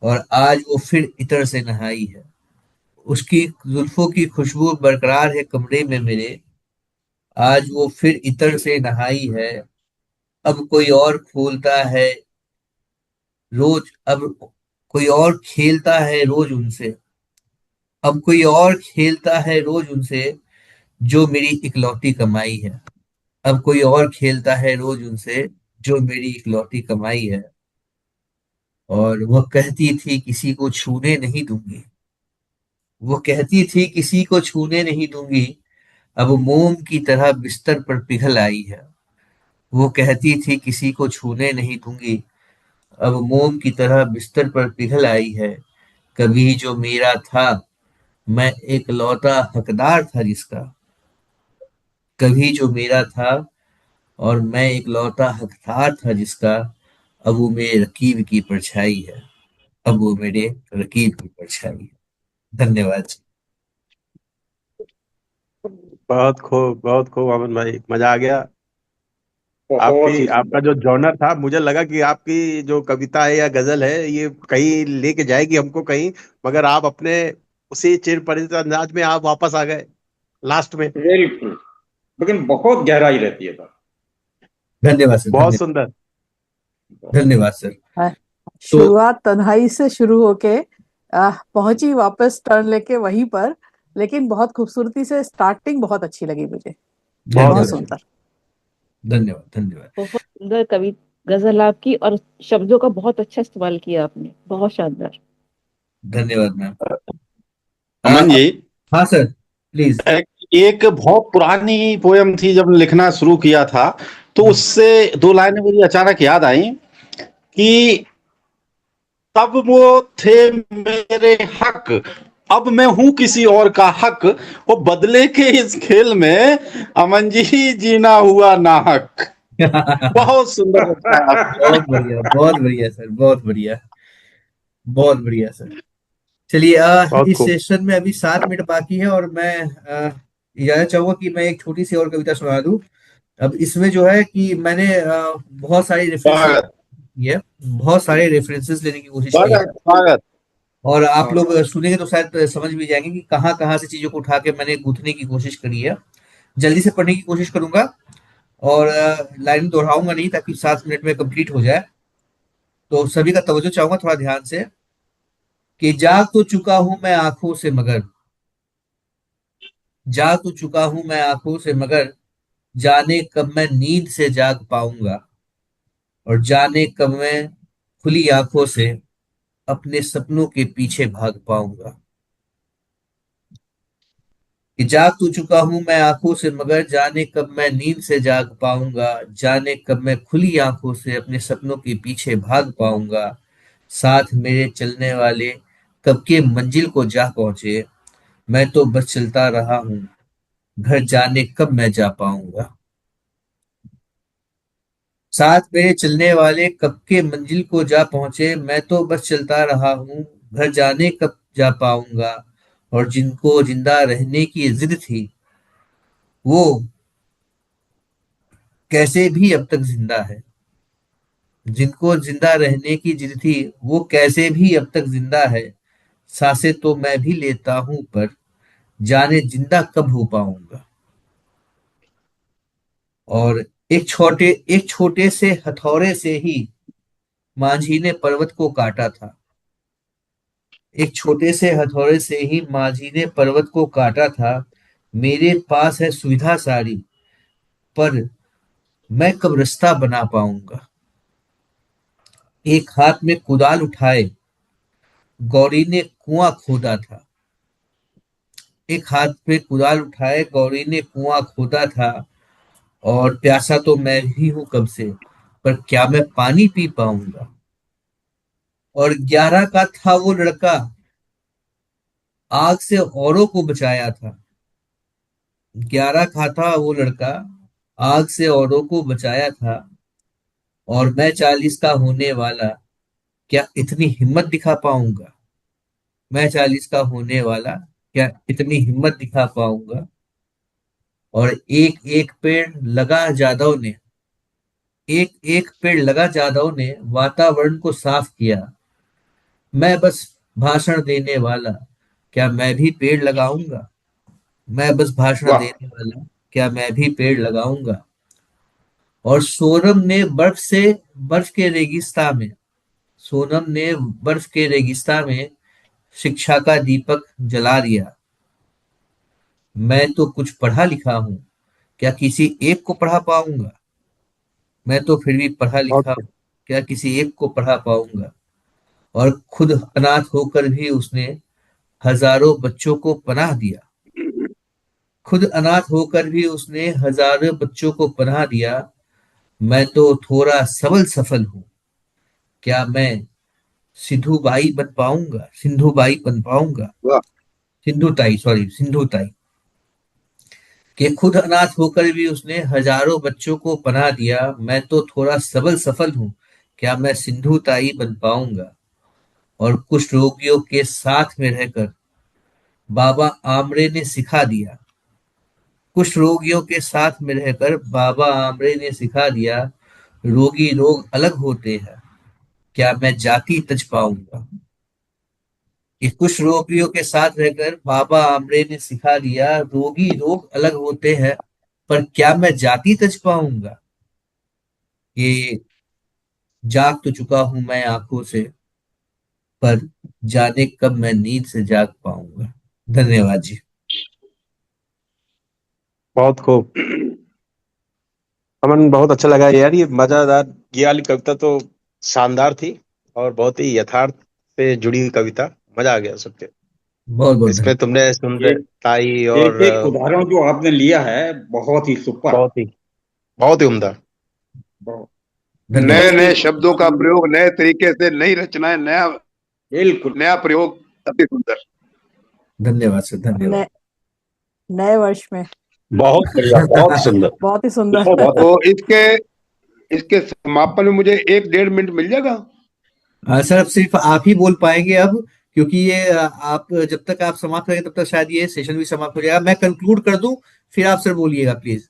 और आज वो फिर इत्र से नहाई है, उसकी जुल्फों की खुशबू बरकरार है कमरे में मेरे। आज वो फिर इत्र से नहाई है। अब कोई और खोलता है रोज, अब कोई और खेलता है रोज उनसे, अब कोई और खेलता है रोज उनसे, जो मेरी इकलौती कमाई है। अब कोई और खेलता है रोज उनसे, जो मेरी इकलौती कमाई है। और वह कहती थी किसी को छूने नहीं दूंगी, वो कहती थी किसी को छूने नहीं दूंगी, अब मोम की तरह बिस्तर पर पिघल आई है। वो कहती थी किसी को छूने नहीं दूंगी, अब मोम की तरह बिस्तर पर पिघल आई है। कभी जो मेरा था, मैं एक लौता हकदार था जिसका। कभी जो मेरा था और मैं एक लौता हकदार था जिसका। अब वो मेरे रकीब की परछाई है। अब वो मेरे रकीब की परछाई है। धन्यवाद जी। बहुत खूब अमन भाई, मजा आ गया। बहुत आपकी ही आपका सुंदर। जो जॉनर था, मुझे लगा कि आपकी जो कविता है या गजल है ये कहीं लेके जाएगी हमको कहीं, मगर आप अपने उसी चिर परिचित अंदाज में आप वापस आ गए लास्ट में। बिल्कुल, लेकिन बहुत गहराई रहती है सर। धन्यवाद सर, बहुत धन्यवाद। सुंदर। धन्यवाद सर। तो शुरुआत तन्हाई से शुरू होके पहुंची वापस टर्न लेके वहीं पर, लेकिन बहुत खूबसूरती से स्टार्टिंग बहुत अच्छी लगी मुझे। बहुत धन्यवाद सुंदर। धन्यवाद धन्यवाद। बहुत सुंदर कवि गजल आपकी, और शब्दों का बहुत अच्छा इस्तेमाल किया आपने, बहुत शानदार। धन्यवाद मैम। अमन जी, हाँ सर, प्लीज। एक बहुत पुरानी पोयम थी, जब लिखना शुरू किया था तो उससे दो लाइनें मुझे अचानक याद आई कि तब वो थे मेरे हक, अब मैं हूं किसी और का हक, वो बदले के इस खेल में अमन जी जीना हुआ नाहक। बहुत सुंदर लगता है आपने। बहुत बढ़िया, बहुत बढ़िया सर, बहुत बढ़िया, बहुत बढ़िया सर। चलिए, बहुत इस खूब। सेशन में अभी 7 मिनट बाकी है और मैं इजाजत चाहूंगा कि मैं एक छोटी सी और कविता सुना दूं। अब इसमें जो है कि मैंने बहुत सारी रेफरेंसेस स्वागत की है, बहुत सारे रेफरेंसेस लेने की कोशिश की है। स्वागत स्वागत। और आप लोग सुनेंगे तो शायद समझ भी जाएंगे कि कहाँ कहाँ से चीजों को उठा के मैंने गूंथने की कोशिश करी है। जल्दी से पढ़ने की कोशिश करूंगा और लाइन दोहराऊंगा नहीं ताकि 7 मिनट में कंप्लीट हो जाए। तो सभी का तवज्जो चाहूंगा थोड़ा ध्यान से, कि जाग तो चुका हूं मैं आंखों से मगर, जाग तो चुका हूं मैं आंखों से मगर, जाने कब मैं नींद से जाग पाऊंगा, और जाने कब मैं खुली आंखों से अपने सपनों के पीछे भाग पाऊंगा। कि जाग तो चुका हूं मैं आंखों से मगर, जाने कब मैं नींद से जाग पाऊंगा, जाने कब मैं खुली आंखों से अपने सपनों के पीछे भाग पाऊंगा। साथ मेरे चलने वाले कब के मंजिल को जा पहुंचे, मैं तो बस चलता रहा हूँ, घर जाने कब मैं जा पाऊंगा। साथ मेरे चलने वाले कब के मंजिल को जा पहुंचे, मैं तो बस चलता रहा हूँ, घर जाने कब जा पाऊंगा। और जिनको जिंदा रहने की जिद थी, वो कैसे भी अब तक जिंदा है। जिनको जिंदा रहने की जिद थी, वो कैसे भी अब तक जिंदा है। सांसें तो मैं भी लेता हूं, पर जाने जिंदा कब हो पाऊंगा। और एक छोटे से हथौड़े से ही मांझी ने पर्वत को काटा था। एक छोटे से हथौड़े से ही मांझी ने पर्वत को काटा था। मेरे पास है सुविधा सारी, पर मैं कब रास्ता बना पाऊंगा। एक हाथ में कुदाल उठाए गौरी ने कुआं खोदा था। एक हाथ में कुदाल उठाए गौरी ने कुआं खोदा था, और प्यासा तो मैं ही हूं कब से, पर क्या मैं पानी पी पाऊंगा। और 11 का था वो लड़का, आग से औरों को बचाया था। 11 का था वो लड़का, आग से औरों को बचाया था। और मैं 40 का होने वाला, क्या इतनी हिम्मत दिखा पाऊंगा। मैं 40 का होने वाला, क्या इतनी हिम्मत दिखा पाऊंगा। और एक एक पेड़ लगा जादव ने, एक एक पेड़ लगा जादव ने वातावरण को साफ किया। मैं बस भाषण देने वाला, क्या मैं भी पेड़ लगाऊंगा। मैं बस भाषण वाह। देने वाला, क्या मैं भी पेड़ लगाऊंगा। और सोनम ने बर्फ के रेगिस्ता में, सोनम ने बर्फ के रेगिस्ता में शिक्षा का दीपक जला दिया। मैं तो कुछ पढ़ा लिखा हूं, क्या किसी एक को पढ़ा पाऊंगा। मैं तो फिर भी पढ़ा लिखा बहुत हूं, क्या किसी एक को पढ़ा पाऊंगा। और खुद अनाथ होकर भी उसने हजारों बच्चों को पनाह दिया। खुद अनाथ होकर भी उसने हजारों बच्चों को पनाह दिया। मैं तो थोड़ा सबल सफल हूँ, क्या मैं सिंधु बाई बन पाऊंगा। वाह। सिंधु ताई, सॉरी, सिंधु ताई। कि खुद अनाथ होकर भी उसने हजारों बच्चों को पनाह दिया। मैं तो थोड़ा सबल सफल हूँ, क्या मैं सिंधु ताई बन पाऊंगा। और कुष्ठ रोगियों के साथ में रहकर बाबा आमरे ने सिखा दिया। कुष्ठ रोगियों के साथ में रहकर बाबा आमरे ने सिखा दिया, रोगी रोग अलग होते हैं, क्या मैं जाति तज पाऊंगा। कि कुष्ठ रोगियों के साथ रहकर बाबा आमरे ने सिखा दिया, रोगी रोग अलग होते हैं, पर क्या मैं जाति तज पाऊंगा। ये जाग तो चुका हूं मैं आंखों से, पर जाने कब मैं नींद से जाग पाऊंगा। धन्यवाद जी। बहुत खूब अमन, बहुत अच्छा लगा यार, ये मजेदार, ये वाली कविता तो शानदार थी और बहुत ही यथार्थ से जुड़ी हुई कविता। मजा आ गया सुन के। बहुत बहुत इसमें तुमने सुंदरताई और एक उदाहरण जो आपने लिया है बहुत ही सुपर, बहुत ही उम्दा। नए नए शब्दों का प्रयोग नए तरीके से, नई रचनाएं, नया बिल्कुल नया प्रयोग, अति सुंदर। धन्यवाद सर, धन्यवाद। नए वर्ष में बहुत बढ़िया, बहुत सुंदर। बहुत ही सुंदर। तो इसके समापन में मुझे 1-1.5 मिनट मिल जाएगा। सर अब सिर्फ आप ही बोल पाएंगे अब, क्योंकि ये आप जब तक आप समाप्त करेंगे तब तक शायद ये सेशन भी समाप्त हो जाएगा। मैं कंक्लूड कर दूं, फिर आप सर बोलिएगा प्लीज।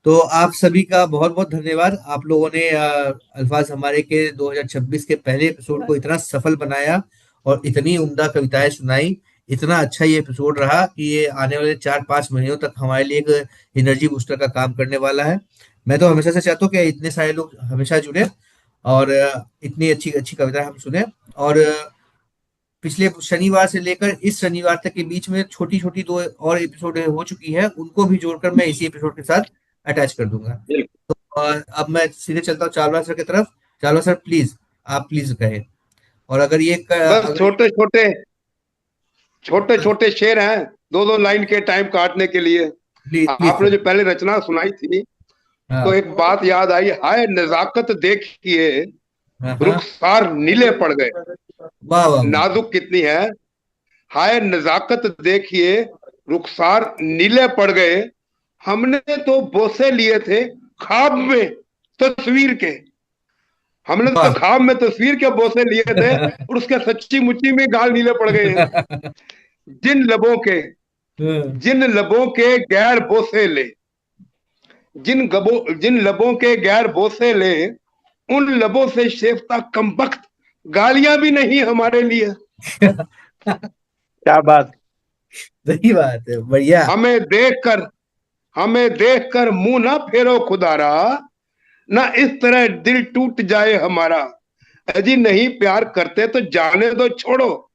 तो आप सभी का बहुत बहुत धन्यवाद। आप लोगों ने अल्फाज हमारे के 2026 के पहले एपिसोड को इतना सफल बनाया और इतनी उम्दा कविताएं सुनाई। इतना अच्छा ये एपिसोड रहा कि ये आने वाले 4-5 महीनों तक हमारे लिए एक एनर्जी बूस्टर का काम करने वाला है। मैं तो हमेशा से चाहता हूँ कि इतने सारे लोग हमेशा जुड़े और इतनी अच्छी अच्छी कविताएं हम सुने। और पिछले शनिवार से लेकर इस शनिवार तक के बीच में छोटी छोटी 2 और एपिसोड हो चुकी है, उनको भी जोड़कर मैं इसी एपिसोड के साथ अटैच कर दूंगा। तो अब मैं सीधे चलता हूँ चावला सर की तरफ। चावला सर प्लीज, आप प्लीज कहें। और अगर ये बस छोटे छोटे शेर हैं, 2-2 लाइन के टाइम काटने के लिए। आपने जो पहले रचना सुनाई थी तो एक बात याद आई, हाय नजाकत देखिए रुखसार नीले पड़ गए। वाह वाह, नाजुक कितनी है। हाय नजाकत देखिए रुखसार नीले पड़ गए, हमने तो बोसे लिए थे ख्वाब में तस्वीर के। हमने तो ख्वाब में तस्वीर के बोसे लिए थे और उसके सच्ची मुच्ची में गाल नीले पड़ गए हैं। जिन लबों के गैर बोसे ले, जिन लबों के गैर बोसे ले, उन लबों से शेफ्ता कमबख्त गालियां भी नहीं हमारे लिए। क्या बात, सही बात है, बढ़िया। हमें देखकर मुंह ना फेरो खुदारा, ना इस तरह दिल टूट जाए हमारा। अजी नहीं प्यार करते तो जाने दो छोड़ो,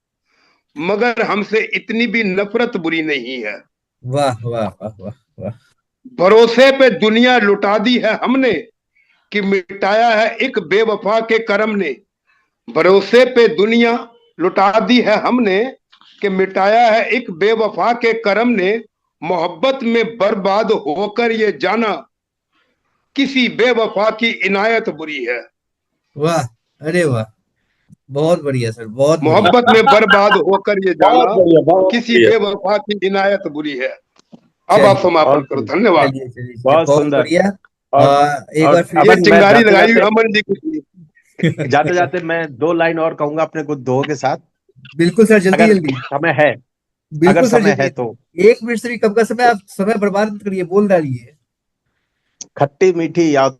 मगर हमसे इतनी भी नफरत बुरी नहीं है। वाह वाह वाह वाह वाह। भरोसे पे दुनिया लुटा दी है हमने कि मिटाया है एक बेवफा के करम ने। भरोसे पे दुनिया लुटा दी है हमने कि मिटाया है एक बेवफा के करम ने। मोहब्बत में बर्बाद होकर ये जाना किसी बेवफा की इनायत बुरी है। वाह, अरे वाह, बहुत बढ़िया सर, बहुत मोहब्बत में बर्बाद होकर ये जाना किसी बेवफा की इनायत बुरी है। अब आप समापन करो। धन्यवाद। बहुत बढ़िया। एक बार फिर ये चिंगारी लगाई हुई अमन जी की। जाते जाते मैं 2 लाइन और कहूंगा अपने कुछ दोहों के साथ। बिल्कुल सर, जल्दी जल्दी, समय है, बिल्कुल अगर सर, समय है तो 1 मिनट से भी कम का समय, आप समय बर्बाद मत करिए, बोल डालिए। खट्टी मीठी याद